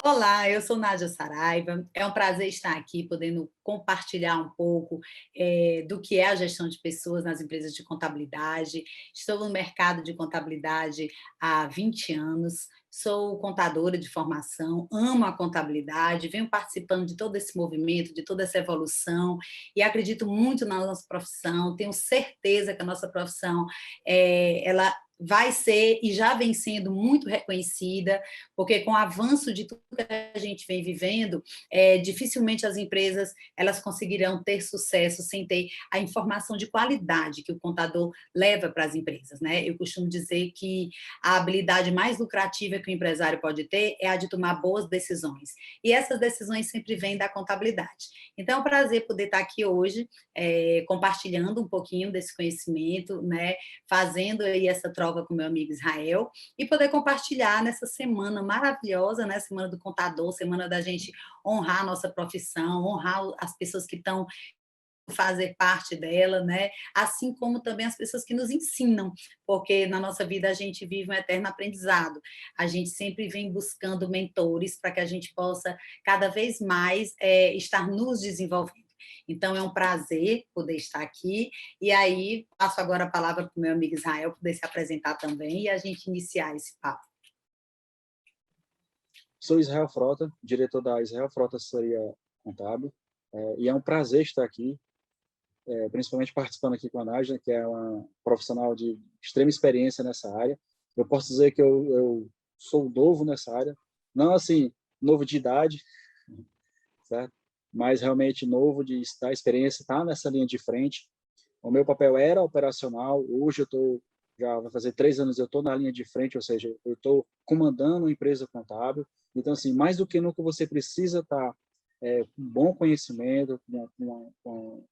Olá, eu sou Nádia Saraiva. É um prazer estar aqui podendo compartilhar um pouco do que é a gestão de pessoas nas empresas de contabilidade. Estou no mercado de contabilidade há 20 anos, sou contadora de formação, amo a contabilidade, venho participando de todo esse movimento, de toda essa evolução e acredito muito na nossa profissão. Tenho certeza que a nossa profissão ela vai ser e já vem sendo muito reconhecida, porque com o avanço de tudo que a gente vem vivendo, dificilmente as empresas elas conseguirão ter sucesso sem ter a informação de qualidade que o contador leva para as empresas, né? Eu costumo dizer que a habilidade mais lucrativa que o empresário pode ter é a de tomar boas decisões, e essas decisões sempre vêm da contabilidade. Então é um prazer poder estar aqui hoje, compartilhando um pouquinho desse conhecimento, né? Fazendo aí essa troca com meu amigo Israel, e poder compartilhar nessa semana maravilhosa, né? Semana do contador, semana da gente honrar a nossa profissão, honrar as pessoas que estão fazer parte dela, né? Assim como também as pessoas que nos ensinam, porque na nossa vida a gente vive um eterno aprendizado. A gente sempre vem buscando mentores para que a gente possa cada vez mais estar nos desenvolvendo. Então, é um prazer poder estar aqui. E aí, passo agora a palavra para o meu amigo Israel poder se apresentar também e a gente iniciar esse papo. Sou Israel Frota, diretor da Israel Frota Assessoria Contábil, e é um prazer estar aqui, principalmente participando aqui com a Nádia, que é uma profissional de extrema experiência nessa área. Eu posso dizer que eu sou novo nessa área, não assim, novo de idade, certo? Mas realmente novo de estar experiência, estar nessa linha de frente. O meu papel era operacional, hoje eu estou, já vai fazer 3 anos, eu estou na linha de frente, ou seja, eu estou comandando uma empresa contábil. Então, assim, mais do que nunca você precisa estar com bom conhecimento, um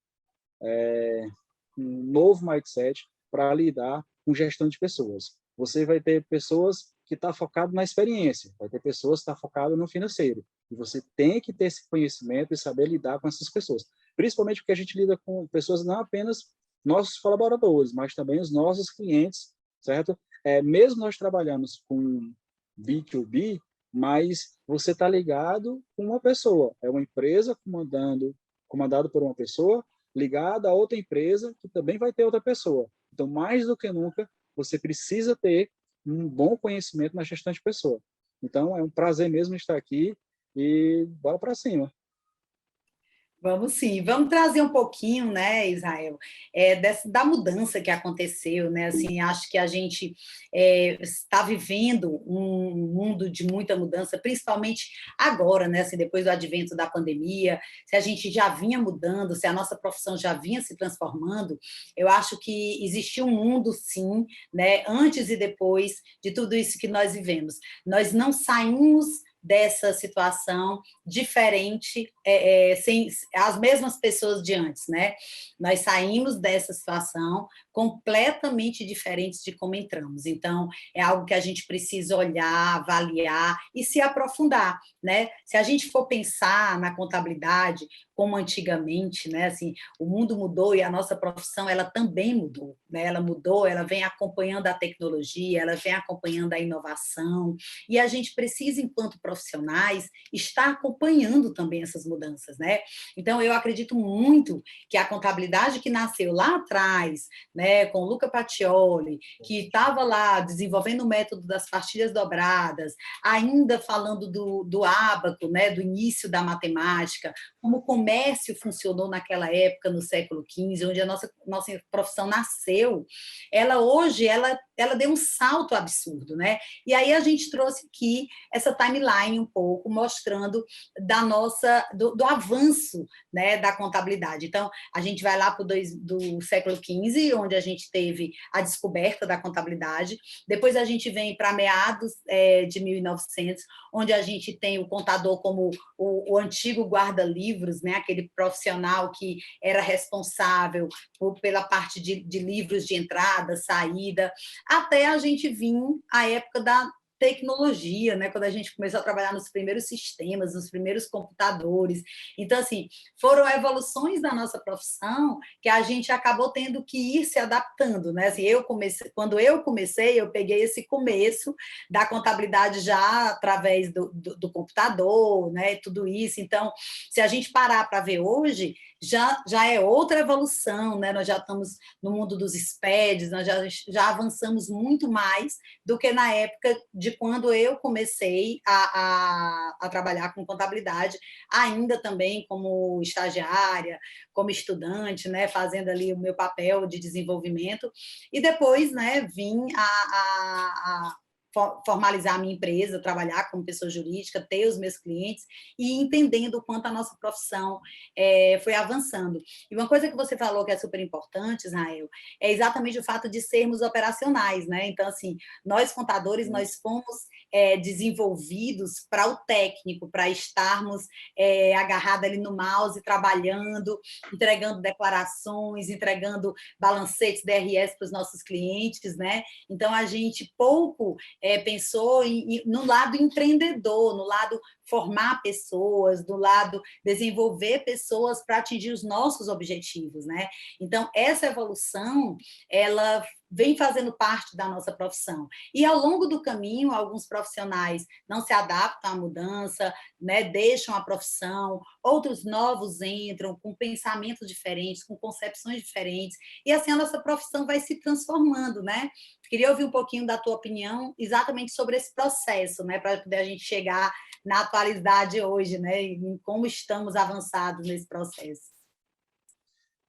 novo mindset para lidar com gestão de pessoas. Você vai ter pessoas que estão focadas na experiência, vai ter pessoas que estão focadas no financeiro. E você tem que ter esse conhecimento e saber lidar com essas pessoas. Principalmente porque a gente lida com pessoas não apenas nossos colaboradores, mas também os nossos clientes, certo? Mesmo nós trabalhamos com B2B, mas você está ligado com uma pessoa. É uma empresa comandado por uma pessoa, ligada a outra empresa que também vai ter outra pessoa. Então, mais do que nunca, você precisa ter um bom conhecimento na gestão de pessoa. Então, é um prazer mesmo estar aqui e bora para cima. Vamos sim, vamos trazer um pouquinho, né, Israel, da mudança que aconteceu, né, assim, acho que a gente está vivendo um mundo de muita mudança, principalmente agora, né, assim, depois do advento da pandemia, se a gente já vinha mudando, se a nossa profissão já vinha se transformando, eu acho que existiu um mundo, sim, né, antes e depois de tudo isso que nós vivemos. Nós não saímos dessa situação diferente, sem as mesmas pessoas de antes, né? Nós saímos dessa situação completamente diferentes de como entramos. Então, é algo que a gente precisa olhar, avaliar e se aprofundar, né? Se a gente for pensar na contabilidade como antigamente, né? Assim, o mundo mudou e a nossa profissão ela também mudou, né? Ela mudou, ela vem acompanhando a tecnologia, ela vem acompanhando a inovação e a gente precisa, enquanto profissionais, estar acompanhando também essas mudanças, né? Então, eu acredito muito que a contabilidade que nasceu lá atrás, né, com o Luca Pacioli, que estava lá desenvolvendo o método das partilhas dobradas, ainda falando do ábaco, né, do início da matemática, como o comércio funcionou naquela época, no século XV, onde a nossa profissão nasceu, ela hoje, ela deu um salto absurdo, né? E aí a gente trouxe aqui essa timeline um pouco, mostrando do avanço, né, da contabilidade. Então, a gente vai lá para do século XV, onde a gente teve a descoberta da contabilidade, depois a gente vem para meados de 1900, onde a gente tem o contador como o antigo guarda-livros, né, aquele profissional que era responsável pela parte de livros de entrada, saída, até a gente vir à época da tecnologia, né? Quando a gente começou a trabalhar nos primeiros sistemas, nos primeiros computadores. Então, assim, foram evoluções da nossa profissão que a gente acabou tendo que ir se adaptando, né? Assim, quando eu comecei, eu peguei esse começo da contabilidade já através do computador, né? Tudo isso. Então, se a gente parar para ver hoje, já é outra evolução, né? Nós já estamos no mundo dos SPEDs, nós já avançamos muito mais do que na época de quando eu comecei a trabalhar com contabilidade, ainda também como estagiária, como estudante, né? Fazendo ali o meu papel de desenvolvimento, e depois, né, vim a formalizar a minha empresa, trabalhar como pessoa jurídica, ter os meus clientes e entendendo o quanto a nossa profissão foi avançando. E uma coisa que você falou que é super importante, Israel, é exatamente o fato de sermos operacionais, né? Então, assim, nós contadores, nós fomos desenvolvidos para o técnico, para estarmos agarrados ali no mouse, trabalhando, entregando declarações, entregando balancetes, DRS para os nossos clientes, né? Então, a gente pouco pensou no lado empreendedor, no lado formar pessoas, do lado desenvolver pessoas para atingir os nossos objetivos, né? Então, essa evolução, ela vem fazendo parte da nossa profissão. E, ao longo do caminho, alguns profissionais não se adaptam à mudança, né? Deixam a profissão, outros novos entram com pensamentos diferentes, com concepções diferentes, e assim a nossa profissão vai se transformando, né? Queria ouvir um pouquinho da tua opinião exatamente sobre esse processo, né? Para poder a gente chegar na atualidade hoje, né? Em como estamos avançados nesse processo.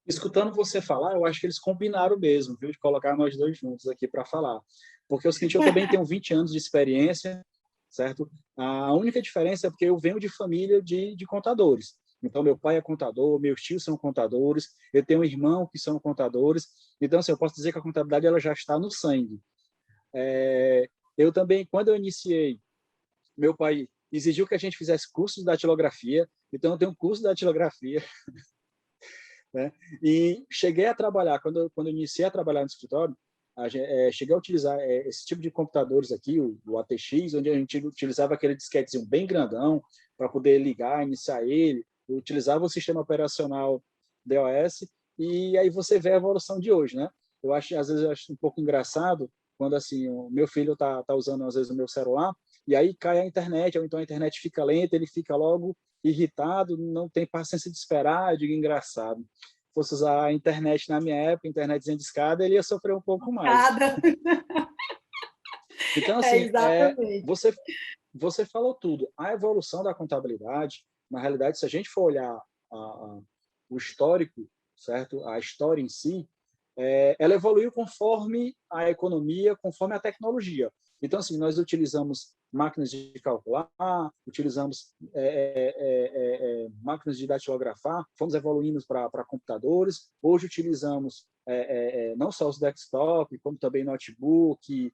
Escutando você falar, eu acho que eles combinaram mesmo, viu, de colocar nós dois juntos aqui para falar. Porque é o seguinte, eu também tenho 20 anos de experiência, certo? A única diferença é porque eu venho de família de contadores. Então, meu pai é contador, meus tios são contadores, eu tenho um irmão que são contadores. Então, assim, eu posso dizer que a contabilidade ela já está no sangue. Eu também, quando eu iniciei, meu pai exigiu que a gente fizesse cursos de datilografia, então eu tenho um curso de datilografia, né? E cheguei a trabalhar, quando eu iniciei a trabalhar no escritório, cheguei a utilizar esse tipo de computadores aqui, o ATX, onde a gente utilizava aquele disquetezinho bem grandão para poder ligar, iniciar ele, eu utilizava o sistema operacional DOS, e aí você vê a evolução de hoje, né? Às vezes eu acho um pouco engraçado quando assim o meu filho tá usando às vezes o meu celular e aí cai a internet, ou então a internet fica lenta, ele fica logo irritado, não tem paciência de esperar, eu digo engraçado. Se fosse usar a internet na minha época, internetzinha de escada, ele ia sofrer um pouco mais. Cada... Então, assim, exatamente. você falou tudo. A evolução da contabilidade, na realidade, se a gente for olhar o histórico, certo? A história em si, ela evoluiu conforme a economia, conforme a tecnologia. Então, assim, nós utilizamos máquinas de calcular, utilizamos máquinas de datilografar, fomos evoluindo para computadores. Hoje utilizamos não só os desktop, como também notebook,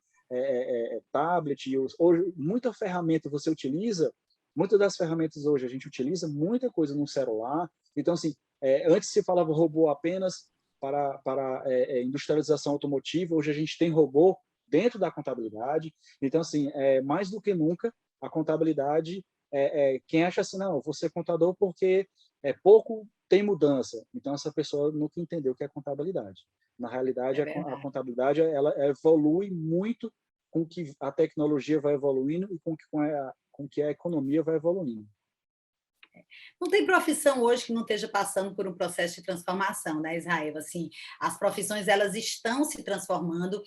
tablet. Hoje, muita ferramenta você utiliza, muitas das ferramentas hoje a gente utiliza muita coisa no celular. Então, assim, antes se falava robô apenas para industrialização automotiva, hoje a gente tem robô dentro da contabilidade. Então, assim, mais do que nunca, a contabilidade, quem acha assim, não, vou ser contador porque pouco tem mudança. Então, essa pessoa nunca entendeu o que é contabilidade. Na realidade, a contabilidade ela evolui muito com que a tecnologia vai evoluindo e com que a economia vai evoluindo. Não tem profissão hoje que não esteja passando por um processo de transformação, né, Israel? Assim, as profissões elas estão se transformando,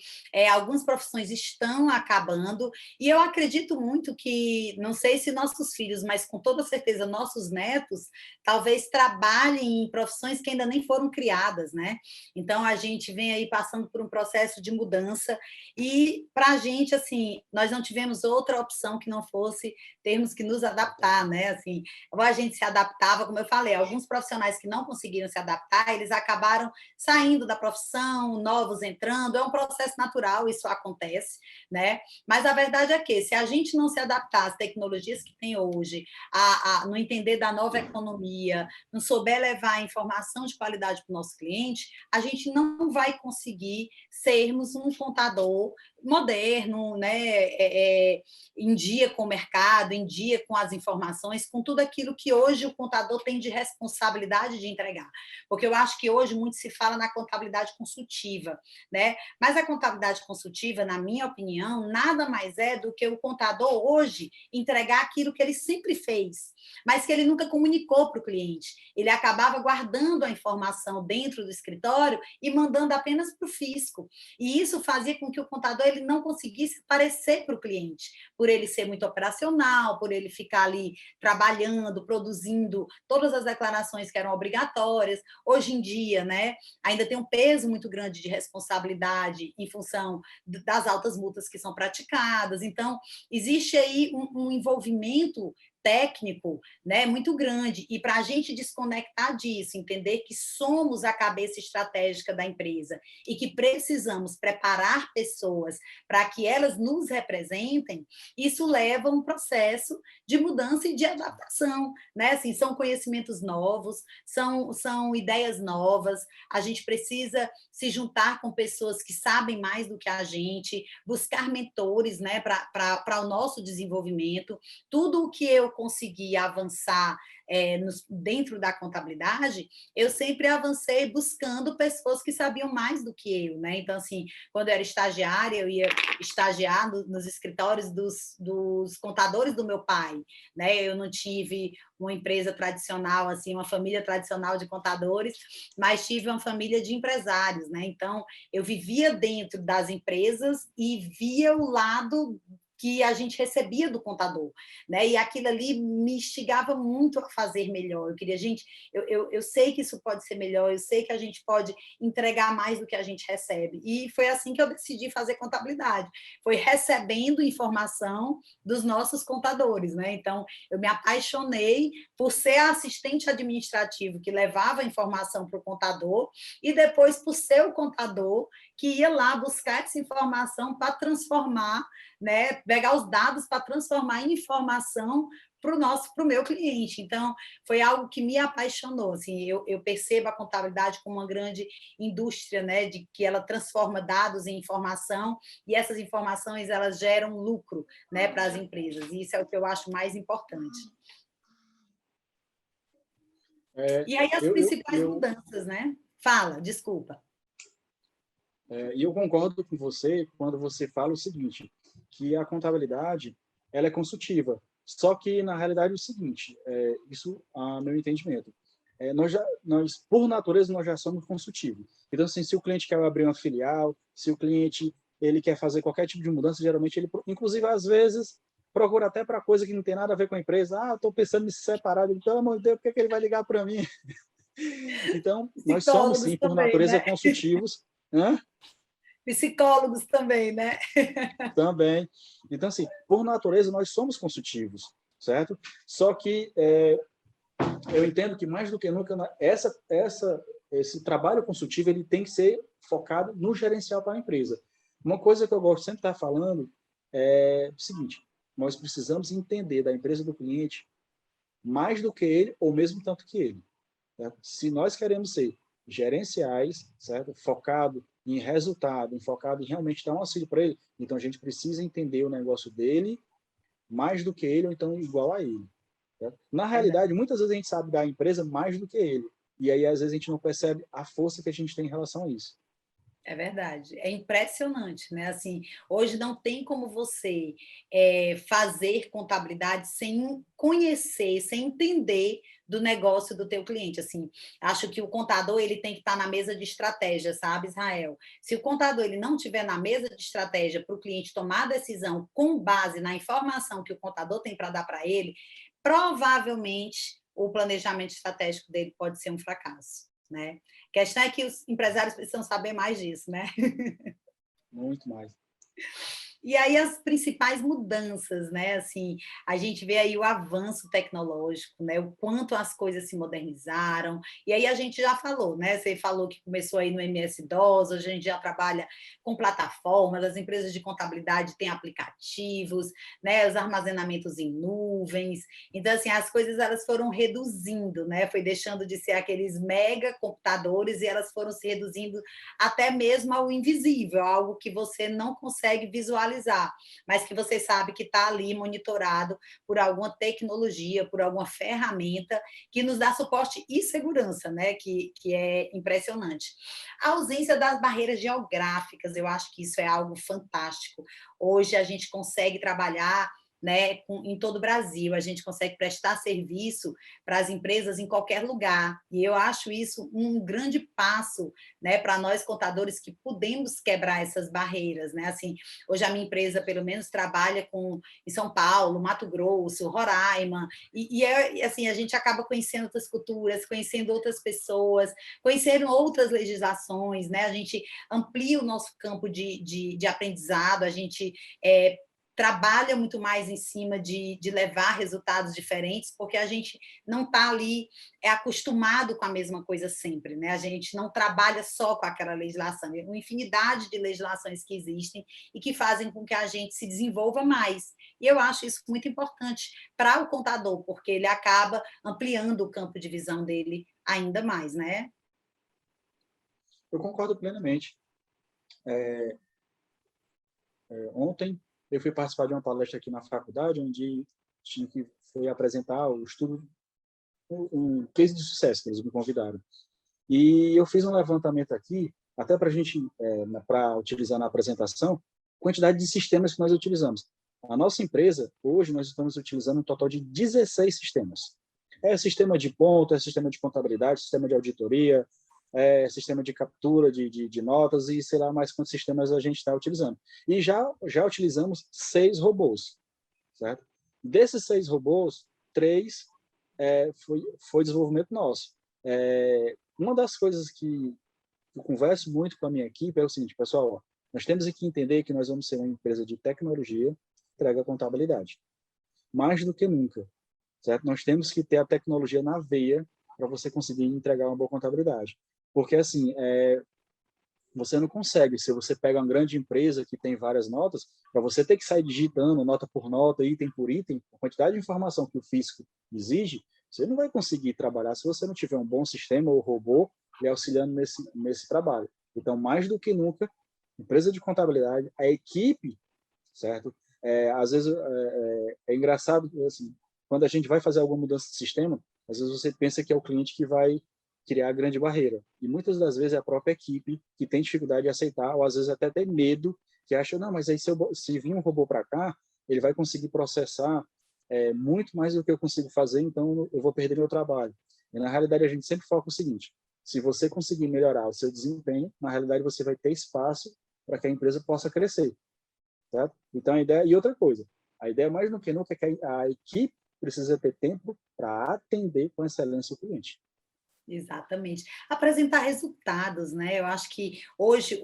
algumas profissões estão acabando, e eu acredito muito que, não sei se nossos filhos, mas com toda certeza nossos netos, talvez trabalhem em profissões que ainda nem foram criadas, né? Então, a gente vem aí passando por um processo de mudança, e para a gente, assim, nós não tivemos outra opção que não fosse termos que nos adaptar, né? Assim, ou a gente se adaptava, como eu falei, alguns profissionais que não conseguiram se adaptar, eles acabaram saindo da profissão, novos entrando, é um processo natural, isso acontece, né? Mas a verdade é que, se a gente não se adaptar às tecnologias que tem hoje, não entender da nova economia, não souber levar informação de qualidade para o nosso cliente, a gente não vai conseguir sermos um contador moderno, né? Em dia com o mercado, em dia com as informações, com tudo aquilo que hoje o contador tem de responsabilidade de entregar. Porque eu acho que hoje muito se fala na contabilidade consultiva, né? Mas a contabilidade consultiva, na minha opinião, nada mais é do que o contador hoje entregar aquilo que ele sempre fez, mas que ele nunca comunicou para o cliente. Ele acabava guardando a informação dentro do escritório e mandando apenas para o fisco. E isso fazia com que o contador ele não conseguisse aparecer para o cliente, por ele ser muito operacional, por ele ficar ali trabalhando, produzindo todas as declarações que eram obrigatórias. Hoje em dia, né, ainda tem um peso muito grande de responsabilidade em função das altas multas que são praticadas. Então, existe aí um envolvimento técnico, né, muito grande, e para a gente desconectar disso, entender que somos a cabeça estratégica da empresa e que precisamos preparar pessoas para que elas nos representem, isso leva a um processo de mudança e de adaptação, né? Assim, são conhecimentos novos, são ideias novas, a gente precisa se juntar com pessoas que sabem mais do que a gente, buscar mentores, né, para o nosso desenvolvimento. Tudo o que eu consegui avançar dentro da contabilidade, eu sempre avancei buscando pessoas que sabiam mais do que eu, né? Então, assim, quando eu era estagiária, eu ia estagiar nos escritórios dos contadores do meu pai, né? Eu não tive uma empresa tradicional, assim, uma família tradicional de contadores, mas tive uma família de empresários, né? Então, eu vivia dentro das empresas e via o lado que a gente recebia do contador, né? E aquilo ali me instigava muito a fazer melhor. Eu queria, gente, eu sei que isso pode ser melhor, eu sei que a gente pode entregar mais do que a gente recebe. E foi assim que eu decidi fazer contabilidade. Foi recebendo informação dos nossos contadores, né? Então, eu me apaixonei por ser assistente administrativo que levava a informação para o contador e depois por ser o contador que ia lá buscar essa informação para transformar, né, pegar os dados para transformar em informação para o meu cliente. Então, foi algo que me apaixonou. Assim, eu percebo a contabilidade como uma grande indústria, né, de que ela transforma dados em informação e essas informações elas geram lucro, né, para as empresas. E isso é o que eu acho mais importante. E aí as principais mudanças, né? Fala, desculpa. E eu concordo com você quando você fala o seguinte, que a contabilidade ela é consultiva. Só que, na realidade, é o seguinte, isso a meu entendimento. Nós, por natureza, nós já somos consultivos. Então, assim, se o cliente quer abrir uma filial, se o cliente ele quer fazer qualquer tipo de mudança, geralmente ele, inclusive, às vezes, procura até para coisa que não tem nada a ver com a empresa. Ah, estou pensando em me separar. Pelo amor de Deus, por que ele vai ligar para mim? Então, nós somos, sim, por também, natureza, né? consultivos. Hã? Psicólogos também, né? Também. Então, assim, por natureza, nós somos consultivos, certo? Só que eu entendo que, mais do que nunca, esse trabalho consultivo ele tem que ser focado no gerencial para a empresa. Uma coisa que eu gosto sempre de estar falando é o seguinte, nós precisamos entender da empresa do cliente mais do que ele, ou mesmo tanto que ele. Certo? Se nós queremos ser gerenciais, certo? Focado em resultado, focado em realmente dar um auxílio para ele, então a gente precisa entender o negócio dele mais do que ele, ou então igual a ele. Certo? Na realidade, muitas vezes a gente sabe da empresa mais do que ele, e aí às vezes a gente não percebe a força que a gente tem em relação a isso. É verdade, é impressionante, né? Assim, hoje não tem como você fazer contabilidade sem conhecer, sem entender do negócio do teu cliente. Assim, acho que o contador ele tem que estar na mesa de estratégia, sabe, Israel? Se o contador ele não estiver na mesa de estratégia para o cliente tomar a decisão com base na informação que o contador tem para dar para ele, provavelmente o planejamento estratégico dele pode ser um fracasso, né? A questão é que os empresários precisam saber mais disso, né? Muito mais. E aí as principais mudanças, né? Assim, a gente vê aí o avanço tecnológico, né? O quanto as coisas se modernizaram. E aí a gente já falou, né? Você falou que começou aí no MS-DOS, hoje a gente já trabalha com plataformas, as empresas de contabilidade têm aplicativos, né? Os armazenamentos em nuvens. Então, assim, as coisas elas foram reduzindo, né? Foi deixando de ser aqueles mega computadores e elas foram se reduzindo até mesmo ao invisível, algo que você não consegue visualizar, mas que você sabe que está ali monitorado por alguma tecnologia, por alguma ferramenta que nos dá suporte e segurança, né? Que é impressionante. A ausência das barreiras geográficas, eu acho que isso é algo fantástico. Hoje a gente consegue trabalhar, né, em todo o Brasil, a gente consegue prestar serviço para as empresas em qualquer lugar. E eu acho isso um grande passo, né, para nós contadores que podemos quebrar essas barreiras, né? Assim, hoje a minha empresa pelo menos trabalha com em São Paulo, Mato Grosso, Roraima, assim a gente acaba conhecendo outras culturas, conhecendo outras pessoas, conhecendo outras legislações, né? A gente amplia o nosso campo de aprendizado, a gente trabalha muito mais em cima de levar resultados diferentes, porque a gente não está ali acostumado com a mesma coisa sempre, né? A gente não trabalha só com aquela legislação, é uma infinidade de legislações que existem e que fazem com que a gente se desenvolva mais. E eu acho isso muito importante para o contador, porque ele acaba ampliando o campo de visão dele ainda mais, né? Eu concordo plenamente. Ontem eu fui participar de uma palestra aqui na faculdade, onde tinha que foi apresentar o estudo, um case de sucesso que eles me convidaram. E eu fiz um levantamento aqui, até para a gente, para utilizar na apresentação, quantidade de sistemas que nós utilizamos. A nossa empresa, hoje, nós estamos utilizando um total de 16 sistemas. É sistema de ponto, é sistema de contabilidade, sistema de auditoria, sistema de captura de notas e sei lá mais quantos sistemas a gente está utilizando. E já utilizamos 6 robôs, certo? Desses 6 robôs, 3 foi desenvolvimento nosso. Uma das coisas que eu converso muito com a minha equipe é o seguinte, pessoal, ó, nós temos que entender que nós vamos ser uma empresa de tecnologia que entrega contabilidade. Mais do que nunca, certo? Nós temos que ter a tecnologia na veia para você conseguir entregar uma boa contabilidade. Porque, assim, você não consegue, se você pega uma grande empresa que tem várias notas, para você ter que sair digitando nota por nota, item por item, a quantidade de informação que o fisco exige, você não vai conseguir trabalhar se você não tiver um bom sistema ou robô lhe auxiliando nesse trabalho. Então, mais do que nunca, empresa de contabilidade, a equipe, certo? Às vezes é engraçado, assim, quando a gente vai fazer alguma mudança de sistema, às vezes você pensa que é o cliente que vai criar a grande barreira. E muitas das vezes é a própria equipe que tem dificuldade de aceitar, ou às vezes até tem medo, que acha, não, mas aí se vir um robô para cá, ele vai conseguir processar muito mais do que eu consigo fazer, então eu vou perder meu trabalho. E na realidade a gente sempre foca o seguinte, se você conseguir melhorar o seu desempenho, na realidade você vai ter espaço para que a empresa possa crescer. Certo? Então a ideia, e outra coisa, a ideia mais do que nunca é que a equipe precisa ter tempo para atender com excelência o cliente. Exatamente. Apresentar resultados, né? Eu acho que hoje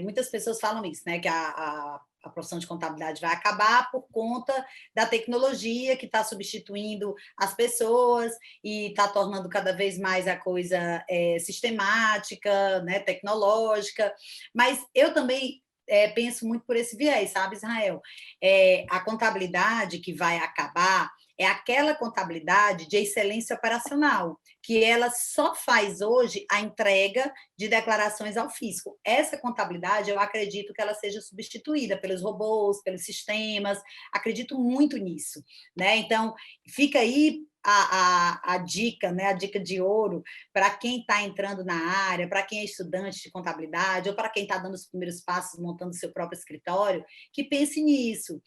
muitas pessoas falam isso, né? Que a profissão de contabilidade vai acabar por conta da tecnologia que está substituindo as pessoas e está tornando cada vez mais a coisa sistemática, né? Tecnológica. Mas eu também penso muito por esse viés, sabe, Israel? A contabilidade que vai acabar é aquela contabilidade de excelência operacional, que ela só faz hoje a entrega de declarações ao fisco. Essa contabilidade, eu acredito que ela seja substituída pelos robôs, pelos sistemas, acredito muito nisso, né? Então, fica aí a dica, né, a dica de ouro para quem está entrando na área, para quem é estudante de contabilidade ou para quem está dando os primeiros passos montando seu próprio escritório, que pense nisso.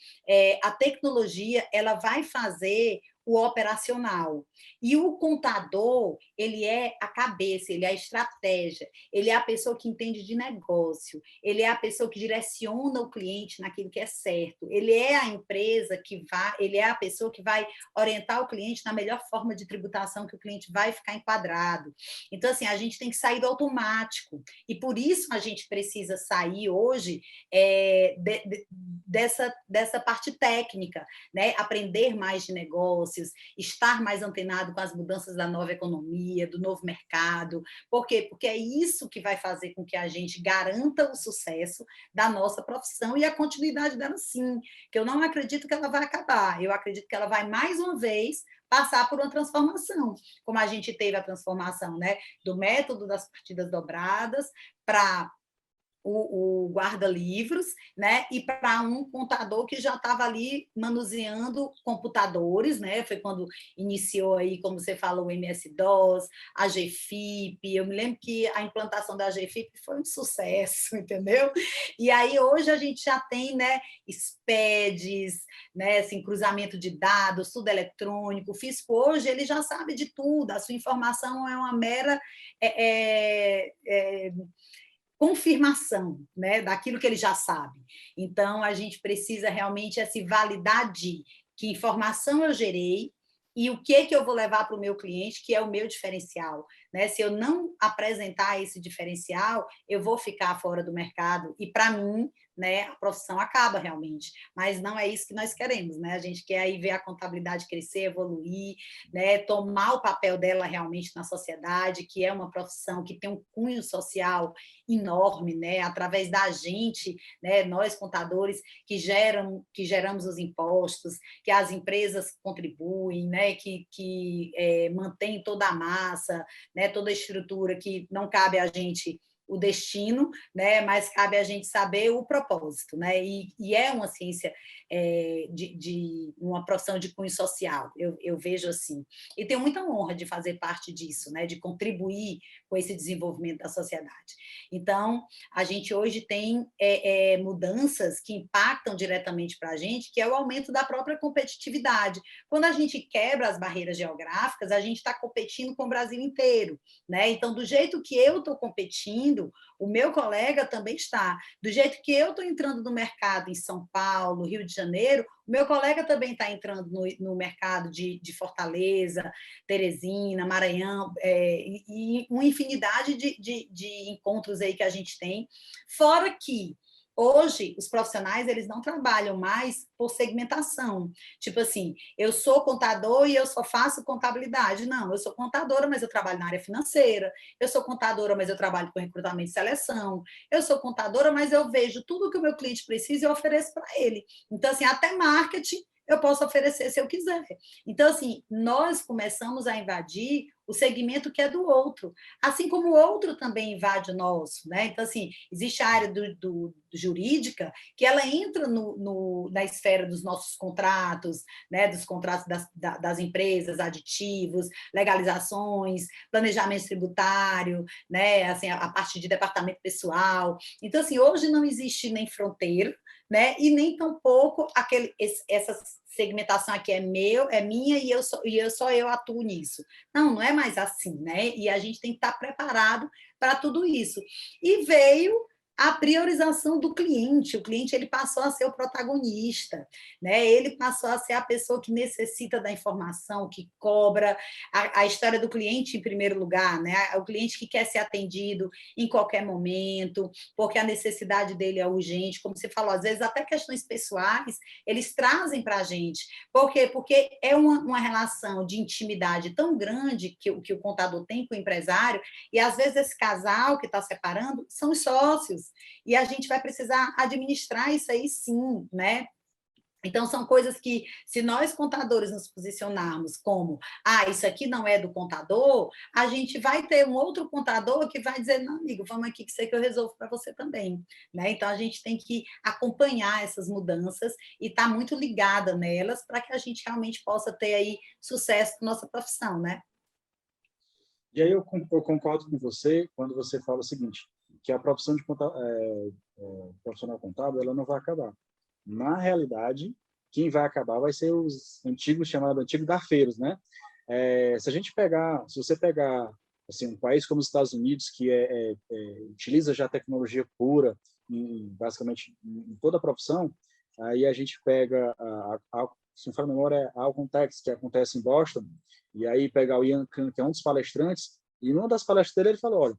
A tecnologia ela vai fazer o operacional. E o contador, ele é a cabeça, ele é a estratégia, ele é a pessoa que entende de negócio, ele é a pessoa que direciona o cliente naquilo que é certo, ele é a empresa que vai, ele é a pessoa que vai orientar o cliente na melhor forma de tributação que o cliente vai ficar enquadrado. Então, assim, a gente tem que sair do automático, e por isso a gente precisa sair hoje dessa parte técnica, né? Aprender mais de negócios, estar mais antenado com as mudanças da nova economia, do novo mercado. Por quê? Porque é isso que vai fazer com que a gente garanta o sucesso da nossa profissão e a continuidade dela, sim, que eu não acredito que ela vai acabar, eu acredito que ela vai, mais uma vez, passar por uma transformação, como a gente teve a transformação, né, do método das partidas dobradas para o guarda-livros, né? E para um contador que já estava ali manuseando computadores, né? Foi quando iniciou aí, como você falou, o MS-DOS, a GFIP. Eu me lembro que a implantação da GFIP foi um sucesso, entendeu? E aí hoje a gente já tem, né, SPEDs, né, assim, cruzamento de dados, tudo eletrônico. O fisco hoje ele já sabe de tudo, a sua informação é uma mera confirmação, né, daquilo que ele já sabe. Então, a gente precisa realmente se validar de que informação eu gerei e o que eu vou levar para o meu cliente, que é o meu diferencial. Né? Se eu não apresentar esse diferencial, eu vou ficar fora do mercado e, para mim, né, a profissão acaba realmente. Mas não é isso que nós queremos. Né? A gente quer aí ver a contabilidade crescer, evoluir, né, tomar o papel dela realmente na sociedade, que é uma profissão que tem um cunho social enorme, né, através da gente, né, nós contadores que geramos os impostos, que as empresas contribuem, né, que mantém toda a massa, né, toda a estrutura, que não cabe a gente o destino, né, mas cabe a gente saber o propósito, né, e é uma ciência de uma profissão de cunho social, eu vejo assim, e tenho muita honra de fazer parte disso, né, de contribuir com esse desenvolvimento da sociedade. Então, a gente hoje tem mudanças que impactam diretamente para a gente, que é o aumento da própria competitividade. Quando a gente quebra as barreiras geográficas, a gente está competindo com o Brasil inteiro, né? Então, do jeito que eu estou competindo, o meu colega também está. Do jeito que eu estou entrando no mercado em São Paulo, Rio de Janeiro, o meu colega também está entrando no mercado de Fortaleza, Teresina, Maranhão, e uma infinidade de encontros aí que a gente tem. Fora que hoje, os profissionais, eles não trabalham mais por segmentação. Tipo assim, eu sou contador e eu só faço contabilidade. Não, eu sou contadora, mas eu trabalho na área financeira. Eu sou contadora, mas eu trabalho com recrutamento e seleção. Eu sou contadora, mas eu vejo tudo que o meu cliente precisa e eu ofereço para ele. Então, assim, até marketing eu posso oferecer se eu quiser. Então, assim, nós começamos a invadir o segmento que é do outro, assim como o outro também invade o nosso, né? Então, assim, existe a área do jurídica que ela entra na esfera dos nossos contratos, né? Dos contratos das empresas, aditivos, legalizações, planejamento tributário, né? Assim, a parte de departamento pessoal. Então, assim, hoje não existe nem fronteira, né? E nem tampouco essa segmentação aqui é minha e só eu atuo nisso. Não é mais assim, né? E a gente tem que estar preparado para tudo isso. E veio a priorização do cliente. O cliente ele passou a ser o protagonista, né? Ele passou a ser a pessoa que necessita da informação, que cobra a história do cliente em primeiro lugar, né? O cliente que quer ser atendido em qualquer momento, porque a necessidade dele é urgente, como você falou, às vezes até questões pessoais eles trazem para a gente. Por quê? Porque é uma relação de intimidade tão grande que o contador tem com o empresário, e às vezes esse casal que está separando são os sócios, e a gente vai precisar administrar isso aí sim, né? Então, são coisas que, se nós contadores nos posicionarmos como, isso aqui não é do contador, a gente vai ter um outro contador que vai dizer, não, amigo, vamos aqui que isso aí que eu resolvo para você também. Né? Então, a gente tem que acompanhar essas mudanças e estar muito ligada nelas para que a gente realmente possa ter aí sucesso na nossa profissão, né? E aí eu concordo com você quando você fala o seguinte, que a profissão de profissional contábil ela não vai acabar. Na realidade, quem vai acabar vai ser os antigos, chamados antigos garfeiros, né? Se você pegar assim, um país como os Estados Unidos, que utiliza já tecnologia pura, basicamente em toda a profissão, aí a gente pega, se não for a memória, a Alcontex, que acontece em Boston, e aí pegar o Ian Khan, que é um dos palestrantes, e numa das palestras dele ele falou, olha,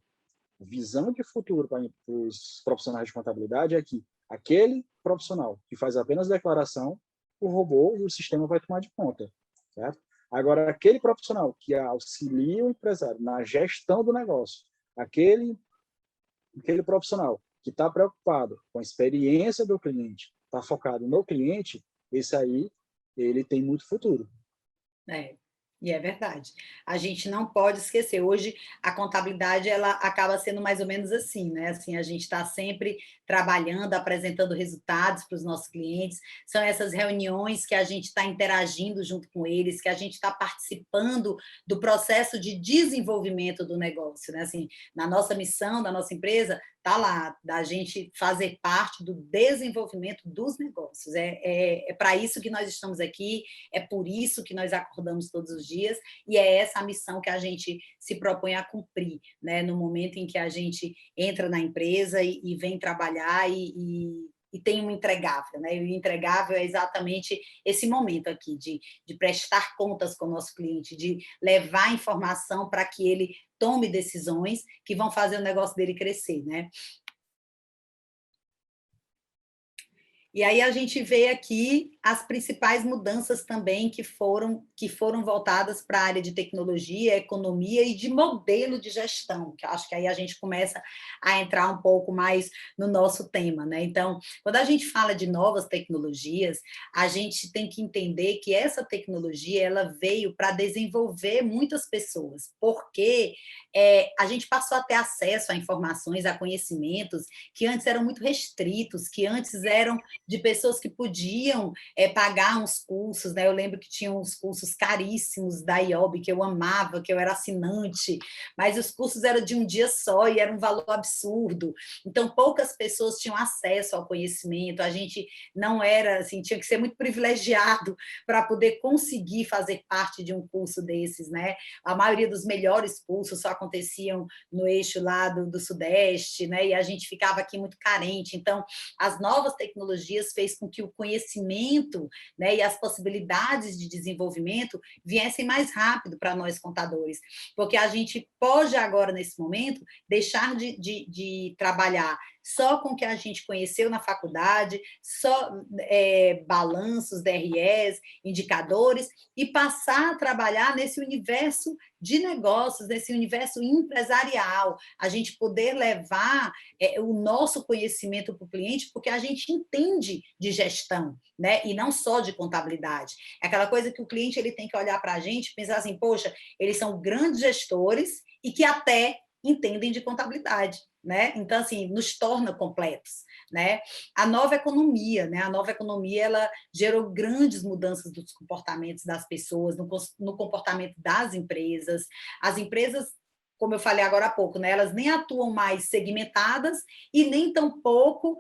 visão de futuro para os profissionais de contabilidade é que aquele profissional que faz apenas declaração, o robô e o sistema vai tomar de conta, certo? Agora, aquele profissional que auxilia o empresário na gestão do negócio, aquele profissional que está preocupado com a experiência do cliente, está focado no cliente, esse aí, ele tem muito futuro. E é verdade. A gente não pode esquecer. Hoje, a contabilidade ela acaba sendo mais ou menos assim, né? Assim, a gente está sempre trabalhando, apresentando resultados para os nossos clientes. São essas reuniões que a gente está interagindo junto com eles, que a gente está participando do processo de desenvolvimento do negócio, né? Assim, na nossa missão, da nossa empresa, está lá, da gente fazer parte do desenvolvimento dos negócios. É para isso que nós estamos aqui, é por isso que nós acordamos todos os dias, e é essa a missão que a gente se propõe a cumprir, né? No momento em que a gente entra na empresa e vem trabalhar e tem um entregável, né? E o entregável é exatamente esse momento aqui de prestar contas com o nosso cliente, de levar informação para que ele tome decisões que vão fazer o negócio dele crescer, né? E aí a gente vê aqui as principais mudanças também que foram voltadas para a área de tecnologia, economia e de modelo de gestão, que eu acho que aí a gente começa a entrar um pouco mais no nosso tema, né? Então, quando a gente fala de novas tecnologias, a gente tem que entender que essa tecnologia ela veio para desenvolver muitas pessoas, porque a gente passou a ter acesso a informações, a conhecimentos que antes eram muito restritos, que antes eram de pessoas que podiam pagar uns cursos, né? Eu lembro que tinha uns cursos caríssimos da IOB, que eu amava, que eu era assinante, mas os cursos eram de um dia só e era um valor absurdo. Então, poucas pessoas tinham acesso ao conhecimento, a gente não era, assim, tinha que ser muito privilegiado para poder conseguir fazer parte de um curso desses, né? A maioria dos melhores cursos só aconteciam no eixo lá do Sudeste, né? E a gente ficava aqui muito carente. Então, as novas tecnologias fez com que o conhecimento, né, e as possibilidades de desenvolvimento viessem mais rápido para nós contadores, porque a gente pode agora, nesse momento, deixar de trabalhar só com o que a gente conheceu na faculdade, só balanços, DREs, indicadores, e passar a trabalhar nesse universo de negócios, nesse universo empresarial, a gente poder levar o nosso conhecimento para o cliente, porque a gente entende de gestão, né? E não só de contabilidade. É aquela coisa que o cliente ele tem que olhar para a gente e pensar assim, poxa, eles são grandes gestores e que até entendem de contabilidade, né? Então, assim, nos torna completos, né? A nova economia, né? A nova economia, ela gerou grandes mudanças dos comportamentos das pessoas, no comportamento das empresas. As empresas, como eu falei agora há pouco, né? Elas nem atuam mais segmentadas e nem tampouco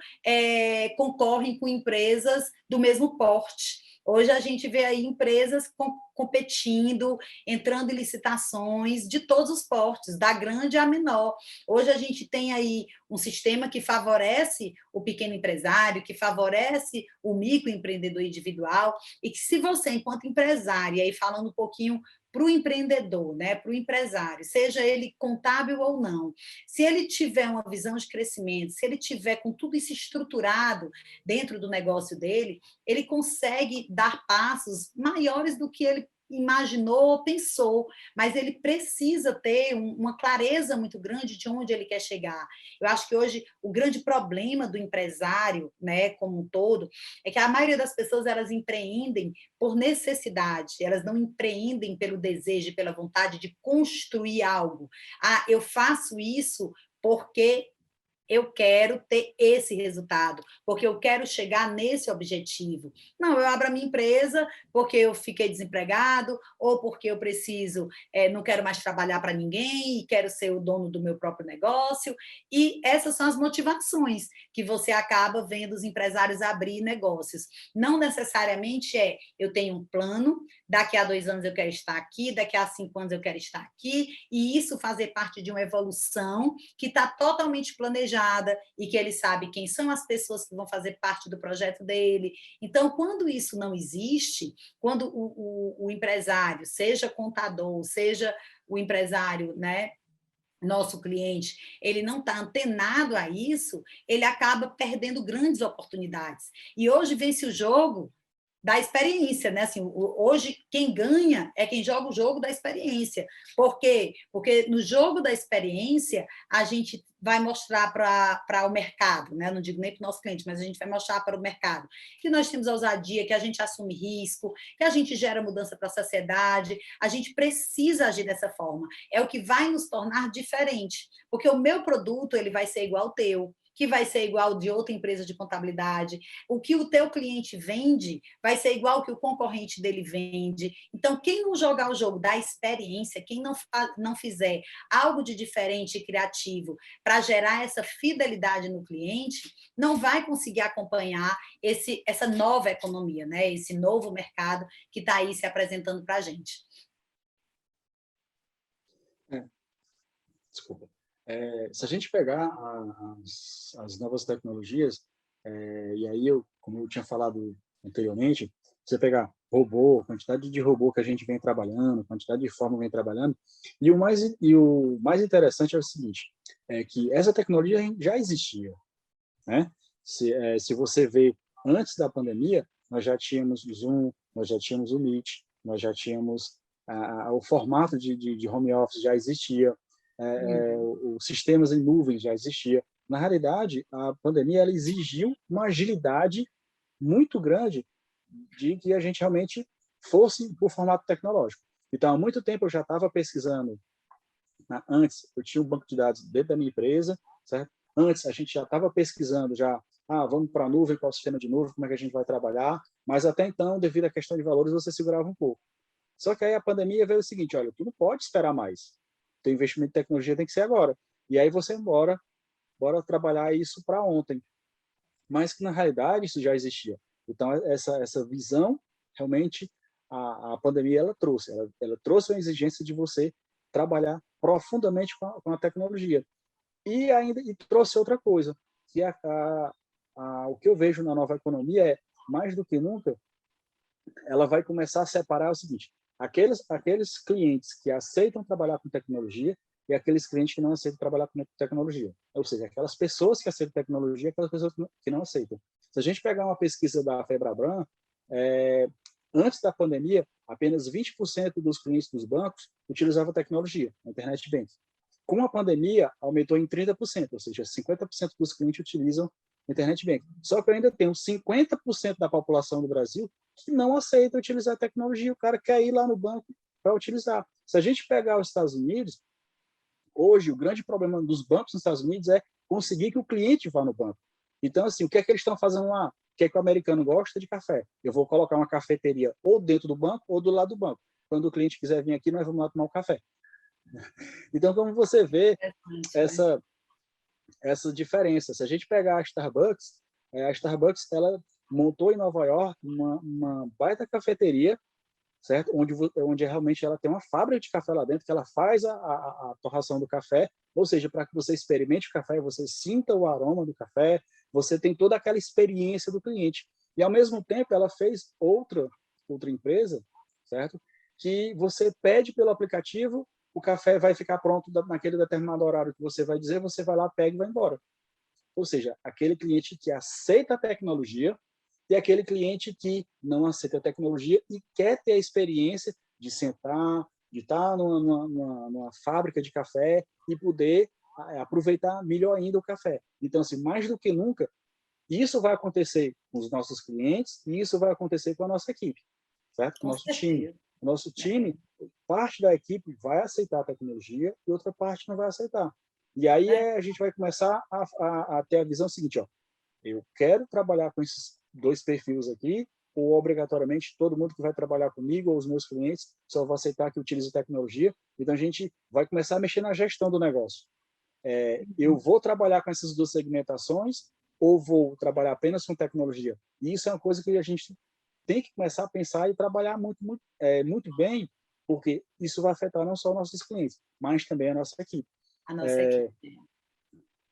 concorrem com empresas do mesmo porte. Hoje a gente vê aí empresas competindo, entrando em licitações de todos os portes, da grande à menor. Hoje a gente tem aí um sistema que favorece o pequeno empresário, que favorece o microempreendedor individual, e que se você, enquanto empresário, e aí falando um pouquinho para o empreendedor, né, para o empresário, seja ele contábil ou não, se ele tiver uma visão de crescimento, se ele tiver com tudo isso estruturado dentro do negócio dele, ele consegue dar passos maiores do que ele imaginou ou pensou, mas ele precisa ter uma clareza muito grande de onde ele quer chegar. Eu acho que hoje o grande problema do empresário, né, como um todo, é que a maioria das pessoas elas empreendem por necessidade, elas não empreendem pelo desejo, pela vontade de construir algo. Ah, eu faço isso porque eu quero ter esse resultado, porque eu quero chegar nesse objetivo. Não, eu abro a minha empresa porque eu fiquei desempregado, ou porque eu preciso, não quero mais trabalhar para ninguém e quero ser o dono do meu próprio negócio. E essas são as motivações que você acaba vendo os empresários abrir negócios. Não necessariamente eu tenho um plano, daqui a 2 anos eu quero estar aqui, daqui a 5 anos eu quero estar aqui, e isso fazer parte de uma evolução que está totalmente planejada e que ele sabe quem são as pessoas que vão fazer parte do projeto dele. Então, quando isso não existe, quando o empresário, seja contador, seja o empresário, né, nosso cliente, ele não está antenado a isso, ele acaba perdendo grandes oportunidades. E hoje vence o jogo da experiência, né? Assim, hoje quem ganha é quem joga o jogo da experiência. Por quê? Porque no jogo da experiência a gente vai mostrar para o mercado, né? Não digo nem para o nosso cliente, mas a gente vai mostrar para o mercado que nós temos ousadia, que a gente assume risco, que a gente gera mudança para a sociedade, a gente precisa agir dessa forma. É o que vai nos tornar diferente, porque o meu produto ele vai ser igual ao teu, que vai ser igual de outra empresa de contabilidade. O que o teu cliente vende vai ser igual ao que o concorrente dele vende. Então, quem não jogar o jogo da experiência, quem não fizer algo de diferente e criativo para gerar essa fidelidade no cliente, não vai conseguir acompanhar essa nova economia, né? Esse novo mercado que está aí se apresentando para a gente. Desculpa. Se a gente pegar as novas tecnologias, e aí como eu tinha falado anteriormente, você pegar robô, quantidade de robô que a gente vem trabalhando, quantidade de forma vem trabalhando, e o mais interessante é o seguinte, é que essa tecnologia já existia, né? Se você vê antes da pandemia, nós já tínhamos o Zoom, nós já tínhamos o Meet, nós já tínhamos o formato de home office já existia, os sistemas em nuvem já existia. Na realidade, a pandemia ela exigiu uma agilidade muito grande de que a gente realmente fosse por formato tecnológico. Então, há muito tempo eu já estava pesquisando, antes eu tinha um banco de dados dentro da minha empresa, certo? Antes a gente já estava pesquisando já, vamos para a nuvem, qual é o sistema de nuvem, como é que a gente vai trabalhar, mas até então, devido à questão de valores, você segurava um pouco. Só que aí a pandemia veio o seguinte, olha, tu não pode esperar mais. Teu investimento em tecnologia tem que ser agora. E aí você bora trabalhar isso para ontem. Mas que na realidade isso já existia. Então essa visão realmente a pandemia ela trouxe a exigência de você trabalhar profundamente com a tecnologia. E ainda trouxe outra coisa, que o que eu vejo na nova economia é, mais do que nunca, ela vai começar a separar o seguinte, aqueles clientes que aceitam trabalhar com tecnologia e aqueles clientes que não aceitam trabalhar com tecnologia. Ou seja, aquelas pessoas que aceitam tecnologia e aquelas pessoas que não aceitam. Se a gente pegar uma pesquisa da Febraban, antes da pandemia, apenas 20% dos clientes dos bancos utilizavam tecnologia, a internet banking. Com a pandemia, aumentou em 30%, ou seja, 50% dos clientes utilizam internet banking. Só que eu ainda tenho 50% da população do Brasil que não aceita utilizar a tecnologia. O cara quer ir lá no banco para utilizar. Se a gente pegar os Estados Unidos, hoje o grande problema dos bancos nos Estados Unidos é conseguir que o cliente vá no banco. Então, assim, o que é que eles estão fazendo lá? O que é que o americano gosta de café? Eu vou colocar uma cafeteria ou dentro do banco ou do lado do banco. Quando o cliente quiser vir aqui, nós vamos lá tomar um café. Então, como você vê essa diferença? Se a gente pegar a Starbucks ela montou em Nova York uma baita cafeteria, certo? Onde realmente ela tem uma fábrica de café lá dentro, que ela faz a torração do café, ou seja, para que você experimente o café, você sinta o aroma do café, você tem toda aquela experiência do cliente. E, ao mesmo tempo, ela fez outra empresa, certo? Que você pede pelo aplicativo, o café vai ficar pronto naquele determinado horário que você vai dizer, você vai lá, pega e vai embora. Ou seja, aquele cliente que aceita a tecnologia e aquele cliente que não aceita a tecnologia e quer ter a experiência de sentar, de estar numa fábrica de café e poder aproveitar melhor ainda o café. Então, assim, mais do que nunca, isso vai acontecer com os nossos clientes e isso vai acontecer com a nossa equipe, certo? Com o nosso time. O nosso time, parte da equipe vai aceitar a tecnologia e outra parte não vai aceitar. E aí a gente vai começar a ter a visão seguinte, ó, eu quero trabalhar com esses dois perfis aqui, ou obrigatoriamente todo mundo que vai trabalhar comigo ou os meus clientes só vai aceitar que utilize tecnologia. Então a gente vai começar a mexer na gestão do negócio. Eu vou trabalhar com essas duas segmentações ou vou trabalhar apenas com tecnologia? E isso é uma coisa que a gente tem que começar a pensar e trabalhar muito bem, porque isso vai afetar não só os nossos clientes, mas também a nossa equipe. A nossa equipe.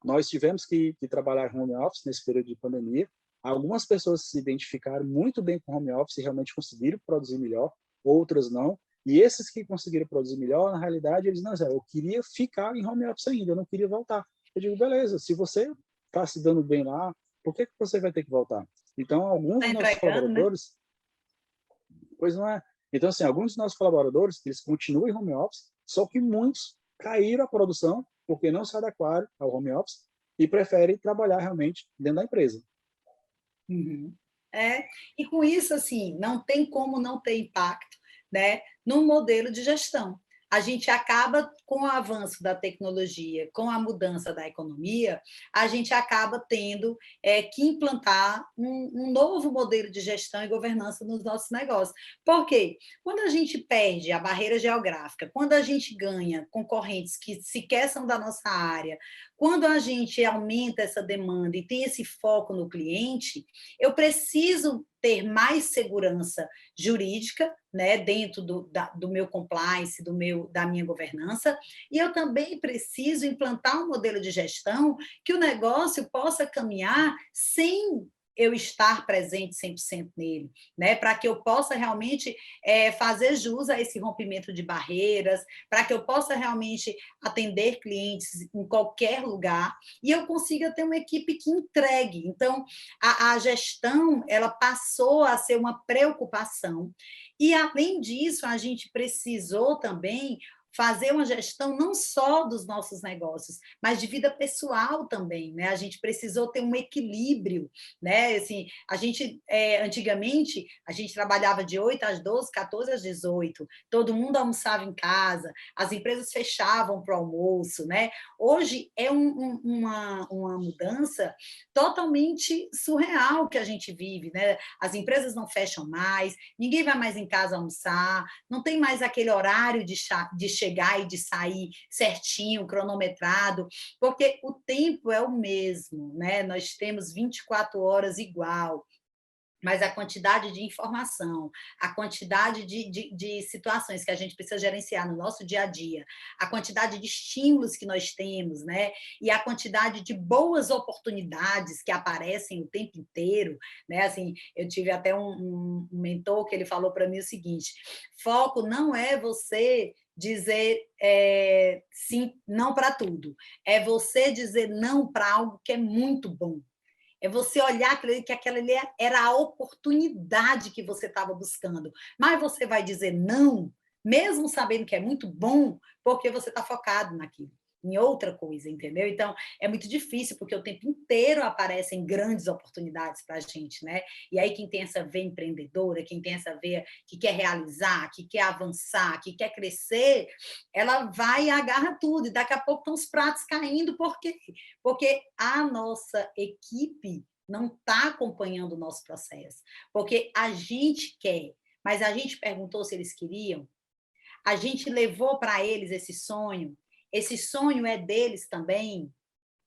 Nós tivemos que trabalhar home office nesse período de pandemia. Algumas pessoas se identificaram muito bem com home office e realmente conseguiram produzir melhor, outras não. E esses que conseguiram produzir melhor, na realidade, eles não, eu queria ficar em home office ainda, eu não queria voltar. Eu digo, beleza, se você está se dando bem lá, por que você vai ter que voltar? Então, alguns Está dos nossos entregando, né? colaboradores, pois não é. Então, assim, alguns dos nossos colaboradores, eles continuam em home office, só que muitos caíram a produção porque não se adequaram ao home office e preferem trabalhar realmente dentro da empresa. Uhum. É, e com isso, assim, não tem como não ter impacto, né, no modelo de gestão. A gente acaba, com o avanço da tecnologia, com a mudança da economia, a gente acaba tendo que implantar um novo modelo de gestão e governança nos nossos negócios. Por quê? Quando a gente perde a barreira geográfica, quando a gente ganha concorrentes que sequer são da nossa área, quando a gente aumenta essa demanda e tem esse foco no cliente, eu preciso ter mais segurança jurídica, né, dentro do meu compliance, da minha governança, e eu também preciso implantar um modelo de gestão que o negócio possa caminhar sem eu estar presente 100% nele, né, para que eu possa realmente fazer jus a esse rompimento de barreiras, para que eu possa realmente atender clientes em qualquer lugar e eu consiga ter uma equipe que entregue. Então, a gestão ela passou a ser uma preocupação. E, além disso, a gente precisou também fazer uma gestão não só dos nossos negócios, mas de vida pessoal também, né? A gente precisou ter um equilíbrio, né? Assim, a gente, antigamente, a gente trabalhava de 8 às 12, 14 às 18, todo mundo almoçava em casa, as empresas fechavam para o almoço, né? Hoje é uma mudança totalmente surreal que a gente vive, né? As empresas não fecham mais, ninguém vai mais em casa almoçar, não tem mais aquele horário de chegar e de sair certinho, cronometrado, porque o tempo é o mesmo, né? Nós temos 24 horas igual, mas a quantidade de informação, a quantidade de situações que a gente precisa gerenciar no nosso dia a dia, a quantidade de estímulos que nós temos, né? E a quantidade de boas oportunidades que aparecem o tempo inteiro, né? Assim, eu tive até um mentor que ele falou para mim o seguinte: foco não é você dizer sim, não para tudo, é você dizer não para algo que é muito bom. É você olhar aquilo que aquela ali era a oportunidade que você estava buscando. Mas você vai dizer não, mesmo sabendo que é muito bom, porque você está focado naquilo, em outra coisa, entendeu? Então, é muito difícil, porque o tempo inteiro aparecem grandes oportunidades para a gente, né? E aí, quem tem essa veia empreendedora, quem tem essa veia que quer realizar, que quer avançar, que quer crescer, ela vai e agarra tudo, e daqui a pouco estão os pratos caindo, por quê? Porque a nossa equipe não está acompanhando o nosso processo. Porque a gente quer, mas a gente perguntou se eles queriam, a gente levou para eles esse sonho é deles também,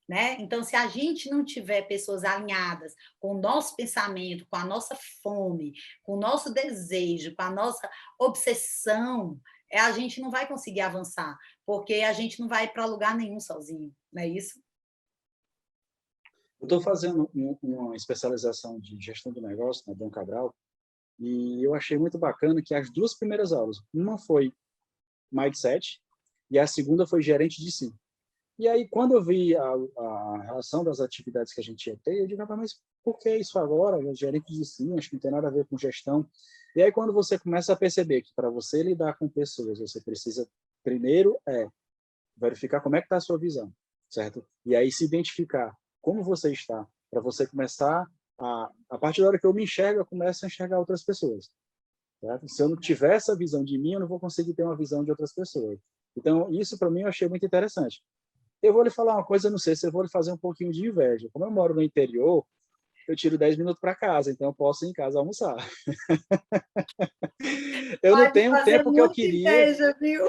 né? Então, se a gente não tiver pessoas alinhadas com o nosso pensamento, com a nossa fome, com o nosso desejo, com a nossa obsessão, a gente não vai conseguir avançar, porque a gente não vai para lugar nenhum sozinho, não é isso? Eu estou fazendo uma especialização de gestão do negócio na Dom Cabral e eu achei muito bacana que as duas primeiras aulas, uma foi Mindset e a segunda foi Gerente de Si. E aí, quando eu vi a relação das atividades que a gente ia ter, eu digo, mas por que isso agora? Gerente de Si, acho que não tem nada a ver com gestão. E aí, quando você começa a perceber que para você lidar com pessoas, você precisa, primeiro, verificar como é que está a sua visão, certo? E aí se identificar como você está, para você começar a partir da hora que eu me enxergo, eu começo a enxergar outras pessoas, certo? Se eu não tiver essa visão de mim, eu não vou conseguir ter uma visão de outras pessoas. Então, isso para mim eu achei muito interessante. Eu vou lhe falar uma coisa, não sei se eu vou lhe fazer um pouquinho de inveja. Como eu moro no interior, eu tiro 10 minutos para casa, então eu posso ir em casa almoçar. Eu não Vai me tenho o fazer tempo que eu muita queria, inveja, viu?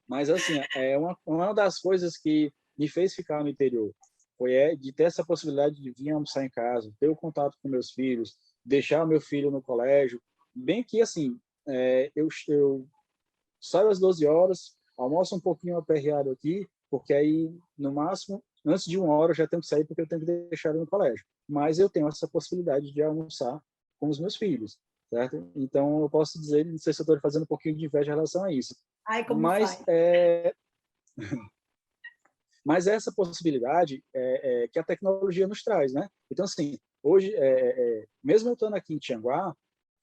mas assim, é uma das coisas que me fez ficar no interior foi de ter essa possibilidade de vir almoçar em casa, ter o contato com meus filhos, deixar meu filho no colégio, bem que assim, eu saio às 12 horas, almoço um pouquinho aperreado aqui, porque aí, no máximo, antes de 1 hora eu já tenho que sair porque eu tenho que deixar ele no colégio. Mas eu tenho essa possibilidade de almoçar com os meus filhos. certo? Então, eu posso dizer, não sei se eu estou fazendo um pouquinho de inveja em relação a isso, Ai, como mas, faz? mas essa possibilidade que a tecnologia nos traz, né? Então, assim, hoje, mesmo eu estando aqui em Tianguá,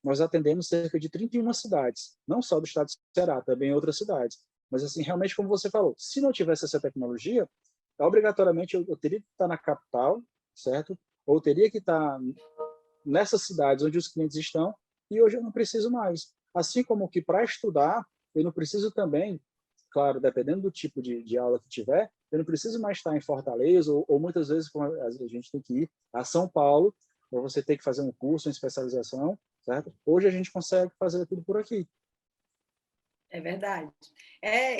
nós atendemos cerca de 31 cidades, não só do estado de Ceará, também outras cidades. Mas, assim, realmente, como você falou, se não tivesse essa tecnologia, obrigatoriamente eu teria que estar na capital, certo? Ou teria que estar nessas cidades onde os clientes estão, e hoje eu não preciso mais. Assim como que para estudar, eu não preciso também, claro, dependendo do tipo de aula que tiver, eu não preciso mais estar em Fortaleza, ou muitas vezes a gente tem que ir a São Paulo, para você ter que fazer um curso, uma especialização, certo? Hoje a gente consegue fazer tudo por aqui. É verdade.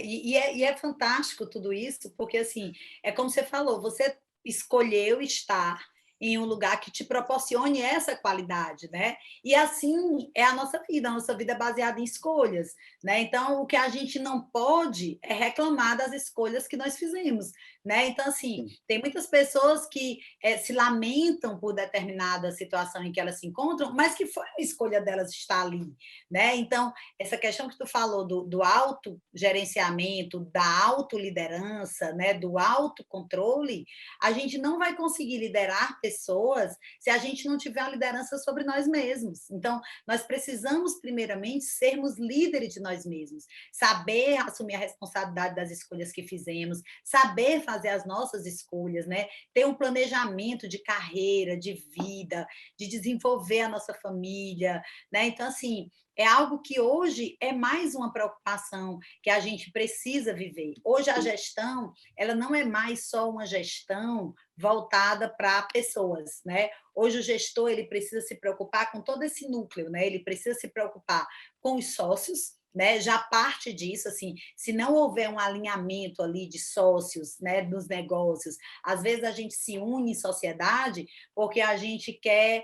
E é fantástico tudo isso, porque assim, é como você falou, você escolheu estar em um lugar que te proporcione essa qualidade, né? E assim é a nossa vida é baseada em escolhas, né? Então, o que a gente não pode é reclamar das escolhas que nós fizemos, né? Então, assim, Sim. tem muitas pessoas que se lamentam por determinada situação em que elas se encontram, mas que foi a escolha delas estar ali, né? Então, essa questão que tu falou do autogerenciamento, da autoliderança, né, do autocontrole, a gente não vai conseguir liderar pessoas se a gente não tiver uma liderança sobre nós mesmos. Então, nós precisamos, primeiramente, sermos líderes de nós mesmos, saber assumir a responsabilidade das escolhas que fizemos, saber fazer as nossas escolhas, né? Ter um planejamento de carreira, de vida, de desenvolver a nossa família, né? Então, assim, é algo que hoje é mais uma preocupação que a gente precisa viver. Hoje a gestão, ela não é mais só uma gestão voltada para pessoas, né? Hoje o gestor ele precisa se preocupar com todo esse núcleo, né? Ele precisa se preocupar com os sócios, né? Já parte disso, assim, se não houver um alinhamento ali de sócios, né, nos negócios, às vezes a gente se une em sociedade porque a gente quer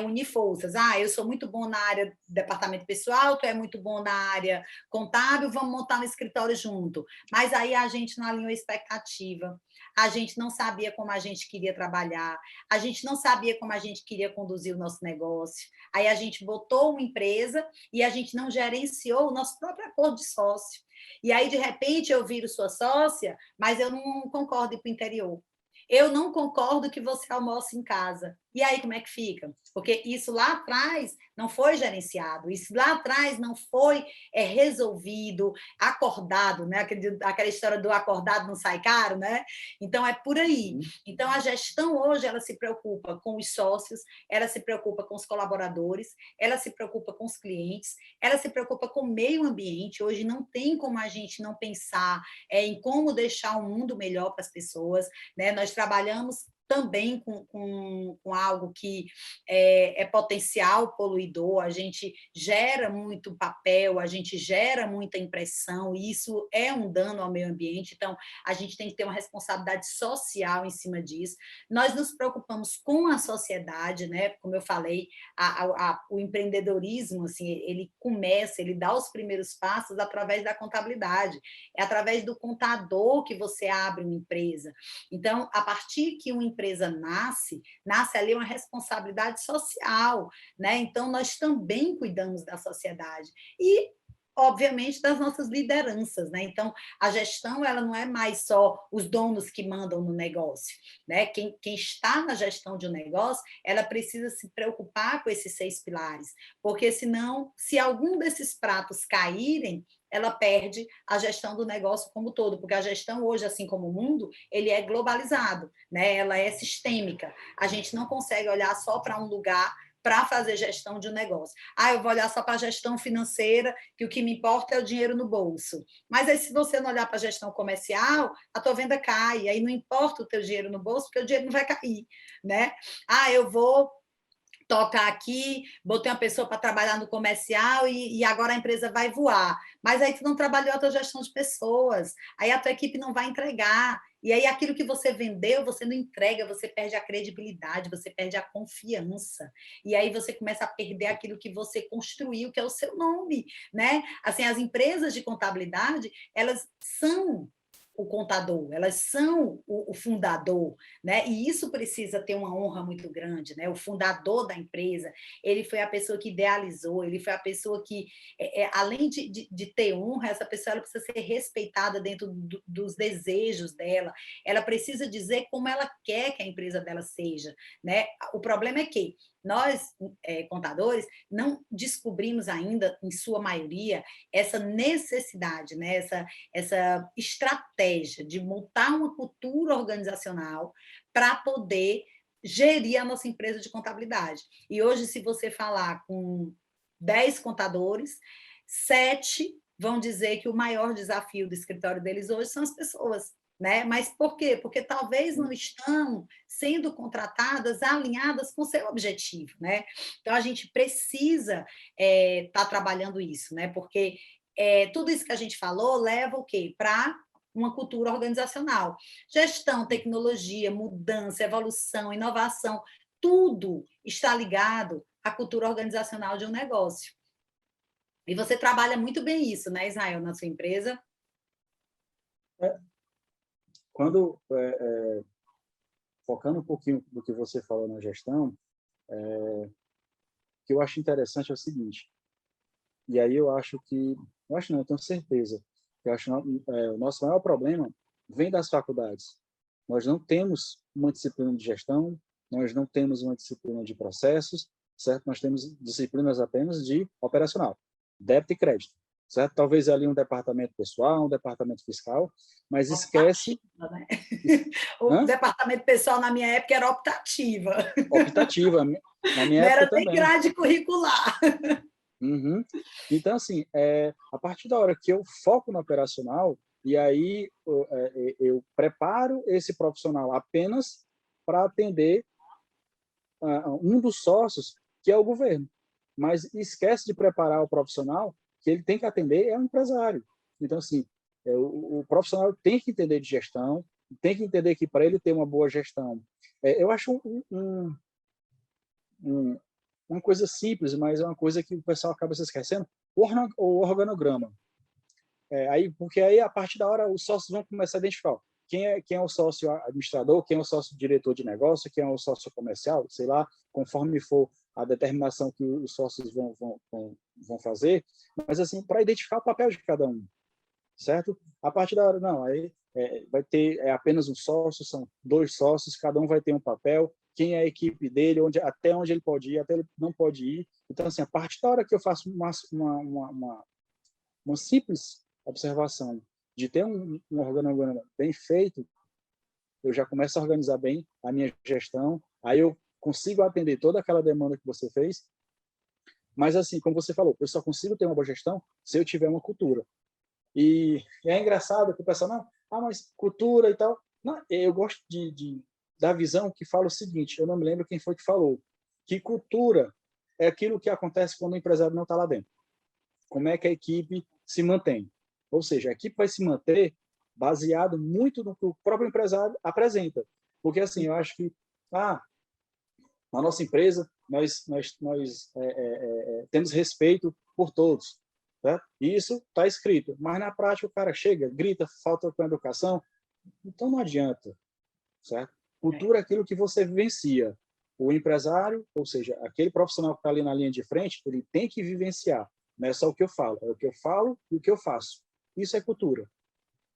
unir forças. Ah, eu sou muito bom na área do departamento pessoal, tu é muito bom na área contábil, vamos montar um escritório junto. Mas aí a gente não alinhou a expectativa, a gente não sabia como a gente queria trabalhar, a gente não sabia como a gente queria conduzir o nosso negócio. Aí a gente botou uma empresa e a gente não gerenciou o nosso próprio acordo de sócio. E aí, de repente, eu viro sua sócia, mas eu não concordo ir para o interior. Eu não concordo que você almoce em casa. E aí, como é que fica? Porque isso lá atrás não foi gerenciado, isso lá atrás não foi resolvido, acordado, né? Aquela história do acordado não sai caro, né? Então, é por aí. Uhum. Então, a gestão hoje, ela se preocupa com os sócios, ela se preocupa com os colaboradores, ela se preocupa com os clientes, ela se preocupa com o meio ambiente. Hoje não tem como a gente não pensar em como deixar o mundo melhor para as pessoas, né? Nós trabalhamos também com algo que é potencial poluidor, a gente gera muito papel, a gente gera muita impressão, e isso é um dano ao meio ambiente, então a gente tem que ter uma responsabilidade social em cima disso. Nós nos preocupamos com a sociedade, né? Como eu falei, o empreendedorismo, assim, ele começa, ele dá os primeiros passos através da contabilidade, é através do contador que você abre uma empresa. Então, a partir que uma empresa nasce ali uma responsabilidade social, né? Então, nós também cuidamos da sociedade. E obviamente das nossas lideranças, né? Então a gestão ela não é mais só os donos que mandam no negócio, né? Quem está na gestão de um negócio, ela precisa se preocupar com esses 6 pilares, porque senão, se algum desses pratos caírem, ela perde a gestão do negócio como todo, porque a gestão hoje, assim como o mundo, ele é globalizado, né? Ela é sistêmica. A gente não consegue olhar só para um lugar para fazer gestão de um negócio. Ah, eu vou olhar só para a gestão financeira, que o que me importa é o dinheiro no bolso. Mas aí, se você não olhar para a gestão comercial, a tua venda cai, aí não importa o teu dinheiro no bolso, porque o dinheiro não vai cair, né? Ah, eu vou tocar aqui, botei uma pessoa para trabalhar no comercial e agora a empresa vai voar. Mas aí tu não trabalhou a tua gestão de pessoas, aí a tua equipe não vai entregar. E aí aquilo que você vendeu, você não entrega, você perde a credibilidade, você perde a confiança. E aí você começa a perder aquilo que você construiu, que é o seu nome, né? Assim, as empresas de contabilidade, elas são o contador, elas são o fundador, né? E isso precisa ter uma honra muito grande, né? O fundador da empresa, ele foi a pessoa que idealizou, ele foi a pessoa que, além de ter honra, essa pessoa ela precisa ser respeitada dentro dos desejos dela, ela precisa dizer como ela quer que a empresa dela seja, né? O problema é que nós, contadores, não descobrimos ainda, em sua maioria, essa necessidade, né? essa estratégia de montar uma cultura organizacional para poder gerir a nossa empresa de contabilidade. E hoje, se você falar com 10 contadores, 7 vão dizer que o maior desafio do escritório deles hoje são as pessoas. Né? Mas por quê? Porque talvez não estão sendo contratadas alinhadas com o seu objetivo. Né? Então, a gente precisa estar trabalhando isso, né? Porque tudo isso que a gente falou leva o quê? Para uma cultura organizacional. Gestão, tecnologia, mudança, evolução, inovação, tudo está ligado à cultura organizacional de um negócio. E você trabalha muito bem isso, né, Israel, na sua empresa? Quando, focando um pouquinho do que você falou na gestão, o que eu acho interessante é o seguinte, e aí eu acho não, eu tenho certeza, o nosso maior problema vem das faculdades. Nós não temos uma disciplina de gestão, nós não temos uma disciplina de processos, certo? Nós temos disciplinas apenas de operacional, débito e crédito, certo? Talvez ali um departamento pessoal, um departamento fiscal, mas esquece... Né? O departamento pessoal, na minha época, era optativa. Optativa, na minha não época era também. Nem grade curricular. Uhum. Então, assim, a partir da hora que eu foco no operacional, e aí eu preparo esse profissional apenas para atender um dos sócios, que é o governo. Mas esquece de preparar o profissional que ele tem que atender é o empresário. Então, assim, o profissional tem que entender de gestão, tem que entender que para ele ter uma boa gestão, eu acho uma coisa simples, mas é uma coisa que o pessoal acaba se esquecendo, o organograma. Porque aí, a partir da hora, os sócios vão começar a identificar quem é o sócio administrador, quem é o sócio diretor de negócio, quem é o sócio comercial, sei lá, conforme for a determinação que os sócios vão fazer, mas assim, para identificar o papel de cada um, certo? A partir da hora, não, aí vai ter apenas um sócio, são 2 sócios, cada um vai ter um papel, quem é a equipe dele, até onde ele pode ir, até ele não pode ir. Então, assim, a partir da hora que eu faço uma simples observação de ter um organograma bem feito, eu já começo a organizar bem a minha gestão, aí eu consigo atender toda aquela demanda que você fez, mas assim, como você falou, eu só consigo ter uma boa gestão se eu tiver uma cultura. E é engraçado que o pessoal, não, mas cultura e tal, não, eu gosto da visão que fala o seguinte, eu não me lembro quem foi que falou, que cultura é aquilo que acontece quando o empresário não está lá dentro. Como é que a equipe se mantém? Ou seja, a equipe vai se manter baseado muito no que o próprio empresário apresenta. Porque, assim, eu acho que na nossa empresa nós temos respeito por todos. Certo? E isso está escrito. Mas, na prática, o cara chega, grita, falta com a educação. Então, não adianta. Certo? Cultura é aquilo que você vivencia. O empresário, ou seja, aquele profissional que está ali na linha de frente, ele tem que vivenciar. Não é só o que eu falo, é o que eu falo e o que eu faço. Isso é cultura.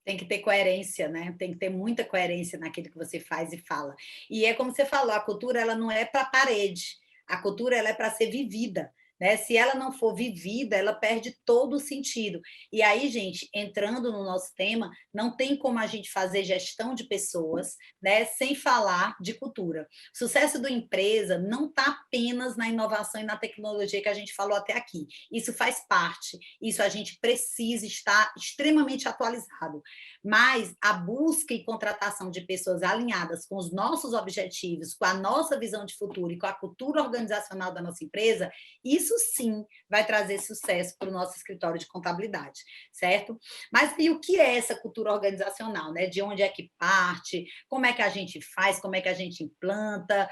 Tem que ter coerência, né? Tem que ter muita coerência naquilo que você faz e fala. E é como você falou, a cultura ela não é para a parede. A cultura ela é para ser vivida. Né? Se ela não for vivida, ela perde todo o sentido. E aí, gente, entrando no nosso tema, não tem como a gente fazer gestão de pessoas, né, sem falar de cultura. O sucesso da empresa não está apenas na inovação e na tecnologia que a gente falou até aqui. Isso faz parte, isso a gente precisa estar extremamente atualizado. Mas a busca e contratação de pessoas alinhadas com os nossos objetivos, com a nossa visão de futuro e com a cultura organizacional da nossa empresa, isso isso sim vai trazer sucesso para o nosso escritório de contabilidade, certo? Mas e o que é essa cultura organizacional, né? De onde é que parte, como é que a gente faz, como é que a gente implanta,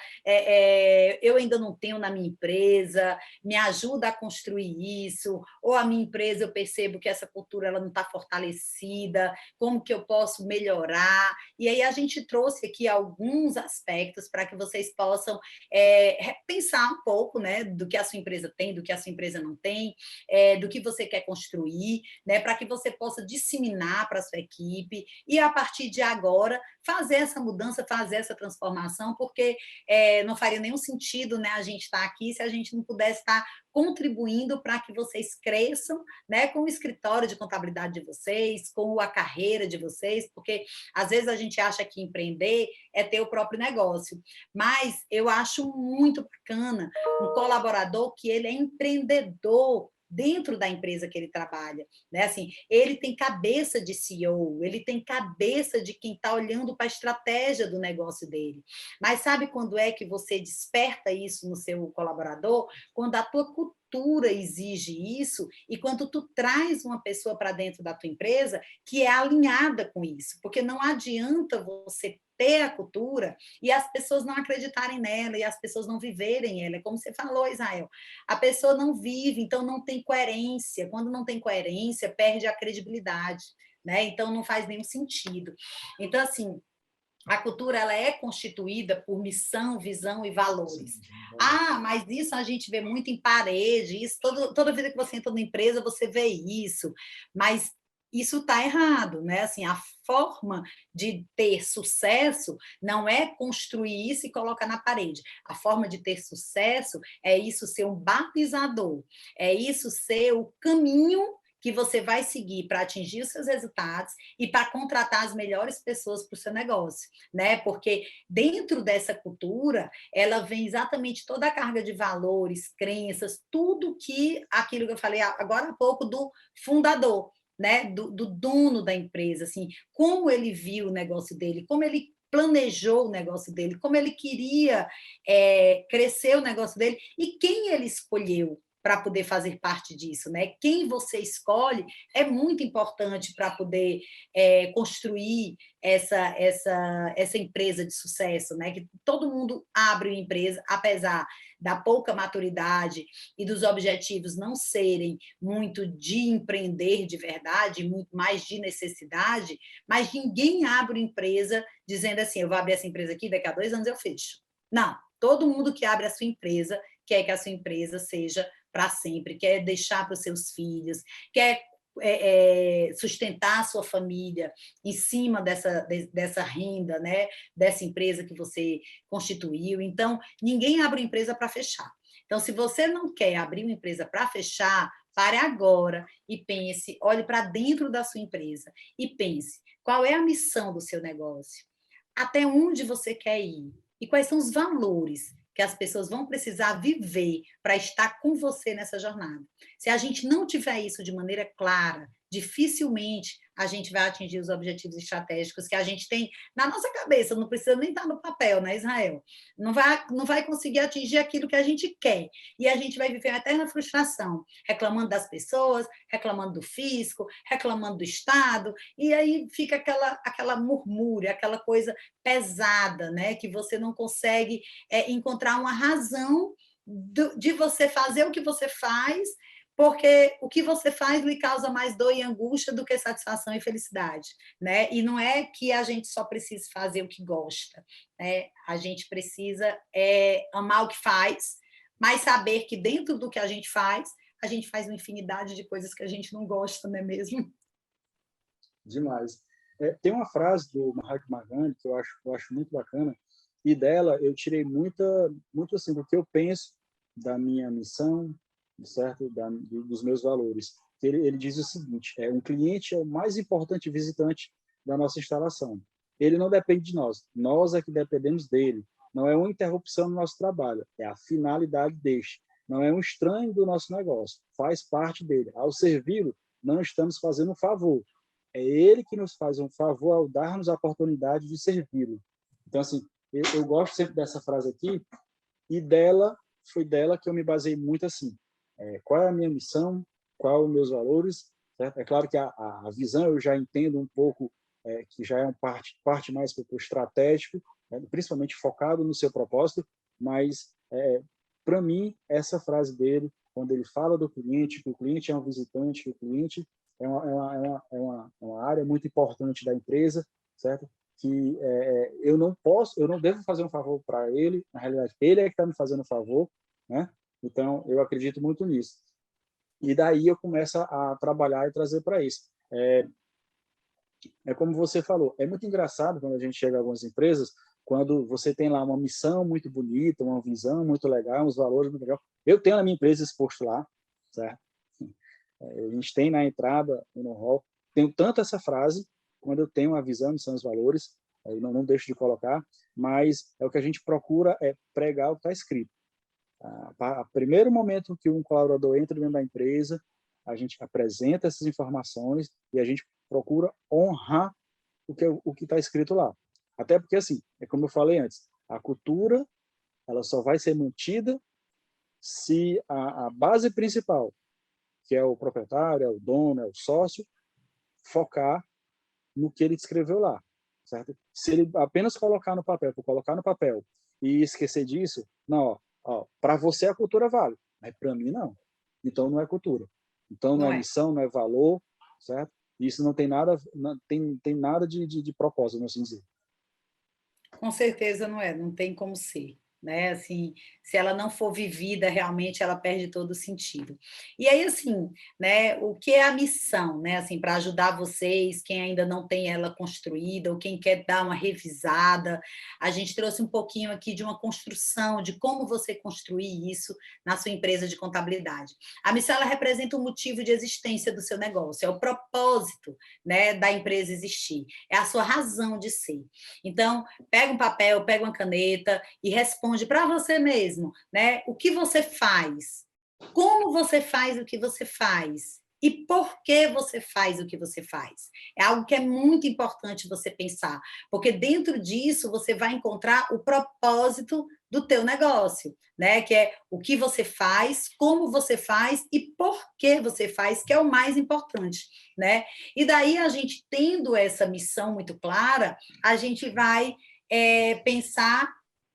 eu ainda não tenho na minha empresa, me ajuda a construir isso, ou a minha empresa eu percebo que essa cultura ela não está fortalecida, como que eu posso melhorar? E aí a gente trouxe aqui alguns aspectos para que vocês possam repensar um pouco, né, do que a sua empresa tem, do que a sua empresa não tem, do que você quer construir, né, para que você possa disseminar para a sua equipe e, a partir de agora, fazer essa mudança, fazer essa transformação, porque não faria nenhum sentido, né, a gente estar aqui se a gente não pudesse estar contribuindo para que vocês cresçam, né, com o escritório de contabilidade de vocês, com a carreira de vocês, porque às vezes a gente acha que empreender é ter o próprio negócio, mas eu acho muito bacana um colaborador que ele é empreendedor dentro da empresa que ele trabalha, né? Assim, ele tem cabeça de CEO, ele tem cabeça de quem está olhando para a estratégia do negócio dele. Mas sabe quando é que você desperta isso no seu colaborador? Quando a tua cultura exige isso e quando tu traz uma pessoa para dentro da tua empresa que é alinhada com isso, porque não adianta você ter a cultura e as pessoas não acreditarem nela e as pessoas não viverem ela. É como você falou, Israel, a pessoa não vive, então não tem coerência. Quando não tem coerência, perde a credibilidade, né? Então não faz nenhum sentido. Então, assim, a cultura ela é constituída por missão, visão e valores. Ah, mas isso a gente vê muito em parede, isso toda vida que você entra numa empresa, você vê isso, mas isso está errado, né? Assim, a forma de ter sucesso não é construir isso e colocar na parede. A forma de ter sucesso é isso ser um balizador, é isso ser o caminho que você vai seguir para atingir os seus resultados e para contratar as melhores pessoas para o seu negócio, né? Porque dentro dessa cultura, ela vem exatamente toda a carga de valores, crenças, tudo que aquilo que eu falei agora há pouco do fundador, né? Do dono da empresa, assim, como ele viu o negócio dele, como ele planejou o negócio dele, como ele queria crescer o negócio dele e quem ele escolheu para poder fazer parte disso, né? Quem você escolhe é muito importante para poder construir essa empresa de sucesso, né? Que todo mundo abre uma empresa, apesar da pouca maturidade e dos objetivos não serem muito de empreender de verdade, muito mais de necessidade, mas ninguém abre uma empresa dizendo assim, eu vou abrir essa empresa aqui, daqui a 2 anos eu fecho. Não, todo mundo que abre a sua empresa quer que a sua empresa seja para sempre, quer deixar para os seus filhos, quer sustentar a sua família em cima dessa renda, né, dessa empresa que você constituiu. Então, ninguém abre uma empresa para fechar. Então, se você não quer abrir uma empresa para fechar, pare agora e pense, olhe para dentro da sua empresa e pense, qual é a missão do seu negócio? Até onde você quer ir? E quais são os valores que as pessoas vão precisar viver para estar com você nessa jornada? Se a gente não tiver isso de maneira clara, dificilmente a gente vai atingir os objetivos estratégicos que a gente tem na nossa cabeça, não precisa nem estar no papel, né, Israel? Não vai conseguir atingir aquilo que a gente quer. E a gente vai viver uma eterna frustração, reclamando das pessoas, reclamando do fisco, reclamando do Estado, e aí fica aquela murmúria, aquela coisa pesada, né, que você não consegue encontrar uma razão de você fazer o que você faz, porque o que você faz lhe causa mais dor e angústia do que satisfação e felicidade, né? E não é que a gente só precisa fazer o que gosta, né? A gente precisa amar o que faz, mas saber que dentro do que a gente faz uma infinidade de coisas que a gente não gosta, não é mesmo? Demais. Tem uma frase do Mahatma Gandhi que eu acho muito bacana, e dela eu tirei muito assim do que eu penso, da minha missão, certo? Dos meus valores. Ele diz o seguinte: um cliente é o mais importante visitante da nossa instalação. Ele não depende de nós é que dependemos dele. Não é uma interrupção no nosso trabalho, é a finalidade deste. Não é um estranho do nosso negócio, faz parte dele. Ao servi-lo, não estamos fazendo um favor. É ele que nos faz um favor ao dar-nos a oportunidade de servi-lo. Então, assim, eu gosto sempre dessa frase aqui, e foi dela que eu me baseei muito assim. qual é a minha missão, qual os meus valores, certo? É claro que a visão eu já entendo um pouco, que já é uma parte mais para o estratégico, né? Principalmente focado no seu propósito, mas, para mim, essa frase dele, quando ele fala do cliente, que o cliente é um visitante, que o cliente é uma área muito importante da empresa, certo? Que eu não devo fazer um favor para ele, na realidade, ele é que está me fazendo um favor, né? Então, eu acredito muito nisso. E daí eu começo a trabalhar e trazer para isso. É como você falou, é muito engraçado quando a gente chega a algumas empresas, quando você tem lá uma missão muito bonita, uma visão muito legal, uns valores muito legal. Eu tenho na minha empresa exposto lá, certo? A gente tem na entrada, no hall, tenho tanto essa frase, quando eu tenho a visão, missão e os valores, eu não deixo de colocar, mas é o que a gente procura pregar o que está escrito. A primeiro momento que um colaborador entra dentro da empresa, a gente apresenta essas informações e a gente procura honrar o que está escrito lá. Até porque, assim, é como eu falei antes, a cultura ela só vai ser mantida se a base principal, que é o proprietário, é o dono, é o sócio, focar no que ele escreveu lá, certo? Se ele apenas colocar no papel, por colocar no papel e esquecer disso, não, para você a cultura vale, mas para mim não. Então não é cultura. Então não Não é é? missão, não é valor, certo? Isso não tem nada, tem nada de propósito, não assim dizer. Com certeza não é, não tem como ser, né? Assim, se ela não for vivida, realmente ela perde todo o sentido. E aí, assim, né? O que é a missão, né? Assim, para ajudar vocês, quem ainda não tem ela construída, ou quem quer dar uma revisada, a gente trouxe um pouquinho aqui de uma construção, de como você construir isso na sua empresa de contabilidade. A missão ela representa o motivo de existência do seu negócio, é o propósito, né, da empresa existir, é a sua razão de ser. Então, pega um papel, pega uma caneta e responde para você mesmo, né? O que você faz? Como você faz o que você faz? E por que você faz o que você faz? É algo que é muito importante você pensar, porque dentro disso você vai encontrar o propósito do teu negócio, né? Que é o que você faz, como você faz e por que você faz, que é o mais importante, né? E daí a gente tendo essa missão muito clara, a gente vai pensar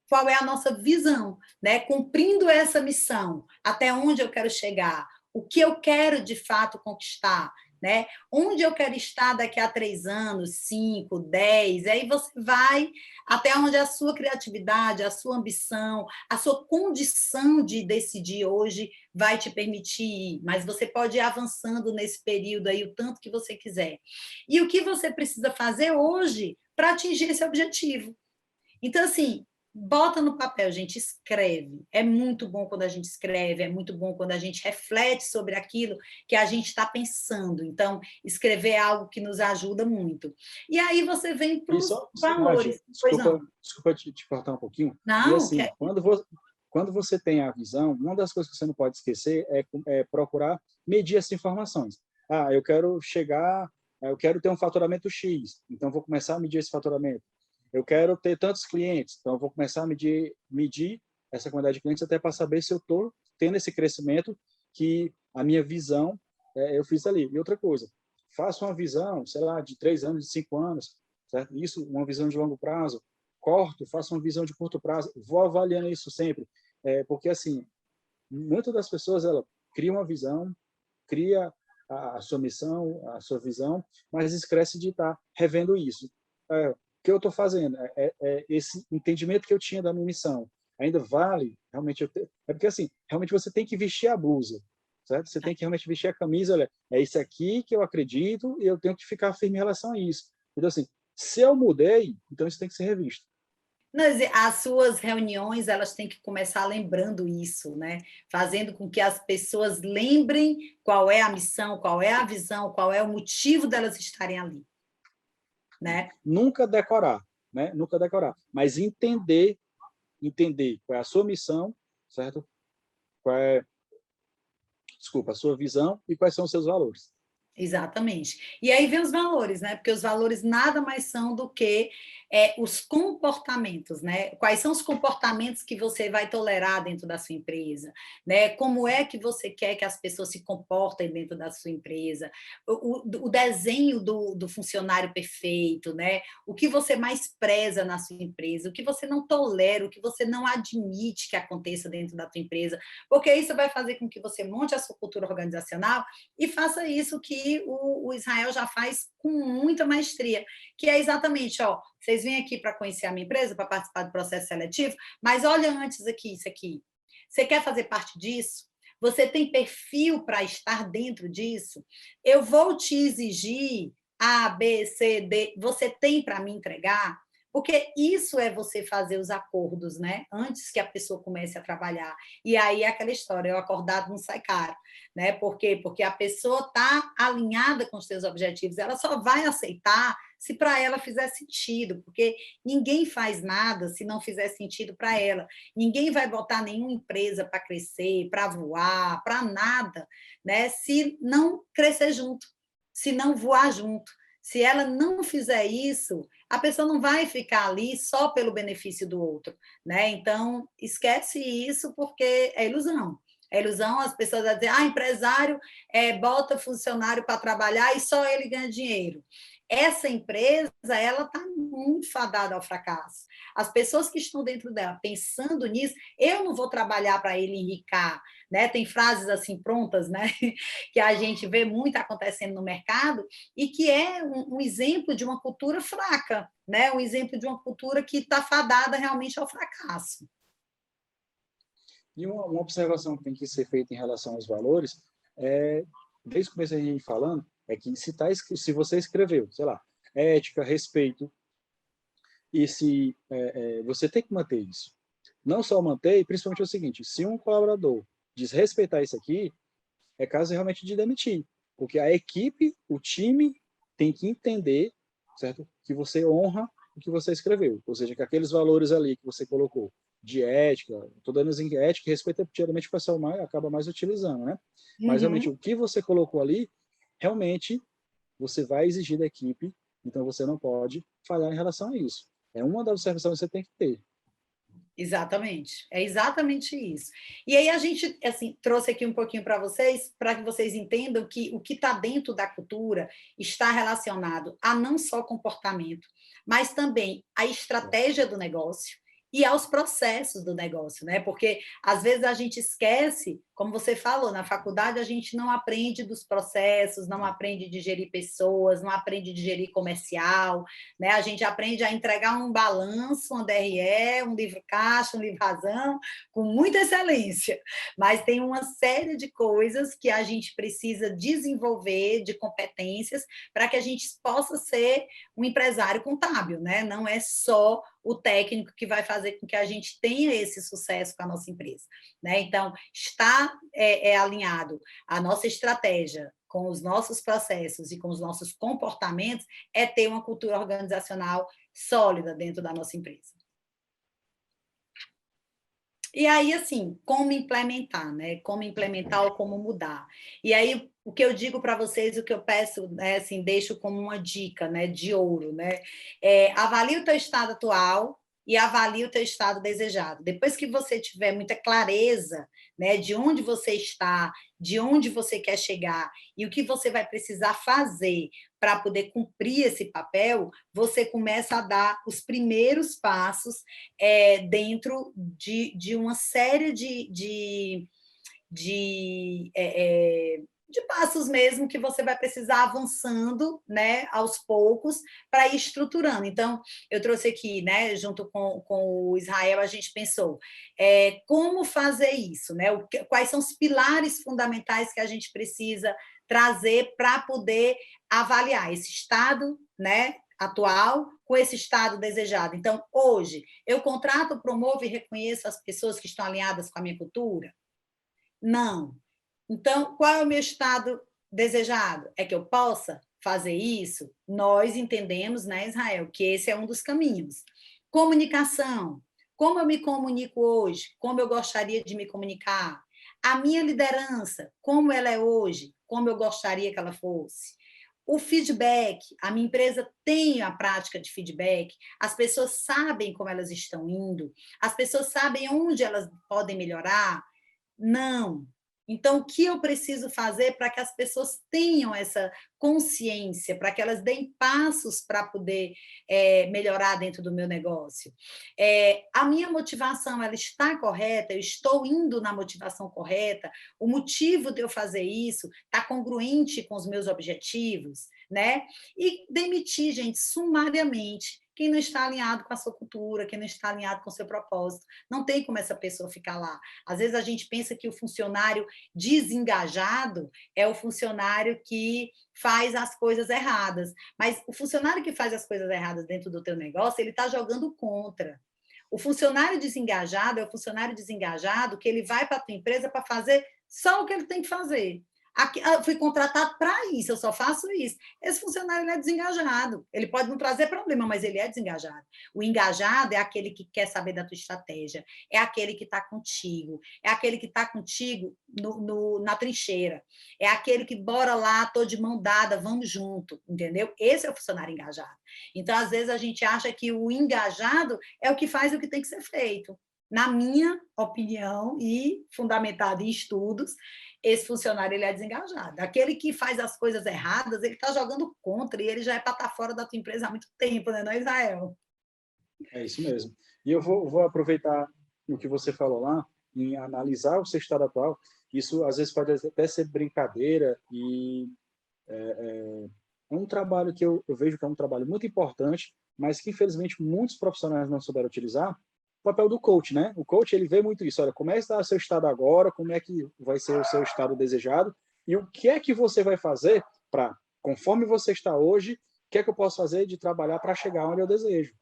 qual é a nossa visão, né? Cumprindo essa missão, até onde eu quero chegar, o que eu quero de fato conquistar, né? Onde eu quero estar daqui a 3 anos, 5, 10, aí você vai até onde a sua criatividade, a sua ambição, a sua condição de decidir hoje vai te permitir ir, mas você pode ir avançando nesse período aí o tanto que você quiser. E o que você precisa fazer hoje para atingir esse objetivo? Então, assim, bota no papel, gente, escreve. É muito bom quando a gente escreve, é muito bom quando a gente reflete sobre aquilo que a gente está pensando. Então, escrever é algo que nos ajuda muito. E aí você vem para E os só, Nath, valores. Pois desculpa, não. desculpa te cortar um pouquinho. E Não, assim, quando você tem a visão, uma das coisas que você não pode esquecer é procurar medir essas informações. Eu quero chegar, eu quero ter um faturamento X, então vou começar a medir esse faturamento. Eu quero ter tantos clientes, então vou começar a medir essa quantidade de clientes até para saber se eu estou tendo esse crescimento que a minha visão eu fiz ali. E outra coisa, faço uma visão, sei lá, de 3 anos, de 5 anos, certo? Isso, uma visão de longo prazo. Corto, faço uma visão de curto prazo. Vou avaliando isso sempre, porque assim, muitas das pessoas ela cria uma visão, cria a sua missão, a sua visão, mas esquece de estar revendo isso. O que eu estou fazendo? Esse entendimento que eu tinha da minha missão ainda vale? Realmente é porque assim, realmente você tem que vestir a blusa, certo? Você tem que realmente vestir a camisa. Olha, é isso aqui que eu acredito e eu tenho que ficar firme em relação a isso. Então assim, se eu mudei, então isso tem que ser revisto. as suas reuniões elas têm que começar lembrando isso, né? Fazendo com que as pessoas lembrem qual é a missão, qual é a visão, qual é o motivo delas estarem ali, né? Nunca decorar, né? Nunca decorar, mas entender qual é a sua missão, certo? Qual é, desculpa, a sua visão e quais são os seus valores. Exatamente. E aí vem os valores, né? Porque os valores nada mais são do que os comportamentos, né? Quais são os comportamentos que você vai tolerar dentro da sua empresa, né? Como é que você quer que as pessoas se comportem dentro da sua empresa? O desenho do funcionário perfeito, né? O que você mais preza na sua empresa, o que você não tolera, o que você não admite que aconteça dentro da sua empresa, porque isso vai fazer com que você monte a sua cultura organizacional e faça isso que o Israel já faz com muita maestria, que é exatamente, ó, vocês vêm aqui para conhecer a minha empresa, para participar do processo seletivo, mas olha antes aqui, isso aqui. Você quer fazer parte disso? Você tem perfil para estar dentro disso? Eu vou te exigir A, B, C, D. Você tem para me entregar? Porque isso é você fazer os acordos, né? Antes que a pessoa comece a trabalhar. E aí é aquela história, eu acordado não sai caro, né? Por quê? Porque a pessoa está alinhada com os seus objetivos, ela só vai aceitar se para ela fizer sentido, porque ninguém faz nada se não fizer sentido para ela. Ninguém vai botar nenhuma empresa para crescer, para voar, para nada, né? Se não crescer junto, se não voar junto. Se ela não fizer isso, a pessoa não vai ficar ali só pelo benefício do outro, né? Então, esquece isso porque é ilusão. É ilusão as pessoas dizem, empresário bota funcionário para trabalhar e só ele ganha dinheiro. Essa empresa, ela está muito fadada ao fracasso. As pessoas que estão dentro dela pensando nisso, eu não vou trabalhar para ele enricar, né? Tem frases assim prontas, né? Que a gente vê muito acontecendo no mercado e que é um exemplo de uma cultura fraca, né? Um exemplo de uma cultura que está fadada realmente ao fracasso. E uma observação que tem que ser feita em relação aos valores, desde o começo a gente falando, é que se você escreveu, sei lá, ética, respeito, e se você tem que manter isso. Não só manter, principalmente é o seguinte, se um colaborador desrespeitar isso aqui, é caso realmente de demitir, porque a equipe, o time, tem que entender, certo? Que você honra o que você escreveu, ou seja, que aqueles valores ali que você colocou, de ética, estou dando em ética e respeito, geralmente o pessoal acaba mais utilizando, né? Mas realmente Uhum. o que você colocou ali, realmente você vai exigir da equipe, então você não pode falhar em relação a isso. É uma das observações que você tem que ter. Exatamente, é exatamente isso. E aí a gente assim trouxe aqui um pouquinho para que vocês entendam que o que está dentro da cultura está relacionado a não só comportamento, mas também a estratégia do negócio e aos processos do negócio, né? Porque às vezes a gente esquece, como você falou, na faculdade a gente não aprende dos processos, não aprende de gerir pessoas, não aprende de gerir comercial, né? A gente aprende a entregar um balanço, um DRE, um livro caixa, um livro razão, com muita excelência. Mas tem uma série de coisas que a gente precisa desenvolver, de competências, para que a gente possa ser um empresário contábil, né? Não é só o técnico que vai fazer com que a gente tenha esse sucesso com a nossa empresa, né? Então, está alinhado a nossa estratégia com os nossos processos e com os nossos comportamentos é ter uma cultura organizacional sólida dentro da nossa empresa. E aí, assim, como implementar, né? Como implementar ou como mudar. E aí, o que eu digo para vocês, o que eu peço, né, assim, deixo como uma dica, né, de ouro, né? Avalie o teu estado atual e avalie o teu estado desejado. Depois que você tiver muita clareza, né, de onde você está, de onde você quer chegar e o que você vai precisar fazer para poder cumprir esse papel, você começa a dar os primeiros passos dentro de uma série de passos mesmo que você vai precisar avançando, né, aos poucos, para ir estruturando. Então, eu trouxe aqui, né, junto com o Israel, a gente pensou como fazer isso, né? Quais são os pilares fundamentais que a gente precisa trazer para poder avaliar esse estado, né, atual com esse estado desejado. Então, hoje, eu contrato, promovo e reconheço as pessoas que estão alinhadas com a minha cultura? Não. Então, qual é o meu estado desejado? É que eu possa fazer isso? Nós entendemos, né, Israel, que esse é um dos caminhos. Comunicação. Como eu me comunico hoje? Como eu gostaria de me comunicar? A minha liderança, como ela é hoje, como eu gostaria que ela fosse. O feedback, a minha empresa tem a prática de feedback, as pessoas sabem como elas estão indo, as pessoas sabem onde elas podem melhorar. Não. Então, o que eu preciso fazer para que as pessoas tenham essa consciência, para que elas deem passos para poder melhorar dentro do meu negócio? A minha motivação, ela está correta? Eu estou indo na motivação correta? O motivo de eu fazer isso está congruente com os meus objetivos? Né? E demitir, gente, sumariamente, quem não está alinhado com a sua cultura, quem não está alinhado com o seu propósito. Não tem como essa pessoa ficar lá. Às vezes a gente pensa que o funcionário desengajado é o funcionário que faz as coisas erradas. Mas o funcionário que faz as coisas erradas dentro do teu negócio, ele está jogando contra. O funcionário desengajado é o funcionário desengajado que ele vai para a tua empresa para fazer só o que ele tem que fazer. Aqui, eu fui contratado para isso, eu só faço isso. Esse funcionário ele é desengajado. Ele pode não trazer problema, mas ele é desengajado. O engajado é aquele que quer saber da tua estratégia, é aquele que está contigo, é aquele que está contigo na trincheira, é aquele que bora lá, tô de mão dada, vamos junto, entendeu? Esse é o funcionário engajado. Então, às vezes, a gente acha que o engajado é o que faz o que tem que ser feito. Na minha opinião, e fundamentado em estudos, esse funcionário ele é desengajado. Aquele que faz as coisas erradas, ele está jogando contra e ele já é para estar fora da tua empresa há muito tempo, né, não é, Israel? É isso mesmo. E eu vou aproveitar o que você falou lá, em analisar o seu estado atual. Isso, às vezes, pode até ser brincadeira e é um trabalho que eu vejo que é um trabalho muito importante, mas que, infelizmente, muitos profissionais não souberam utilizar. O papel do coach, né? O coach, ele vê muito isso. Olha, como é que está o seu estado agora, como é que vai ser o seu estado desejado, e o que é que você vai fazer para, conforme você está hoje, o que é que eu posso fazer de trabalhar para chegar onde eu desejo?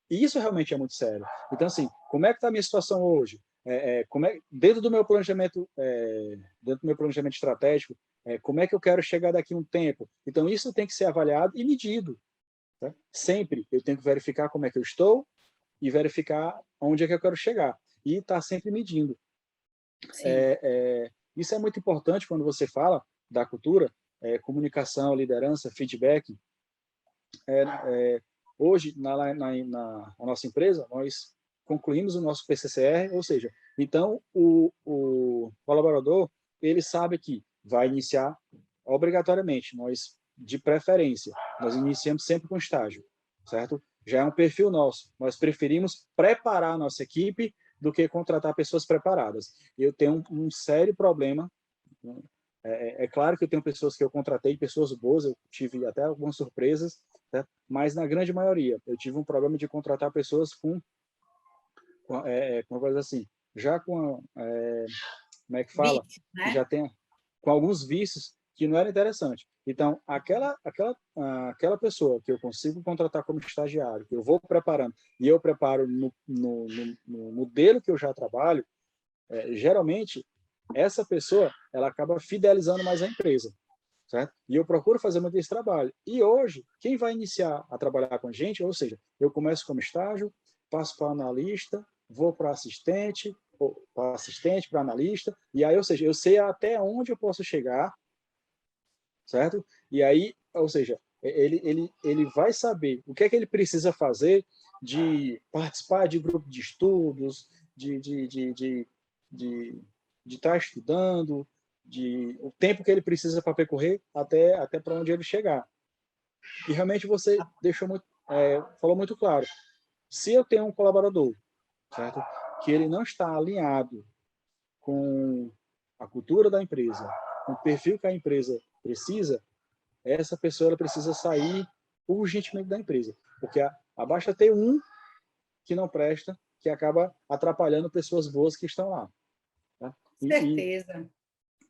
E isso realmente é muito sério. Então, assim, como é que está a minha situação hoje? Dentro do meu planejamento, dentro do meu planejamento estratégico, como é que eu quero chegar daqui a um tempo? Então, isso tem que ser avaliado e medido. Tá? Sempre eu tenho que verificar como é que eu estou e verificar onde é que eu quero chegar. E estar sempre medindo. Isso é muito importante quando você fala da cultura, comunicação, liderança, feedback. Hoje, na nossa empresa, nós concluímos o nosso PCCR, ou seja, então o colaborador, ele sabe que vai iniciar obrigatoriamente, nós, de preferência, nós iniciamos sempre com estágio, certo? Já é um perfil nosso, nós preferimos preparar a nossa equipe do que contratar pessoas preparadas. Eu tenho um sério problema, né? Claro que eu tenho pessoas que eu contratei, pessoas boas, eu tive até algumas surpresas, né? Mas na grande maioria eu tive um problema de contratar pessoas com coisa assim, já como é que fala, Vício, que né? já tem com alguns vícios que não era interessante. Então, aquela pessoa que eu consigo contratar como estagiário, que eu vou preparando, e eu preparo no modelo que eu já trabalho, geralmente, essa pessoa ela acaba fidelizando mais a empresa. Certo? E eu procuro fazer muito esse trabalho. E hoje, quem vai iniciar a trabalhar com a gente, ou seja, eu começo como estágio, passo para analista, vou para assistente, para analista, e aí, ou seja, eu sei até onde eu posso chegar, certo? E aí, ou seja, ele vai saber o que é que ele precisa fazer de participar de grupo de estudos, de estar estudando, o tempo que ele precisa para percorrer até para onde ele chegar. E realmente você falou muito claro. Se eu tenho um colaborador, certo, que ele não está alinhado com a cultura da empresa, com o perfil que a empresa precisa, essa pessoa ela precisa sair urgentemente da empresa, porque basta ter um que não presta, que acaba atrapalhando pessoas boas que estão lá. Tá? Certeza.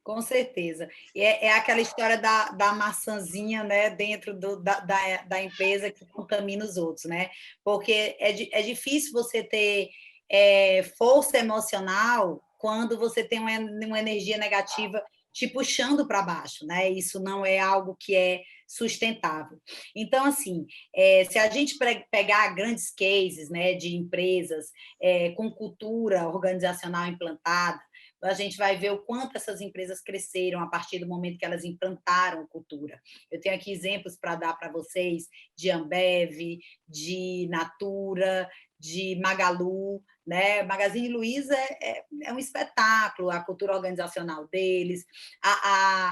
Com certeza. É aquela história da maçãzinha, né, dentro da empresa que contamina os outros, né? Porque é difícil você ter força emocional quando você tem uma energia negativa te puxando para baixo, né? Isso não é algo que é sustentável. Então, assim, se a gente pegar grandes cases, né, de empresas com cultura organizacional implantada, a gente vai ver o quanto essas empresas cresceram a partir do momento que elas implantaram cultura. Eu tenho aqui exemplos para dar para vocês de Ambev, de Natura, de Magalu, né? Magazine Luiza é um espetáculo, a cultura organizacional deles,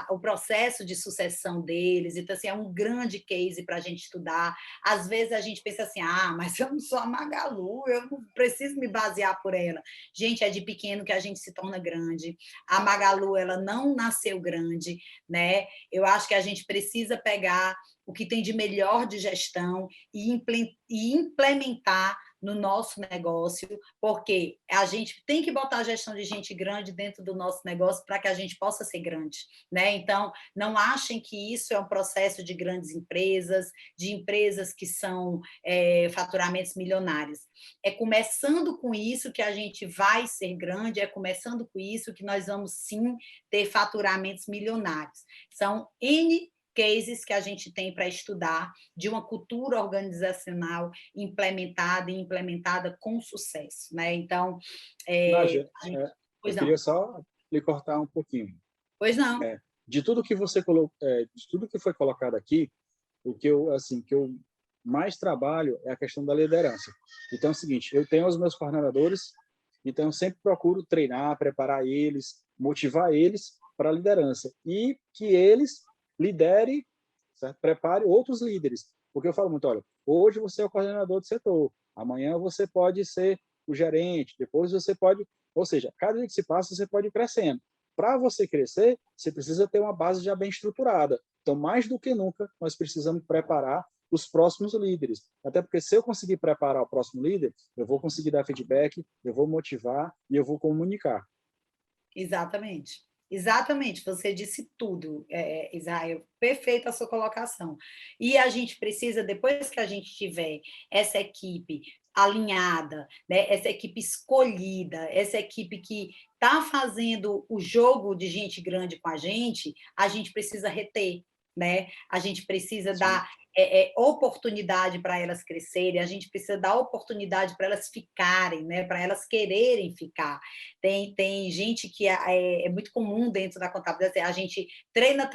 o processo de sucessão deles, então assim, é um grande case para a gente estudar. Às vezes a gente pensa assim, mas eu não sou a Magalu, eu não preciso me basear por ela. Gente, é de pequeno que a gente se torna grande. A Magalu, ela não nasceu grande, né? Eu acho que a gente precisa pegar o que tem de melhor de gestão e implementar no nosso negócio, porque a gente tem que botar a gestão de gente grande dentro do nosso negócio para que a gente possa ser grande, né? Então, não achem que isso é um processo de grandes empresas, de empresas que são faturamentos milionários. É começando com isso que a gente vai ser grande, é começando com isso que nós vamos, sim, ter faturamentos milionários. São N cases que a gente tem para estudar de uma cultura organizacional implementada e implementada com sucesso, né? Então, Nádia, eu pois não. queria só lhe cortar um pouquinho. Pois não. De tudo que você colocou, de tudo que foi colocado aqui, o que eu mais trabalho é a questão da liderança. Então é o seguinte, eu tenho os meus coordenadores, então eu sempre procuro treinar, preparar eles, motivar eles para a liderança e que eles liderem, certo? Prepare outros líderes, porque eu falo muito, olha, hoje você é o coordenador do setor, amanhã você pode ser o gerente, depois você pode, ou seja, cada dia que se passa você pode ir crescendo. Para você crescer, você precisa ter uma base já bem estruturada. Então, mais do que nunca, nós precisamos preparar os próximos líderes. Até porque se eu conseguir preparar o próximo líder, eu vou conseguir dar feedback, eu vou motivar e eu vou comunicar. Exatamente. Exatamente, você disse tudo, Israel, perfeita a sua colocação. E a gente precisa, depois que a gente tiver essa equipe alinhada, né, essa equipe escolhida, essa equipe que está fazendo o jogo de gente grande com a gente precisa reter, né? A gente precisa Sim. dar oportunidade para elas crescerem, a gente precisa dar oportunidade para elas ficarem, né? Para elas quererem ficar. Tem gente que é muito comum dentro da contabilidade, a gente treina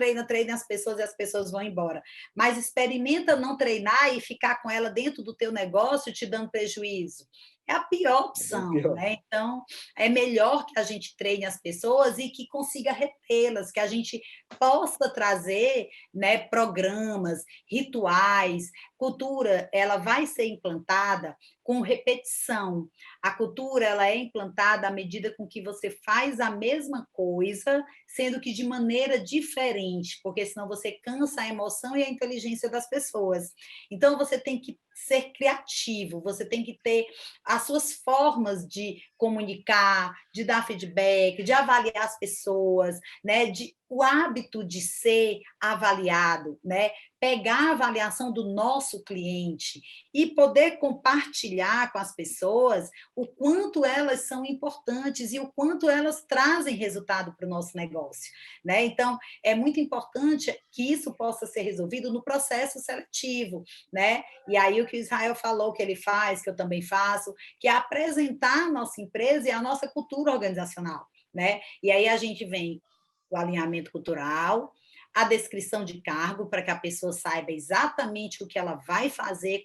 as pessoas e as pessoas vão embora. Mas experimenta não treinar e ficar com ela dentro do teu negócio te dando prejuízo. É a pior opção, né? Então, é melhor que a gente treine as pessoas e que consiga retê-las, que a gente possa trazer, né, programas, rituais, cultura, ela vai ser implantada com repetição. A cultura ela é implantada à medida com que você faz a mesma coisa, sendo que de maneira diferente, porque senão você cansa a emoção e a inteligência das pessoas. Então você tem que ser criativo, você tem que ter as suas formas de comunicar, de dar feedback, de avaliar as pessoas, né? O hábito de ser avaliado, né? Pegar a avaliação do nosso cliente e poder compartilhar com as pessoas o quanto elas são importantes e o quanto elas trazem resultado para o nosso negócio, né? Então, é muito importante que isso possa ser resolvido no processo seletivo, né? E aí o que o Israel falou que ele faz, que eu também faço, que é apresentar a nossa empresa e a nossa cultura organizacional, né? E aí a gente vem o alinhamento cultural, a descrição de cargo, para que a pessoa saiba exatamente o que ela vai fazer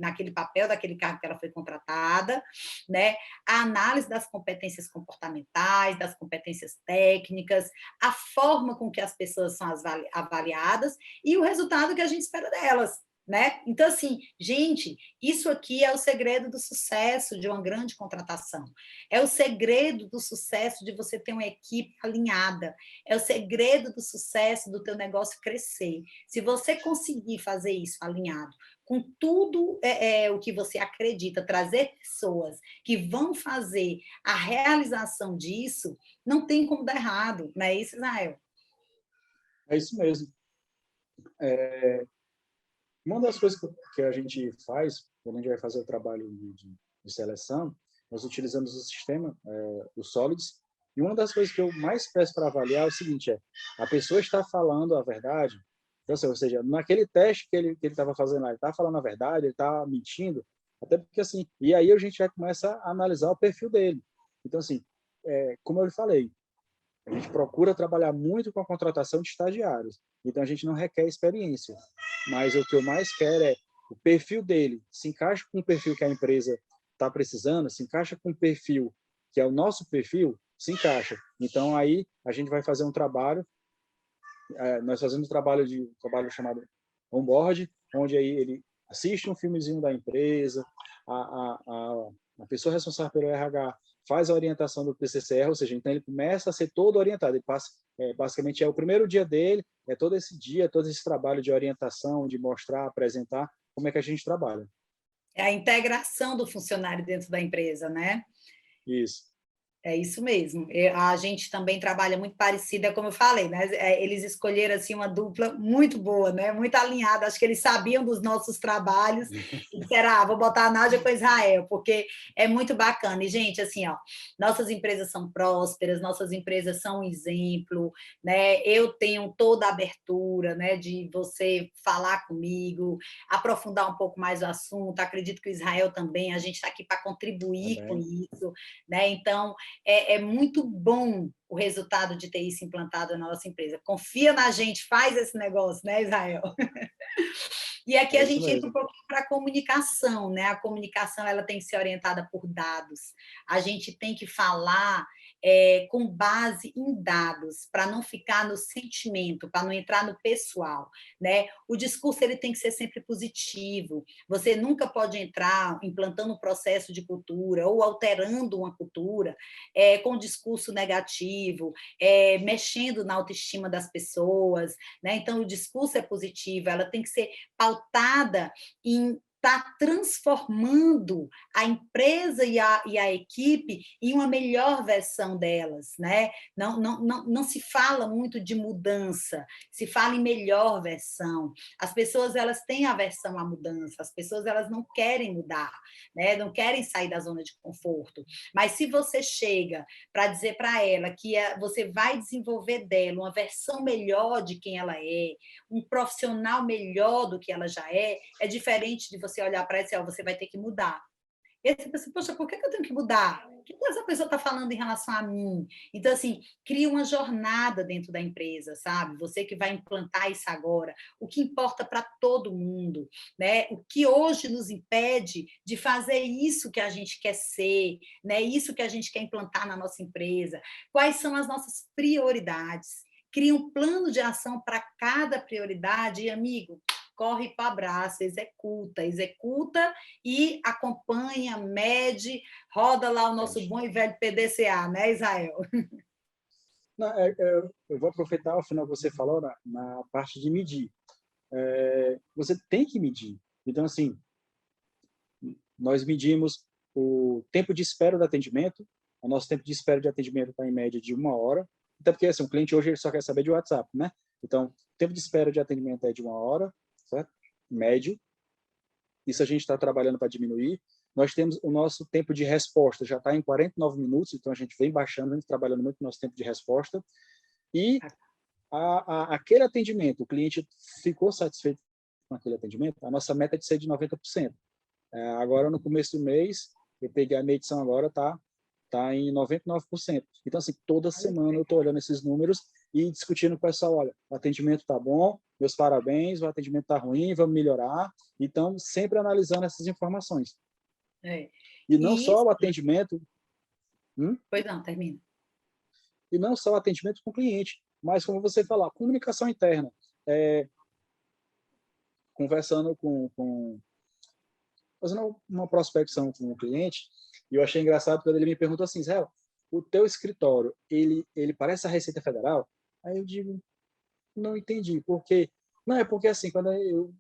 naquele papel daquele cargo que ela foi contratada, né? A análise das competências comportamentais, das competências técnicas, a forma com que as pessoas são avaliadas e o resultado que a gente espera delas. Né? Então, assim, gente, isso aqui é o segredo do sucesso de uma grande contratação. É o segredo do sucesso de você ter uma equipe alinhada. É o segredo do sucesso do teu negócio crescer. Se você conseguir fazer isso alinhado com tudo o que você acredita, trazer pessoas que vão fazer a realização disso, não tem como dar errado. Não é isso, Israel? É isso mesmo. Uma das coisas que a gente faz, quando a gente vai fazer o trabalho de seleção, nós utilizamos o sistema, o Solids, e uma das coisas que eu mais peço para avaliar é o seguinte, a pessoa está falando a verdade, então, ou seja, naquele teste que ele estava fazendo lá, ele está falando a verdade, ele está mentindo, até porque assim, e aí a gente já começa a analisar o perfil dele. Então, assim, como eu lhe falei, A gente procura trabalhar muito com a contratação de estagiários, então a gente não requer experiência, mas o que eu mais quero é o perfil dele se encaixa com o perfil que a empresa está precisando, se encaixa com o perfil que é o nosso perfil, se encaixa. Então aí a gente vai fazer um trabalho, nós fazemos um trabalho chamado onboard, onde aí ele assiste um filmezinho da empresa, a pessoa responsável pelo RH faz a orientação do PCCR, ou seja, então ele começa a ser todo orientado, ele passa, basicamente é o primeiro dia dele, é todo esse dia, todo esse trabalho de orientação, de mostrar, apresentar como é que a gente trabalha. É a integração do funcionário dentro da empresa, né? Isso. É isso mesmo. A gente também trabalha muito parecida, como eu falei, né? Eles escolheram assim uma dupla muito boa, né? Muito alinhada. Acho que eles sabiam dos nossos trabalhos e disseram: vou botar a Nádia com Israel, porque é muito bacana. E, gente, assim, ó, nossas empresas são prósperas, nossas empresas são um exemplo, né? Eu tenho toda a abertura, né, de você falar comigo, aprofundar um pouco mais o assunto. Acredito que o Israel também, a gente está aqui para contribuir com Também. isso, né? Então, é muito bom o resultado de ter isso implantado na nossa empresa. Confia na gente, faz esse negócio, né, Israel? E aqui É a isso gente entra um mesmo. pouquinho para a comunicação, né? A comunicação ela tem que ser orientada por dados. A gente tem que falar com base em dados, para não ficar no sentimento, para não entrar no pessoal, né? O discurso ele tem que ser sempre positivo. Você nunca pode entrar implantando um processo de cultura ou alterando uma cultura com discurso negativo, mexendo na autoestima das pessoas, né? Então o discurso é positivo, ela tem que ser pautada em estar transformando a empresa e a equipe em uma melhor versão delas, né? Não se fala muito de mudança, se fala em melhor versão. As pessoas elas têm aversão à mudança, as pessoas elas não querem mudar, né? Não querem sair da zona de conforto. Mas se você chega para dizer para ela que você vai desenvolver dela uma versão melhor de quem ela é, um profissional melhor do que ela já é diferente de você olhar para ela e dizer, você vai ter que mudar. E aí você pensa, poxa, por que eu tenho que mudar? O que essa pessoa está falando em relação a mim? Então, assim, cria uma jornada dentro da empresa, sabe? Você que vai implantar isso agora, o que importa para todo mundo, né? O que hoje nos impede de fazer isso que a gente quer ser, né? Isso que a gente quer implantar na nossa empresa. Quais são as nossas prioridades? Cria um plano de ação para cada prioridade e, amigo, corre para o abraço, executa e acompanha, mede, roda lá o nosso bom e velho PDCA, né, Israel? Não, eu vou aproveitar o final que você falou na parte de medir. Você tem que medir. Então, assim, nós medimos o tempo de espera do atendimento. O nosso tempo de espera de atendimento está em média de 1 hora. Até porque assim, o cliente hoje ele só quer saber de WhatsApp, né? Então, o tempo de espera de atendimento é de 1 hora, certo? Médio. Isso a gente está trabalhando para diminuir. Nós temos o nosso tempo de resposta, já está em 49 minutos, então a gente vem baixando, a gente trabalhando muito no nosso tempo de resposta. E aquele atendimento, o cliente ficou satisfeito com aquele atendimento, a nossa meta é de ser de 90%. Agora, no começo do mês, eu peguei a medição agora, tá em 99%. Então, assim, toda semana eu estou olhando esses números e discutindo com o pessoal, olha, o atendimento está bom, meus parabéns, o atendimento está ruim, vamos melhorar. Então, sempre analisando essas informações. É. E não E, só o atendimento... Pois não, termina. E não só o atendimento com o cliente, mas, como você falou, comunicação interna. Conversando fazendo uma prospecção com o cliente, e eu achei engraçado quando ele me perguntou assim, Zé, o teu escritório, ele parece a Receita Federal? Aí eu digo, não entendi, porque... Não, é porque assim, quando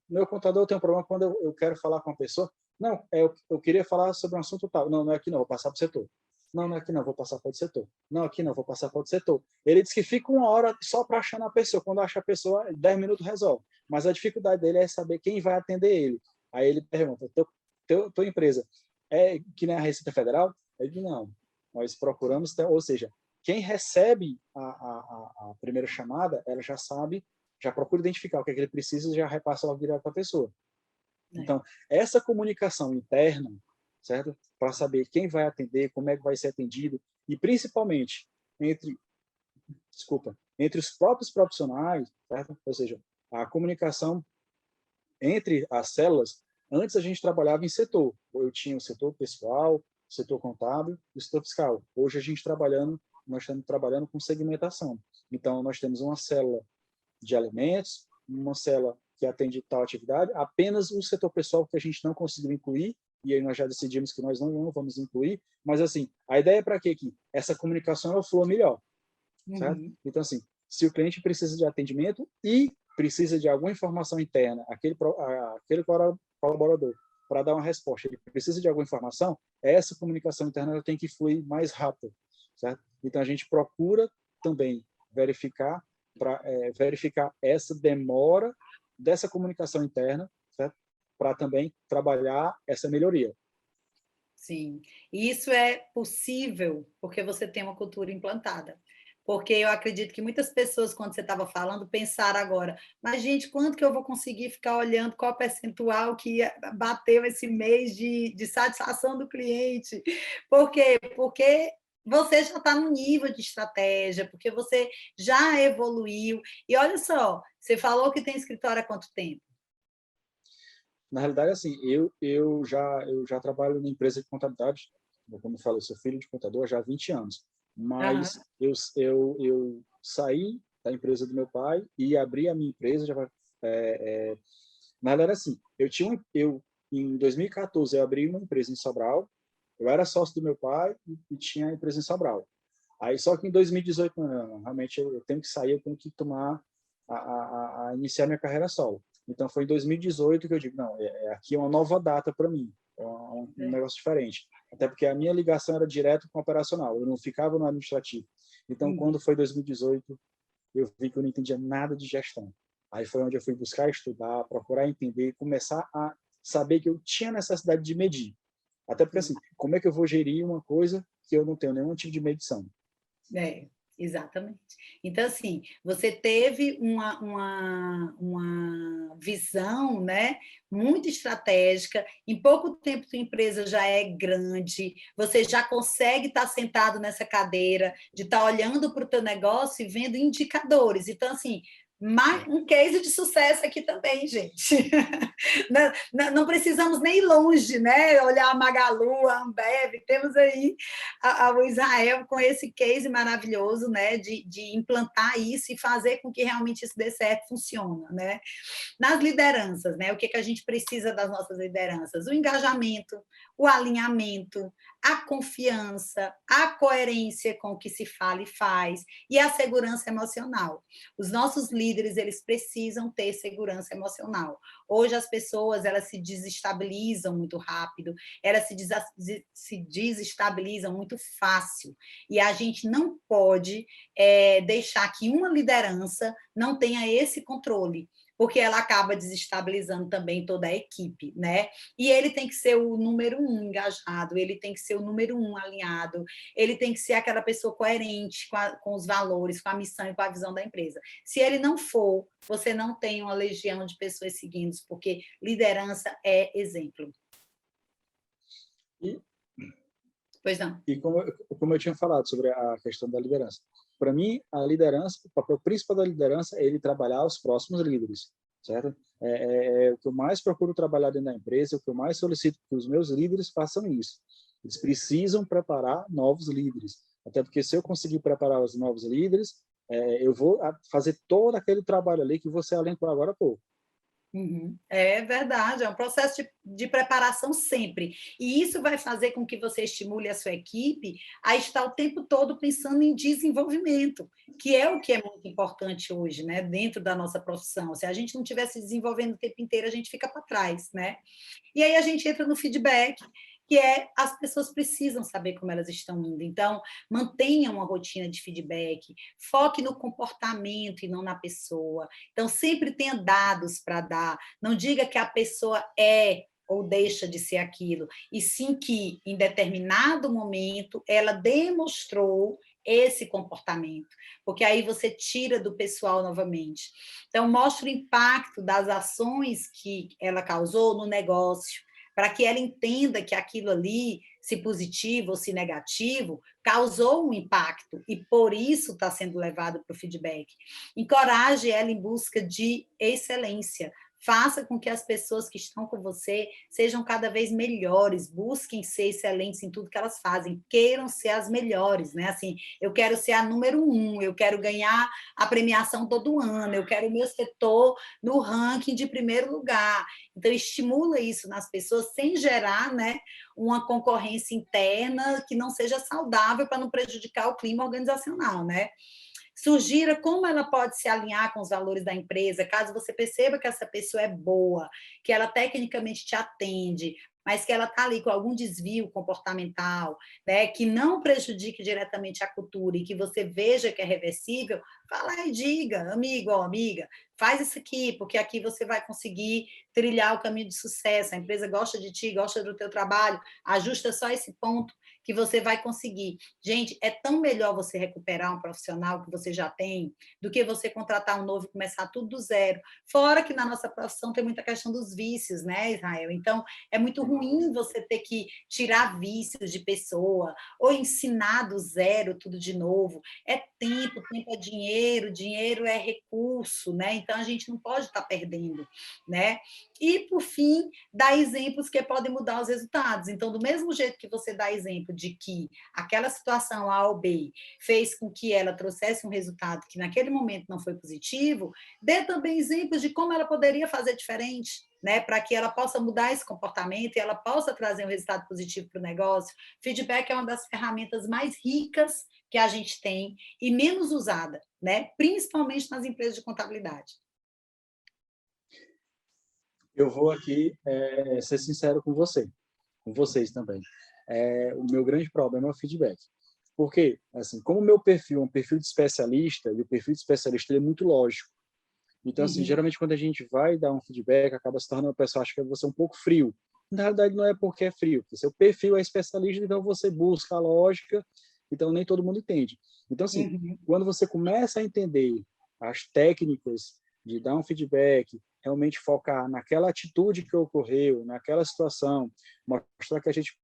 meu contador tem um problema quando eu quero falar com uma pessoa, não, eu queria falar sobre um assunto tal, não é aqui não, vou passar para o setor. Não é aqui não, vou passar para outro setor. Não, aqui não, vou passar para outro setor. Ele disse que fica 1 hora só para achar na pessoa, quando acha a pessoa, 10 minutos resolve. Mas a dificuldade dele é saber quem vai atender ele. Aí ele pergunta, tua empresa é que nem a Receita Federal? Eu digo, não, nós procuramos, ou seja, quem recebe a primeira chamada, ela já sabe, já procura identificar o que é que ele precisa e já repassa logo direto para a pessoa. Então, essa comunicação interna, certo? Para saber quem vai atender, como é que vai ser atendido, e principalmente entre desculpa, entre os próprios profissionais, certo? Ou seja, a comunicação entre as células, antes a gente trabalhava em setor. Eu tinha o setor pessoal, o setor contábil e o setor fiscal. Hoje nós estamos trabalhando com segmentação. Então, nós temos uma célula de alimentos, uma célula que atende tal atividade, apenas o setor pessoal que a gente não conseguiu incluir, e aí nós já decidimos que nós não vamos incluir, mas assim, a ideia é para quê? Que essa comunicação ela flua melhor, certo? Uhum. Então, assim, se o cliente precisa de atendimento e precisa de alguma informação interna, aquele colaborador, para dar uma resposta, ele precisa de alguma informação, essa comunicação interna tem que fluir mais rápido, certo? Então, a gente procura também verificar verificar essa demora dessa comunicação interna, certo? Para também trabalhar essa melhoria. Sim, e isso é possível porque você tem uma cultura implantada. Porque eu acredito que muitas pessoas, quando você estava falando, pensaram agora, mas, gente, quanto que eu vou conseguir ficar olhando qual percentual que bateu esse mês de satisfação do cliente? Por quê? Porque você já está no nível de estratégia, porque você já evoluiu. E olha só, você falou que tem escritório há quanto tempo? Na realidade, assim, eu já trabalho na empresa de contabilidade, como eu falei, sou filho de contador já há 20 anos, Aham, mas eu saí da empresa do meu pai e abri a minha empresa, na realidade, assim, em 2014, eu abri uma empresa em Sobral, eu era sócio do meu pai e tinha a empresa em Sobral. Aí, só que em 2018, não, realmente eu tenho que sair, eu tenho que tomar, iniciar minha carreira solo. Então, foi em 2018 que eu digo, não, aqui é uma nova data para mim, é um negócio diferente. Até porque a minha ligação era direto com o operacional, eu não ficava no administrativo. Então, uhum. quando foi 2018, eu vi que eu não entendia nada de gestão. Aí foi onde eu fui buscar estudar, procurar entender, começar a saber que eu tinha necessidade de medir. Até porque, assim, como é que eu vou gerir uma coisa que eu não tenho nenhum tipo de medição? É, exatamente. Então, assim, você teve uma visão, né, muito estratégica. Em pouco tempo, sua empresa já é grande, você já consegue estar sentado nessa cadeira, de estar olhando para o teu negócio e vendo indicadores. Então, assim, um case de sucesso aqui também, gente. Não precisamos nem ir longe, né? Olhar a Magalu, a Ambev, temos aí o Israel com esse case maravilhoso, né? De implantar isso e fazer com que realmente isso dê certo, funciona, né? Nas lideranças, né? O que a gente precisa das nossas lideranças? O engajamento, o alinhamento, a confiança, a coerência com o que se fala e faz e a segurança emocional. Os nossos líderes, eles precisam ter segurança emocional. Hoje as pessoas, elas se desestabilizam muito rápido, elas se desestabilizam muito fácil. E a gente não pode deixar que uma liderança não tenha esse controle, porque ela acaba desestabilizando também toda a equipe, né? E ele tem que ser o número um engajado, ele tem que ser o número um alinhado, ele tem que ser aquela pessoa coerente com os valores, com a missão e com a visão da empresa. Se ele não for, você não tem uma legião de pessoas seguindo, porque liderança é exemplo. E, Pois não. e como eu tinha falado sobre a questão da liderança, para mim, a liderança, o papel principal da liderança é ele trabalhar os próximos líderes, certo? É o que eu mais procuro trabalhar dentro da empresa, o que eu mais solicito que os meus líderes façam isso. Eles precisam preparar novos líderes, até porque se eu conseguir preparar os novos líderes, eu vou fazer todo aquele trabalho ali que você alentou agora há pouco. Uhum. É verdade, é um processo de preparação sempre. E isso vai fazer com que você estimule a sua equipe a estar o tempo todo pensando em desenvolvimento, que é o que é muito importante hoje, né, dentro da nossa profissão. Se a gente não estiver se desenvolvendo o tempo inteiro, a gente fica para trás, né? E aí a gente entra no feedback, que é as pessoas precisam saber como elas estão indo. Então, mantenha uma rotina de feedback, foque no comportamento e não na pessoa. Então, sempre tenha dados para dar. Não diga que a pessoa é ou deixa de ser aquilo, e sim que, em determinado momento, ela demonstrou esse comportamento, porque aí você tira do pessoal novamente. Então, mostra o impacto das ações que ela causou no negócio, para que ela entenda que aquilo ali, se positivo ou se negativo, causou um impacto e por isso está sendo levado para o feedback. Encoraje ela em busca de excelência. Faça com que as pessoas que estão com você sejam cada vez melhores, busquem ser excelentes em tudo que elas fazem, queiram ser as melhores, né? Assim, eu quero ser a número 1, eu quero ganhar a premiação todo ano, eu quero o meu setor no ranking de primeiro lugar. Então, estimula isso nas pessoas sem gerar, né, uma concorrência interna que não seja saudável para não prejudicar o clima organizacional, né? Sugira como ela pode se alinhar com os valores da empresa, caso você perceba que essa pessoa é boa, que ela tecnicamente te atende, mas que ela está ali com algum desvio comportamental, né, que não prejudique diretamente a cultura e que você veja que é reversível, fala e diga, amigo ou amiga, faz isso aqui, porque aqui você vai conseguir trilhar o caminho de sucesso, a empresa gosta de ti, gosta do teu trabalho, ajusta só esse ponto que você vai conseguir. Gente, é tão melhor você recuperar um profissional que você já tem do que você contratar um novo e começar tudo do zero. Fora que na nossa profissão tem muita questão dos vícios, né, Israel? Então, é muito ruim você ter que tirar vícios de pessoa ou ensinar do zero tudo de novo. É tempo, tempo é dinheiro, dinheiro é recurso, né? Então, a gente não pode estar perdendo, né? E, por fim, dar exemplos que podem mudar os resultados. Então, do mesmo jeito que você dá exemplo de que aquela situação A ou B fez com que ela trouxesse um resultado que naquele momento não foi positivo, dê também exemplos de como ela poderia fazer diferente, né, para que ela possa mudar esse comportamento e ela possa trazer um resultado positivo para o negócio. Feedback é uma das ferramentas mais ricas que a gente tem e menos usada, né, principalmente nas empresas de contabilidade. Eu vou aqui ser sincero com você, com vocês também. O meu grande problema é o feedback. Porque, assim, como o meu perfil é um perfil de especialista, e o perfil de especialista ele é muito lógico. Então, assim, geralmente quando a gente vai dar um feedback, acaba se tornando, a pessoa acha que você é um pouco frio. Na realidade, não é porque é frio, porque seu perfil é especialista, então você busca a lógica, então nem todo mundo entende. Então, assim, quando você começa a entender as técnicas de dar um feedback, realmente focar naquela atitude que ocorreu, naquela situação, mostrar que a gente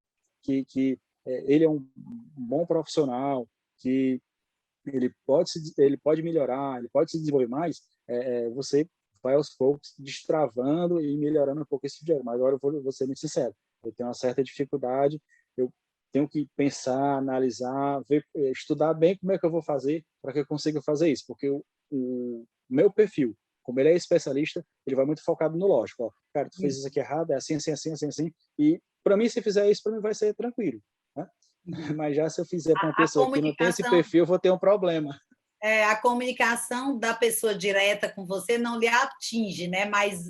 que ele é um bom profissional, que ele pode melhorar, ele pode se desenvolver mais, você vai aos poucos destravando e melhorando um pouco esse feedback. Mas agora eu vou ser muito sincero, eu tenho uma certa dificuldade, eu tenho que pensar, analisar, ver, estudar bem como é que eu vou fazer para que eu consiga fazer isso, porque o meu perfil, como ele é especialista, ele vai muito focado no lógico. Ó, cara, tu fez isso aqui errado, é assim, assim, assim, assim, assim, e para mim, se fizer isso, para mim vai ser tranquilo. Né? Mas já se eu fizer para uma A pessoa que não tem esse perfil, eu vou ter um problema. A comunicação da pessoa direta com você não lhe atinge, né? Mas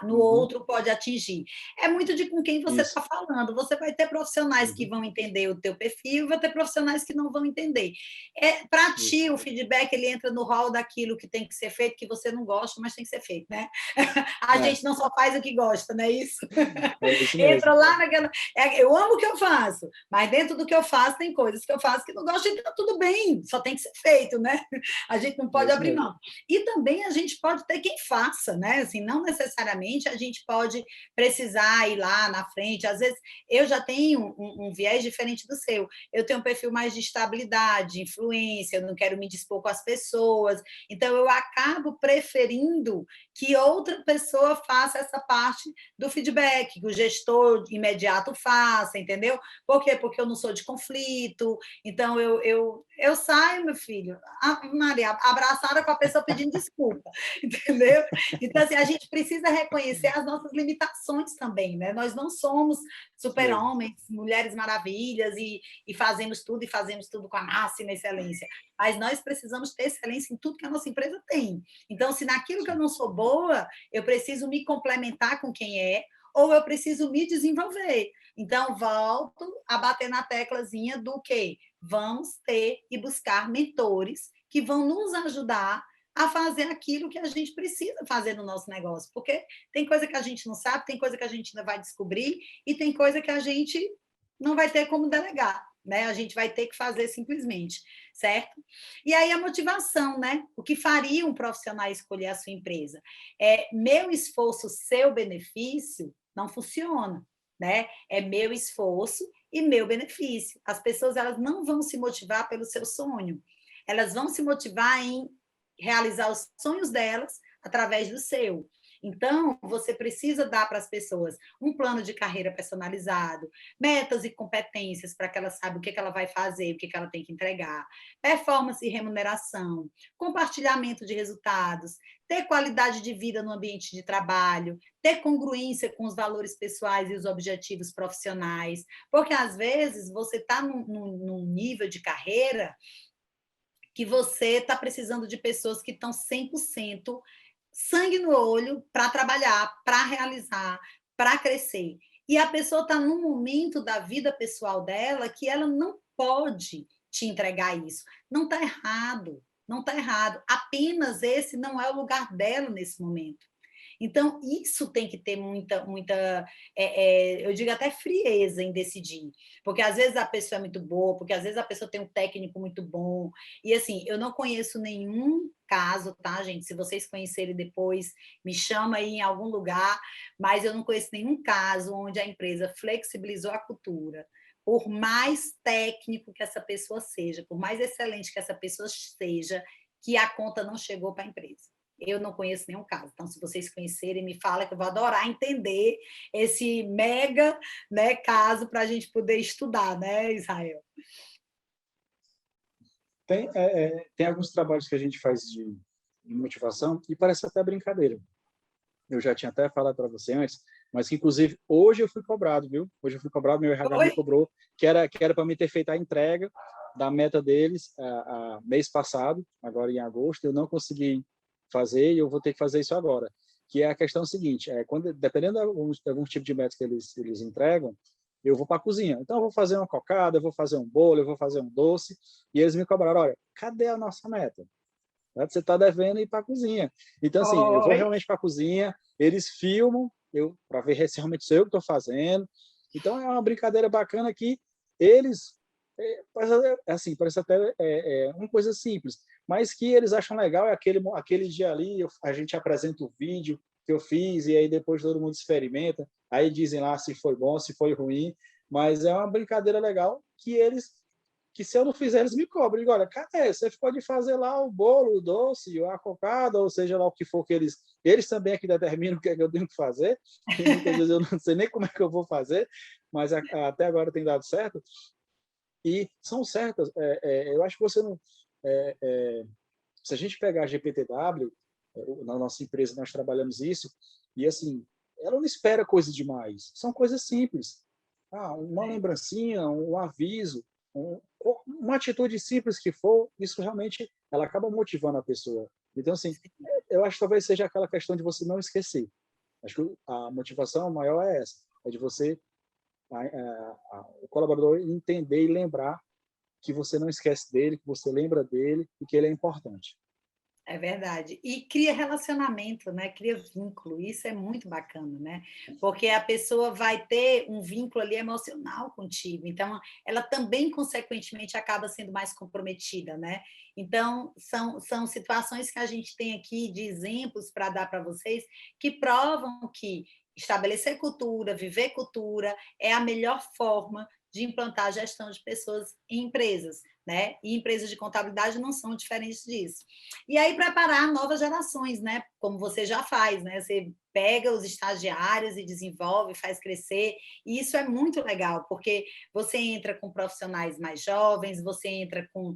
no outro pode atingir. É muito de com quem você está falando. Você vai ter profissionais que vão entender o teu perfil, vai ter profissionais que não vão entender. Para ti, o feedback ele entra no rol daquilo que tem que ser feito, que você não gosta, mas tem que ser feito, né? A gente não só faz o que gosta, não é isso? Isso Entra mesmo. lá naquela. Eu amo o que eu faço, mas dentro do que eu faço tem coisas que eu faço que não gosto, então tudo bem, só tem que ser feito, né? A gente não pode abrir mão. E também a gente pode ter quem faça, né? Assim, não necessariamente a gente pode precisar ir lá na frente. Às vezes, eu já tenho um viés diferente do seu. Eu tenho um perfil mais de estabilidade, de influência, eu não quero me dispor com as pessoas. Então, eu acabo preferindo que outra pessoa faça essa parte do feedback, que o gestor imediato faça, entendeu? Por quê? Porque eu não sou de conflito, então eu saio, meu filho, Maria, abraçada com a pessoa pedindo desculpa, entendeu? Então, assim, a gente precisa reconhecer as nossas limitações também, né? Nós não somos super-homens, mulheres maravilhas e fazemos tudo com a máxima excelência, mas nós precisamos ter excelência em tudo que a nossa empresa tem. Então, se naquilo que eu não sou boa, eu preciso me complementar com quem é, ou eu preciso me desenvolver. Então, volto a bater na teclazinha do que vamos ter e buscar mentores que vão nos ajudar a fazer aquilo que a gente precisa fazer no nosso negócio, porque tem coisa que a gente não sabe, tem coisa que a gente ainda vai descobrir e tem coisa que a gente não vai ter como delegar, né? A gente vai ter que fazer simplesmente, certo? E aí a motivação, né? O que faria um profissional escolher a sua empresa? Meu esforço, seu benefício, não funciona. né? É meu esforço e meu benefício. As pessoas, elas não vão se motivar pelo seu sonho, elas vão se motivar em realizar os sonhos delas através do seu. Então, você precisa dar para as pessoas um plano de carreira personalizado, metas e competências para que ela saiba o que ela vai fazer, o que ela tem que entregar, performance e remuneração, compartilhamento de resultados, ter qualidade de vida no ambiente de trabalho, ter congruência com os valores pessoais e os objetivos profissionais, porque às vezes você está num nível de carreira que você está precisando de pessoas que estão 100% sangue no olho para trabalhar, para realizar, para crescer. E a pessoa está num momento da vida pessoal dela que ela não pode te entregar isso. Não está errado, não está errado. Apenas esse não é o lugar dela nesse momento. Então, isso tem que ter eu digo até frieza em decidir, porque às vezes a pessoa é muito boa, porque às vezes a pessoa tem um técnico muito bom, e assim, eu não conheço nenhum caso, tá, gente? Se vocês conhecerem depois, me chama aí em algum lugar, mas eu não conheço nenhum caso onde a empresa flexibilizou a cultura, por mais técnico que essa pessoa seja, por mais excelente que essa pessoa seja, que a conta não chegou para a empresa. Eu não conheço nenhum caso. Então, se vocês conhecerem, me fala que eu vou adorar entender esse mega, né, caso para a gente poder estudar, né, Israel? Tem alguns trabalhos que a gente faz de motivação e parece até brincadeira. Eu já tinha até falado para você antes, mas que inclusive hoje eu fui cobrado, viu? Hoje eu fui cobrado, meu RH me cobrou, que era para mim ter feito a entrega da meta deles mês passado, agora em agosto, eu não consegui fazer e eu vou ter que fazer isso agora. Que é a questão seguinte, dependendo de algum tipo de meta que eles entregam, eu vou para a cozinha. Então, eu vou fazer uma cocada, eu vou fazer um bolo, eu vou fazer um doce, e eles me cobraram, olha, cadê a nossa meta? Você está devendo ir para a cozinha. Então, assim, eu vou realmente para a cozinha, eles filmam, para ver se realmente sou eu que estou fazendo. Então, é uma brincadeira bacana que eles, assim, parece até uma coisa simples, mas que eles acham legal é aquele dia ali, a gente apresenta o vídeo que eu fiz, e aí depois todo mundo experimenta, aí dizem lá se foi bom, se foi ruim, mas é uma brincadeira legal que se eu não fizer, eles me cobram. Digo, olha, cadê? Você pode fazer lá o bolo, o doce, a cocada, ou seja lá o que for que eles também é que determinam o que é que eu tenho que fazer, e muitas vezes eu não sei nem como é que eu vou fazer, mas até agora tem dado certo, e são certas. Eu acho que você não... se a gente pegar a GPTW, na nossa empresa nós trabalhamos isso, e assim, ela não espera coisa demais, são coisas simples. Uma lembrancinha, um aviso, uma atitude simples que for, isso realmente ela acaba motivando a pessoa. Então, assim, eu acho que talvez seja aquela questão de você não esquecer. Acho que a motivação maior é essa, é de você, o colaborador entender e lembrar que você não esquece dele, que você lembra dele e que ele é importante. É verdade. E cria relacionamento, né? Cria vínculo. Isso é muito bacana, né? Porque a pessoa vai ter um vínculo ali emocional contigo. Então, ela também, consequentemente, acaba sendo mais comprometida, né? Então, são situações que a gente tem aqui de exemplos para dar para vocês que provam que estabelecer cultura, viver cultura, é a melhor forma de implantar a gestão de pessoas em empresas, né? E empresas de contabilidade não são diferentes disso. E aí preparar novas gerações, né? Como você já faz, né? Você pega os estagiários e desenvolve, faz crescer, e isso é muito legal, porque você entra com profissionais mais jovens, você entra com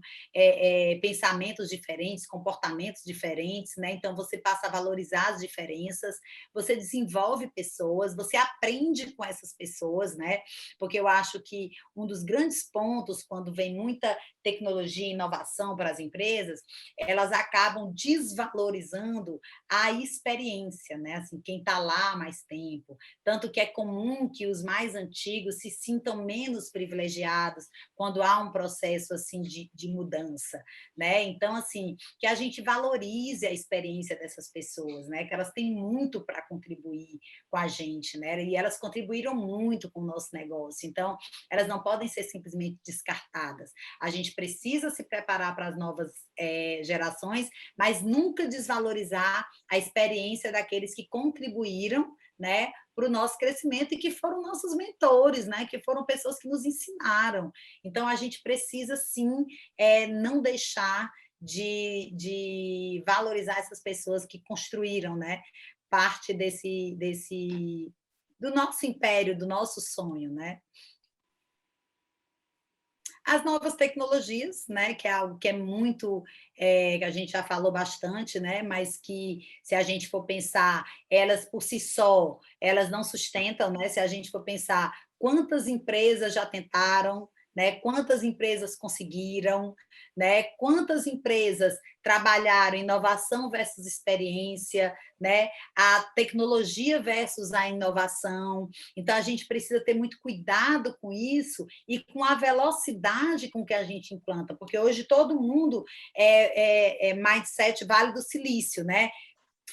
pensamentos diferentes, comportamentos diferentes, né? Então você passa a valorizar as diferenças, você desenvolve pessoas, você aprende com essas pessoas, né? Porque eu acho que um dos grandes pontos, quando vem muita tecnologia e inovação para as empresas, elas acabam desvalorizando a experiência, né? Assim, quem está lá há mais tempo. Tanto que é comum que os mais antigos se sintam menos privilegiados quando há um processo assim de mudança, né? Então, assim, que a gente valorize a experiência dessas pessoas, né? Que elas têm muito para contribuir com a gente, né? E elas contribuíram muito com o nosso negócio. Então, elas não podem ser simplesmente descartadas. A gente precisa se preparar para as novas gerações, mas nunca desvalorizar a experiência daqueles que contribuíram, né, para o nosso crescimento e que foram nossos mentores, né? Que foram pessoas que nos ensinaram. Então, a gente precisa, sim, não deixar de valorizar essas pessoas que construíram, né? Parte do nosso império, do nosso sonho, né? As novas tecnologias, né, que é algo que é muito, que a gente já falou bastante, né, mas que, se a gente for pensar, elas por si só, elas não sustentam, né, se a gente for pensar quantas empresas já tentaram, né, quantas empresas conseguiram, né, quantas empresas trabalharam inovação versus experiência, né, a tecnologia versus a inovação. Então, a gente precisa ter muito cuidado com isso e com a velocidade com que a gente implanta, porque hoje todo mundo é mindset Vale do Silício, né?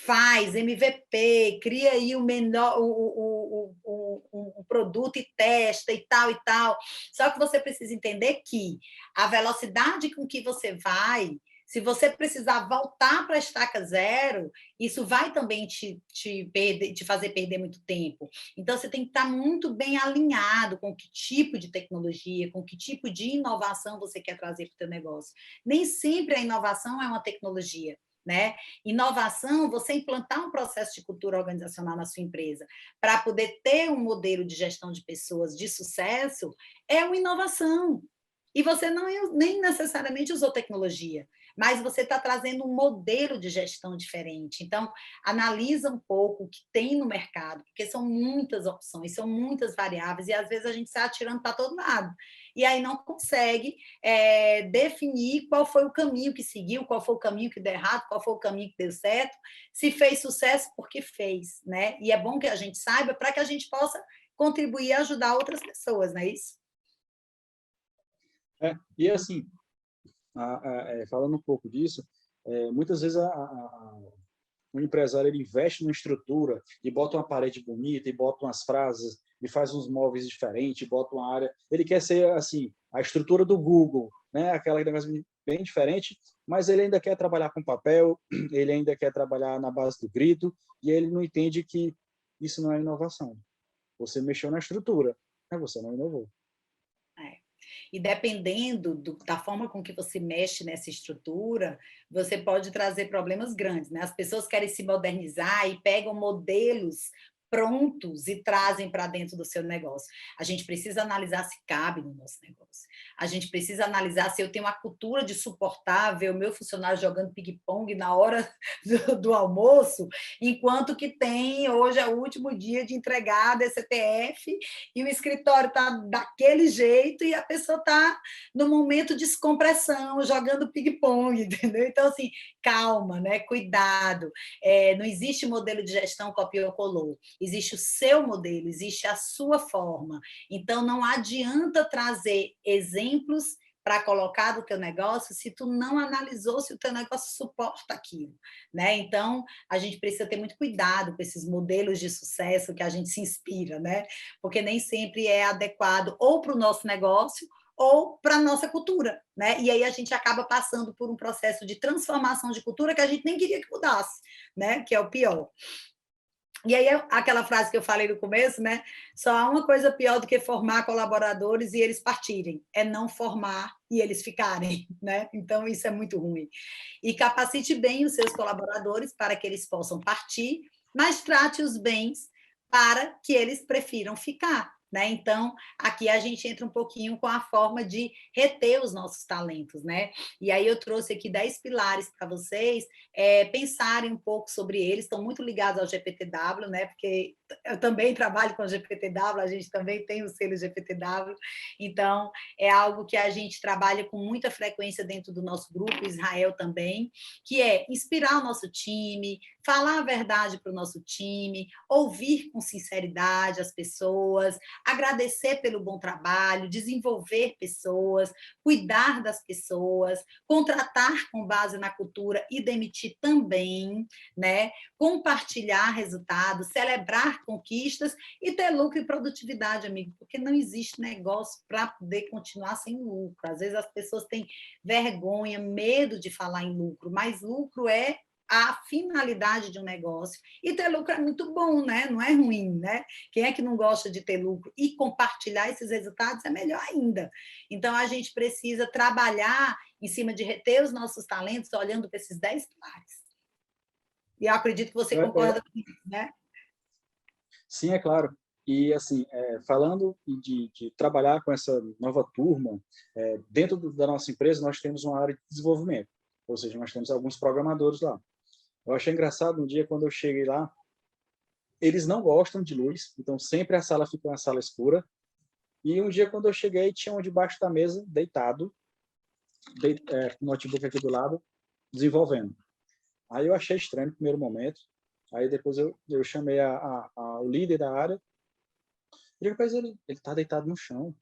Faz MVP, cria aí o menor, o produto e testa e tal e tal. Só que você precisa entender que a velocidade com que você vai, se você precisar voltar para a estaca zero, isso vai também te fazer perder muito tempo. Então, você tem que estar muito bem alinhado com que tipo de tecnologia, com que tipo de inovação você quer trazer para o seu negócio. Nem sempre a inovação é uma tecnologia, né? Inovação, você implantar um processo de cultura organizacional na sua empresa para poder ter um modelo de gestão de pessoas de sucesso é uma inovação. E você não nem necessariamente usou tecnologia, mas você está trazendo um modelo de gestão diferente. Então, analisa um pouco o que tem no mercado, porque são muitas opções, são muitas variáveis, e às vezes a gente sai atirando para todo lado. E aí não consegue definir qual foi o caminho que seguiu, qual foi o caminho que deu errado, qual foi o caminho que deu certo, se fez sucesso porque fez, né? E é bom que a gente saiba para que a gente possa contribuir e ajudar outras pessoas, não é isso? E assim, falando um pouco disso, muitas vezes o empresário ele investe numa estrutura e bota uma parede bonita, e bota umas frases, e faz uns móveis diferentes, bota uma área. Ele quer ser assim a estrutura do Google, né? Aquela negócio bem diferente, mas ele ainda quer trabalhar com papel, ele ainda quer trabalhar na base do grito, e ele não entende que isso não é inovação. Você mexeu na estrutura, mas você não inovou. E dependendo da forma com que você mexe nessa estrutura, você pode trazer problemas grandes, né? As pessoas querem se modernizar e pegam modelos prontos e trazem para dentro do seu negócio. A gente precisa analisar se cabe no nosso negócio. A gente precisa analisar se eu tenho a cultura de suportar ver o meu funcionário jogando ping-pong na hora do almoço, enquanto que tem, hoje é o último dia de entregar a DCTF e o escritório está daquele jeito e a pessoa está no momento de descompressão, jogando ping-pong, entendeu? Então, assim, calma, né? Cuidado. Não existe modelo de gestão copia ou colou. Existe o seu modelo, existe a sua forma. Então, não adianta trazer exemplos para colocar do teu negócio se tu não analisou se o teu negócio suporta aquilo, né? Então, a gente precisa ter muito cuidado com esses modelos de sucesso que a gente se inspira, né? Porque nem sempre é adequado ou para o nosso negócio ou para a nossa cultura, né? E aí a gente acaba passando por um processo de transformação de cultura que a gente nem queria que mudasse, né? Que é o pior. E aí, aquela frase que eu falei no começo, né? Só há uma coisa pior do que formar colaboradores e eles partirem, é não formar e eles ficarem, né? Então, isso é muito ruim. E capacite bem os seus colaboradores para que eles possam partir, mas trate-os bem para que eles prefiram ficar, né? Então, aqui a gente entra um pouquinho com a forma de reter os nossos talentos, né? E aí eu trouxe aqui 10 pilares para vocês pensarem um pouco sobre eles, estão muito ligados ao GPTW, né? Porque eu também trabalho com o GPTW, a gente também tem o selo GPTW, então é algo que a gente trabalha com muita frequência dentro do nosso grupo, Israel também, que é inspirar o nosso time, falar a verdade para o nosso time, ouvir com sinceridade as pessoas, agradecer pelo bom trabalho, desenvolver pessoas, cuidar das pessoas, contratar com base na cultura e demitir também, né? Compartilhar resultados, celebrar conquistas e ter lucro e produtividade, amigo, porque não existe negócio para poder continuar sem lucro. Às vezes as pessoas têm vergonha, medo de falar em lucro, mas lucro é a finalidade de um negócio. E ter lucro é muito bom, né? Não é ruim, né? Quem é que não gosta de ter lucro? E compartilhar esses resultados é melhor ainda. Então, a gente precisa trabalhar em cima de reter os nossos talentos, olhando para esses 10 pilares. E eu acredito que você concorda com isso, né? Sim, é claro. E, assim, falando de trabalhar com essa nova turma, dentro da nossa empresa, nós temos uma área de desenvolvimento, ou seja, nós temos alguns programadores lá. Eu achei engraçado um dia, quando eu cheguei lá, eles não gostam de luz, então sempre a sala fica uma sala escura. E um dia, quando eu cheguei, tinha um debaixo da mesa, deitado, com o notebook aqui do lado, desenvolvendo. Aí eu achei estranho no primeiro momento. Aí depois eu chamei o líder da área. E rapaz, ele está deitado no chão.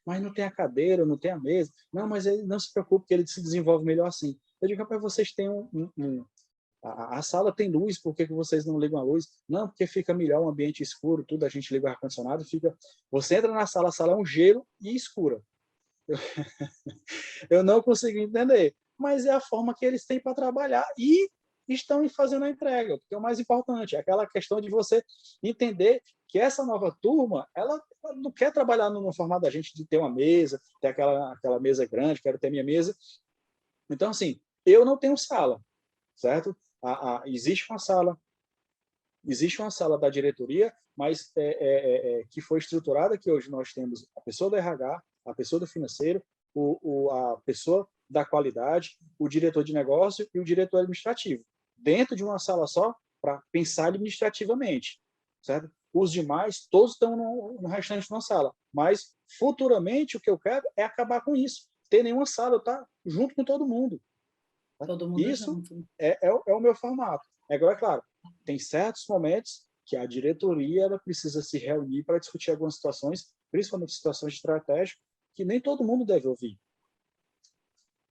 Mas não tem a cadeira, não tem a mesa. Não, mas ele não se preocupe, que ele se desenvolve melhor assim. Eu digo, rapaz, vocês têm a sala tem luz, por que vocês não ligam a luz? Não, porque fica melhor um ambiente escuro, tudo, a gente liga o ar-condicionado, fica... Você entra na sala, a sala é um gelo e escura. Eu não consegui entender, mas é a forma que eles têm para trabalhar e estão fazendo a entrega, porque é o mais importante, é aquela questão de você entender que essa nova turma, ela não quer trabalhar no formato da gente de ter uma mesa, ter aquela mesa grande, quero ter minha mesa. Então, assim, eu não tenho sala, certo? Existe uma sala da diretoria, mas que foi estruturada, que hoje nós temos a pessoa do RH, a pessoa do financeiro, a pessoa da qualidade, o diretor de negócio e o diretor administrativo, dentro de uma sala só, para pensar administrativamente, certo? Os demais, todos estão no restante de uma sala, mas futuramente o que eu quero é acabar com isso, ter nenhuma sala, eu estar junto com todo mundo. Tá? Todo mundo Isso junto. é o meu formato. Agora, é claro, tem certos momentos que a diretoria ela precisa se reunir para discutir algumas situações, principalmente situações estratégicas, que nem todo mundo deve ouvir.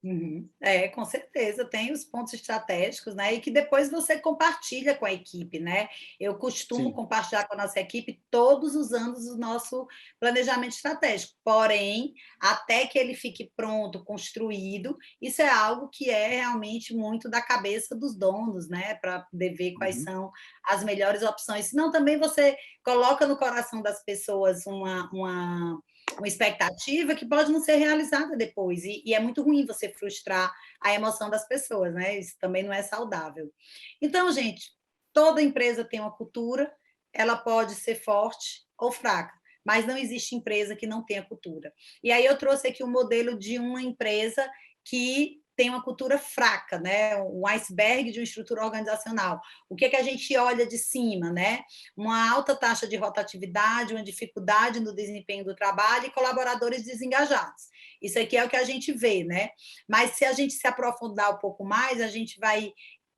Uhum. Com certeza, tem os pontos estratégicos, né? E que depois você compartilha com a equipe, né? Eu costumo Sim. compartilhar com a nossa equipe todos os anos o nosso planejamento estratégico. Porém, até que ele fique pronto, construído, isso é algo que é realmente muito da cabeça dos donos, né? Para poder ver quais são as melhores opções. Senão também você coloca no coração das pessoas uma expectativa que pode não ser realizada depois, e é muito ruim você frustrar a emoção das pessoas, né? Isso também não é saudável. Então, gente, toda empresa tem uma cultura, ela pode ser forte ou fraca, mas não existe empresa que não tenha cultura. E aí eu trouxe aqui um modelo de uma empresa que tem uma cultura fraca, né? Um iceberg de uma estrutura organizacional. O que a gente olha de cima, né? Uma alta taxa de rotatividade, uma dificuldade no desempenho do trabalho e colaboradores desengajados. Isso aqui é o que a gente vê, né? Mas se a gente se aprofundar um pouco mais, a gente vai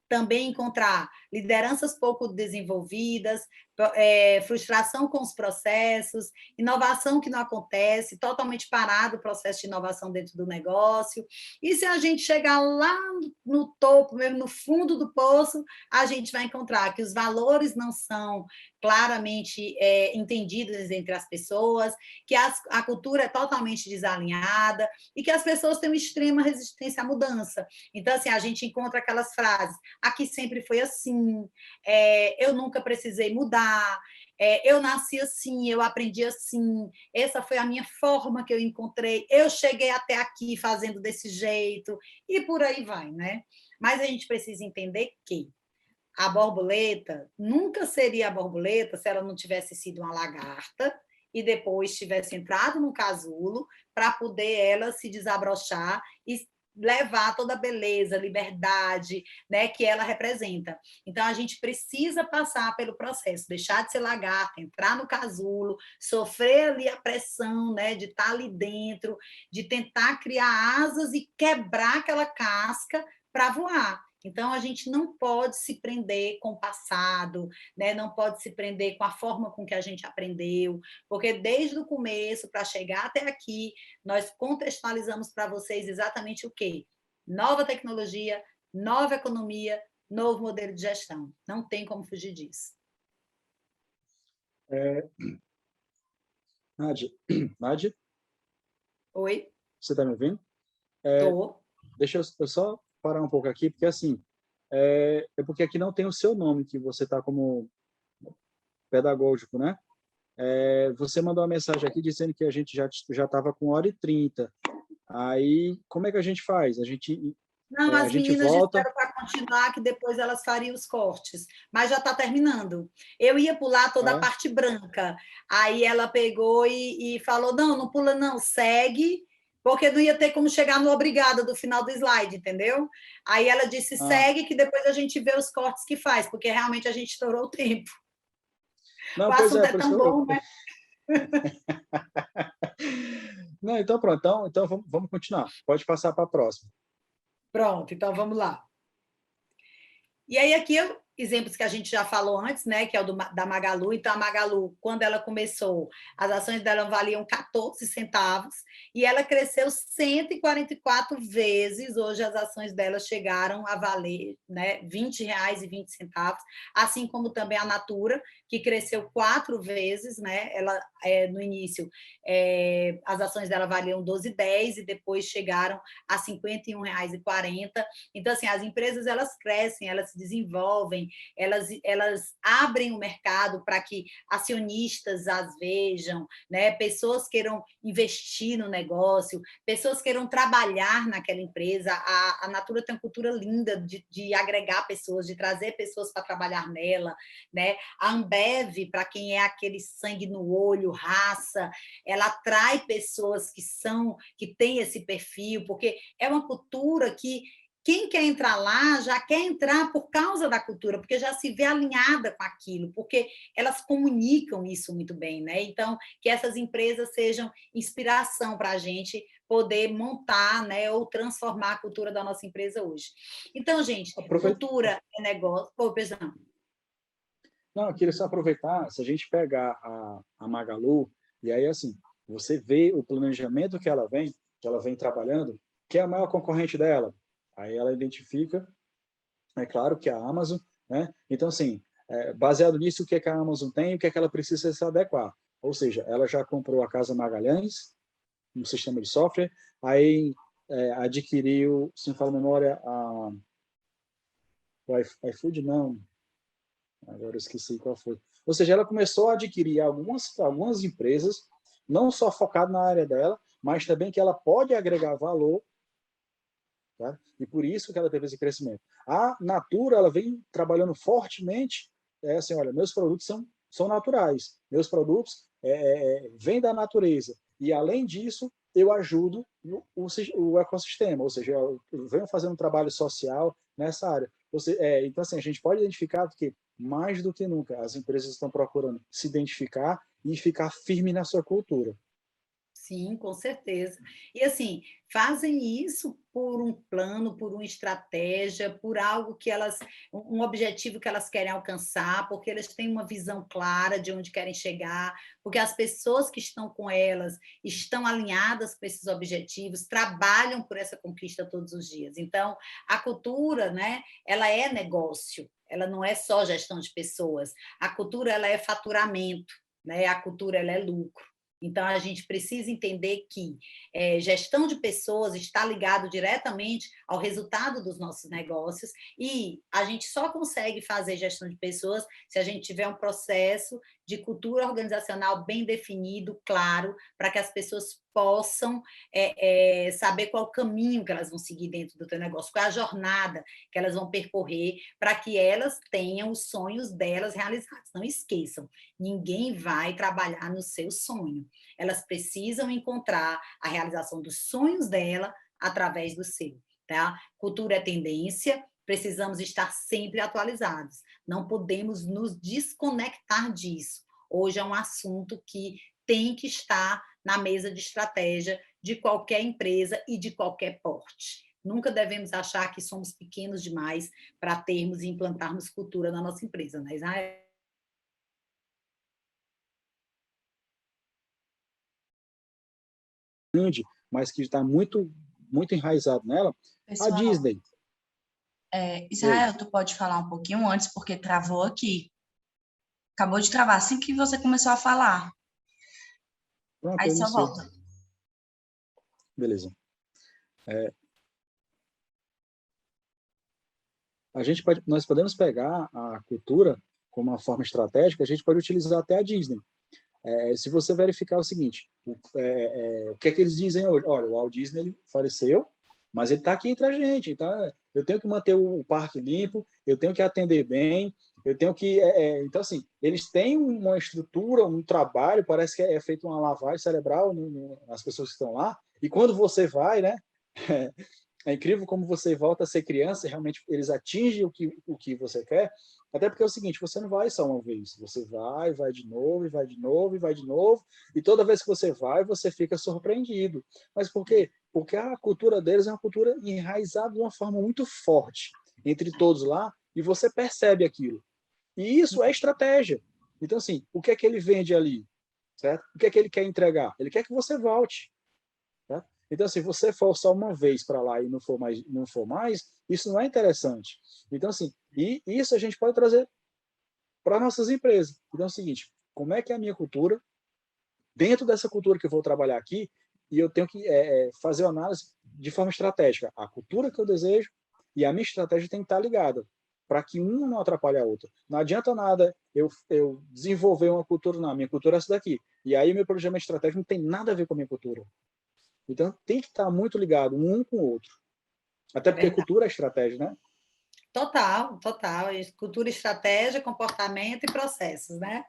também encontrar lideranças pouco desenvolvidas, frustração com os processos, inovação que não acontece, totalmente parado o processo de inovação dentro do negócio. E se a gente chegar lá no topo, mesmo no fundo do poço, a gente vai encontrar que os valores não são claramente entendidos entre as pessoas, que a cultura é totalmente desalinhada e que as pessoas têm uma extrema resistência à mudança. Então, assim, a gente encontra aquelas frases: aqui sempre foi assim, eu nunca precisei mudar, eu nasci assim, eu aprendi assim, essa foi a minha forma que eu encontrei, eu cheguei até aqui fazendo desse jeito, e por aí vai, né? Mas a gente precisa entender que a borboleta nunca seria a borboleta se ela não tivesse sido uma lagarta e depois tivesse entrado no casulo para poder ela se desabrochar e levar toda a beleza, liberdade, né, que ela representa. Então a gente precisa passar pelo processo, deixar de ser lagarta, entrar no casulo, sofrer ali a pressão, né, de estar ali dentro, de tentar criar asas e quebrar aquela casca para voar. Então, a gente não pode se prender com o passado, né? Não pode se prender com a forma com que a gente aprendeu, porque desde o começo, para chegar até aqui, nós contextualizamos para vocês exatamente o quê? Nova tecnologia, nova economia, novo modelo de gestão. Não tem como fugir disso. Nádia, Nádia, Oi? você está me ouvindo? Tô. Deixa eu só parar um pouco aqui, porque assim, é porque aqui não tem o seu nome, que você está como pedagógico, né? Você mandou uma mensagem aqui dizendo que a gente já estava com 1h30. Aí, como é que a gente faz? Não, A as gente meninas volta... disseram para continuar, que depois elas fariam os cortes, mas já está terminando. Eu ia pular toda a Ah, é? parte branca, aí ela pegou e falou, não, não pula não, segue, porque não ia ter como chegar no obrigada do final do slide, entendeu? Aí ela disse, Ah, segue, que depois a gente vê os cortes que faz, porque realmente a gente estourou o tempo. O não, pois assunto é, é por isso que tão eu... bom, né? Não, então pronto, então vamos continuar. Pode passar para a próxima. Pronto, então vamos lá. E aí, aqui, exemplos que a gente já falou antes, né, que é o da Magalu. Então, a Magalu, quando ela começou, as ações dela valiam 14 centavos e ela cresceu 144 vezes. Hoje, as ações dela chegaram a valer, né, R$ 20,20, assim como também a Natura, que cresceu 4 vezes, né? Ela, no início, as ações dela valiam 12,10 e depois chegaram a R$ 51,40. Então, assim, as empresas, elas crescem, elas se desenvolvem, elas abrem o mercado para que acionistas as vejam, né? Pessoas queiram investir no negócio, pessoas queiram trabalhar naquela empresa. A Natura tem uma cultura linda de agregar pessoas, de trazer pessoas para trabalhar nela, né? A Ambev, para quem é aquele sangue no olho, raça, ela atrai pessoas que têm esse perfil, porque é uma cultura que quem quer entrar lá já quer entrar por causa da cultura, porque já se vê alinhada com aquilo, porque elas comunicam isso muito bem, né? Então, que essas empresas sejam inspiração para a gente poder montar, né, ou transformar a cultura da nossa empresa hoje. Então, gente, Aproveita... cultura é negócio. Pô, pessoal. Não, eu queria só aproveitar, se a gente pegar a Magalu, e aí, assim, você vê o planejamento que ela vem trabalhando, que é a maior concorrente dela. Aí ela identifica, é claro, que é a Amazon, né? Então, assim, baseado nisso, o que é que a Amazon tem e o que é que ela precisa se adequar. Ou seja, ela já comprou a Casa Magalhães, um sistema de software, aí adquiriu, se não falo memória, o iFood, não, agora eu esqueci qual foi. Ou seja, ela começou a adquirir algumas empresas, não só focado na área dela, mas também que ela pode agregar valor, tá? E por isso que ela teve esse crescimento. A Natura, ela vem trabalhando fortemente, assim, olha, meus produtos são naturais, meus produtos vêm da natureza. E, além disso, eu ajudo o ecossistema, ou seja, eu venho fazendo um trabalho social nessa área. Então, assim, a gente pode identificar que, mais do que nunca, as empresas estão procurando se identificar e ficar firme na sua cultura. Sim, com certeza. E assim, fazem isso por um plano, por uma estratégia, por algo que elas, um objetivo que elas querem alcançar, porque elas têm uma visão clara de onde querem chegar, porque as pessoas que estão com elas estão alinhadas com esses objetivos, trabalham por essa conquista todos os dias. Então, a cultura, né, ela é negócio, ela não é só gestão de pessoas. A cultura, ela é faturamento, né? A cultura, ela é lucro. Então, a gente precisa entender que gestão de pessoas está ligado diretamente ao resultado dos nossos negócios e a gente só consegue fazer gestão de pessoas se a gente tiver um processo de cultura organizacional bem definido, claro, para que as pessoas possam saber qual o caminho que elas vão seguir dentro do teu negócio, qual é a jornada que elas vão percorrer para que elas tenham os sonhos delas realizados. Não esqueçam, ninguém vai trabalhar no seu sonho. Elas precisam encontrar a realização dos sonhos dela através do seu. Tá? Cultura é tendência, precisamos estar sempre atualizados. Não podemos nos desconectar disso. Hoje é um assunto que tem que estar na mesa de estratégia de qualquer empresa e de qualquer porte. Nunca devemos achar que somos pequenos demais para termos e implantarmos cultura na nossa empresa, né, Israel? Grande, mas que está muito, muito enraizado nela, a Pessoal, Disney. Oi. Israel, tu pode falar um pouquinho antes, porque travou aqui. Acabou de travar assim que você começou a falar. Pronto, Aí eu só iniciei. volta. Beleza. nós podemos pegar a cultura como uma forma estratégica, a gente pode utilizar até a Disney. Se você verificar o seguinte, o que é que eles dizem hoje? Olha, o Walt Disney ele faleceu, mas ele está aqui entre a gente, então eu tenho que manter o parque limpo, eu tenho que atender bem, eu tenho que... então, assim, eles têm uma estrutura, um trabalho, parece que é feito uma lavagem cerebral nas pessoas que estão lá, e quando você vai, né, é incrível como você volta a ser criança e realmente eles atingem o que você quer, até porque é o seguinte, você não vai só uma vez, você vai de novo, e vai de novo, e vai de novo, e toda vez que você vai, você fica surpreendido. Mas por quê? Porque a cultura deles é uma cultura enraizada de uma forma muito forte entre todos lá, e você percebe aquilo. E isso é estratégia. Então, assim, o que é que ele vende ali? Certo? O que é que ele quer entregar? Ele quer que você volte. Tá? Então, se você for só uma vez para lá e não for mais, isso não é interessante. Então, assim, e isso a gente pode trazer para nossas empresas. Então, é o seguinte, como é que é a minha cultura, dentro dessa cultura que eu vou trabalhar aqui, e eu tenho que fazer uma análise de forma estratégica. A cultura que eu desejo e a minha estratégia tem que estar ligada, para que uma não atrapalhe a outra. Não adianta nada eu desenvolver uma cultura, não, a minha cultura é essa daqui. E aí meu planejamento estratégico não tem nada a ver com a minha cultura. Então, tem que estar muito ligado um com o outro. Até porque Verdade. cultura é estratégia, né? Total, total. Cultura, estratégia, comportamento e processos, né?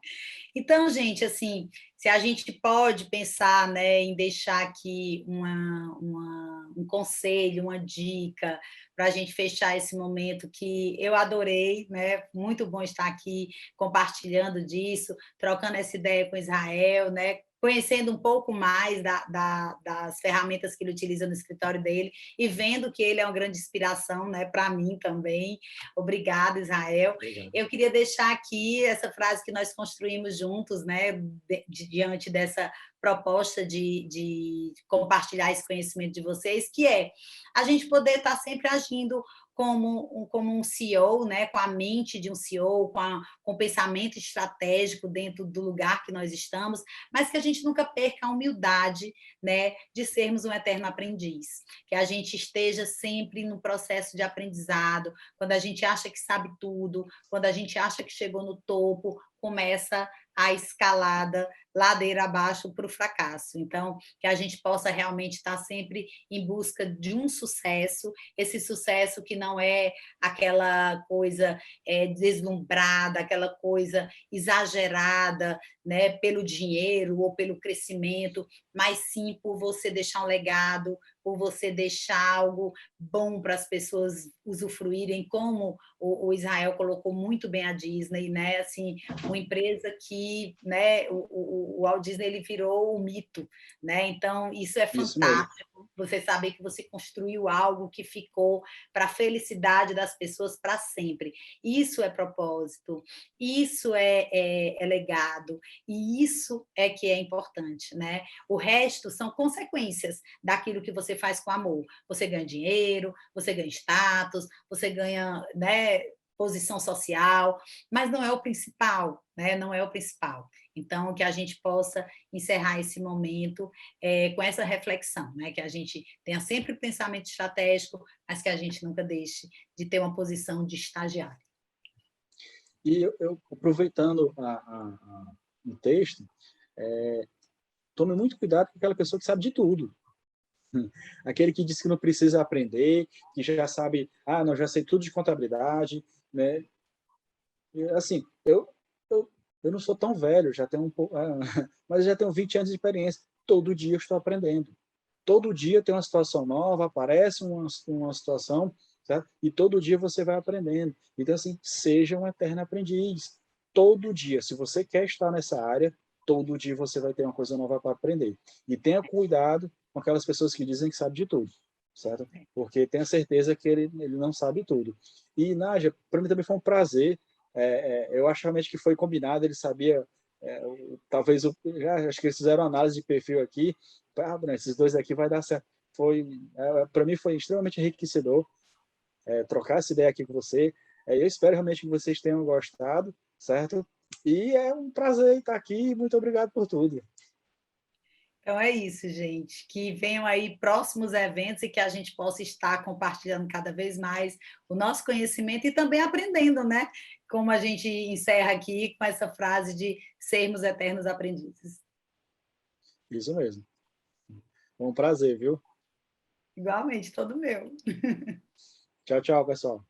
Então, gente, assim, se a gente pode pensar, né, em deixar aqui um conselho, uma dica para a gente fechar esse momento que eu adorei, né? Muito bom estar aqui compartilhando disso, trocando essa ideia com Israel, né? Conhecendo um pouco mais das ferramentas que ele utiliza no escritório dele e vendo que ele é uma grande inspiração, né, para mim também. Obrigada, Israel. Obrigado. Eu queria deixar aqui essa frase que nós construímos juntos, né, diante dessa proposta de compartilhar esse conhecimento de vocês, que é a gente poder estar sempre agindo como um CEO, né, com a mente de um CEO, com o pensamento estratégico dentro do lugar que nós estamos, mas que a gente nunca perca a humildade, né, de sermos um eterno aprendiz, que a gente esteja sempre no processo de aprendizado, quando a gente acha que sabe tudo, quando a gente acha que chegou no topo, começa a escalada ladeira abaixo para o fracasso. Então, que a gente possa realmente estar sempre em busca de um sucesso, esse sucesso que não é aquela coisa deslumbrada, aquela coisa exagerada, né, pelo dinheiro ou pelo crescimento, mas sim por você deixar um legado, por você deixar algo bom para as pessoas usufruírem, como o Israel colocou muito bem a Disney, né? Assim, uma empresa que, né, o Walt Disney ele virou um mito, né? Então, isso é Isso mesmo. fantástico. Você saber que você construiu algo que ficou para a felicidade das pessoas para sempre. Isso é propósito, isso é legado, e isso é que é importante, né? O resto são consequências daquilo que você faz com amor. Você ganha dinheiro, você ganha status, você ganha, né, posição social, mas não é o principal, né? Não é o principal. Então, que a gente possa encerrar esse momento com essa reflexão, né? Que a gente tenha sempre pensamento estratégico, mas que a gente nunca deixe de ter uma posição de estagiário. E eu aproveitando o texto, tome muito cuidado com aquela pessoa que sabe de tudo. Aquele que diz que não precisa aprender, que já sabe, não, já sei tudo de contabilidade, né? E, assim, eu não sou tão velho, já tenho um pouco, mas eu já tenho 20 anos de experiência. Todo dia eu estou aprendendo. Todo dia tem uma situação nova, aparece uma situação, certo? E todo dia você vai aprendendo. Então, assim, seja um eterno aprendiz. Todo dia, se você quer estar nessa área, todo dia você vai ter uma coisa nova para aprender. E tenha cuidado com aquelas pessoas que dizem que sabem de tudo, certo? Porque tenha certeza que ele não sabe tudo. E, Nádia, para mim também foi um prazer. Eu acho realmente que foi combinado, ele sabia, talvez, acho que eles fizeram análise de perfil aqui, esses dois aqui vai dar certo. Para mim foi extremamente enriquecedor trocar essa ideia aqui com você. Eu espero realmente que vocês tenham gostado, certo? E é um prazer estar aqui. Muito obrigado por tudo. Então é isso, gente. Que venham aí próximos eventos e que a gente possa estar compartilhando cada vez mais o nosso conhecimento e também aprendendo, né? Como a gente encerra aqui com essa frase de sermos eternos aprendizes. Isso mesmo. Foi um prazer, viu? Igualmente, todo meu. Tchau, tchau, pessoal.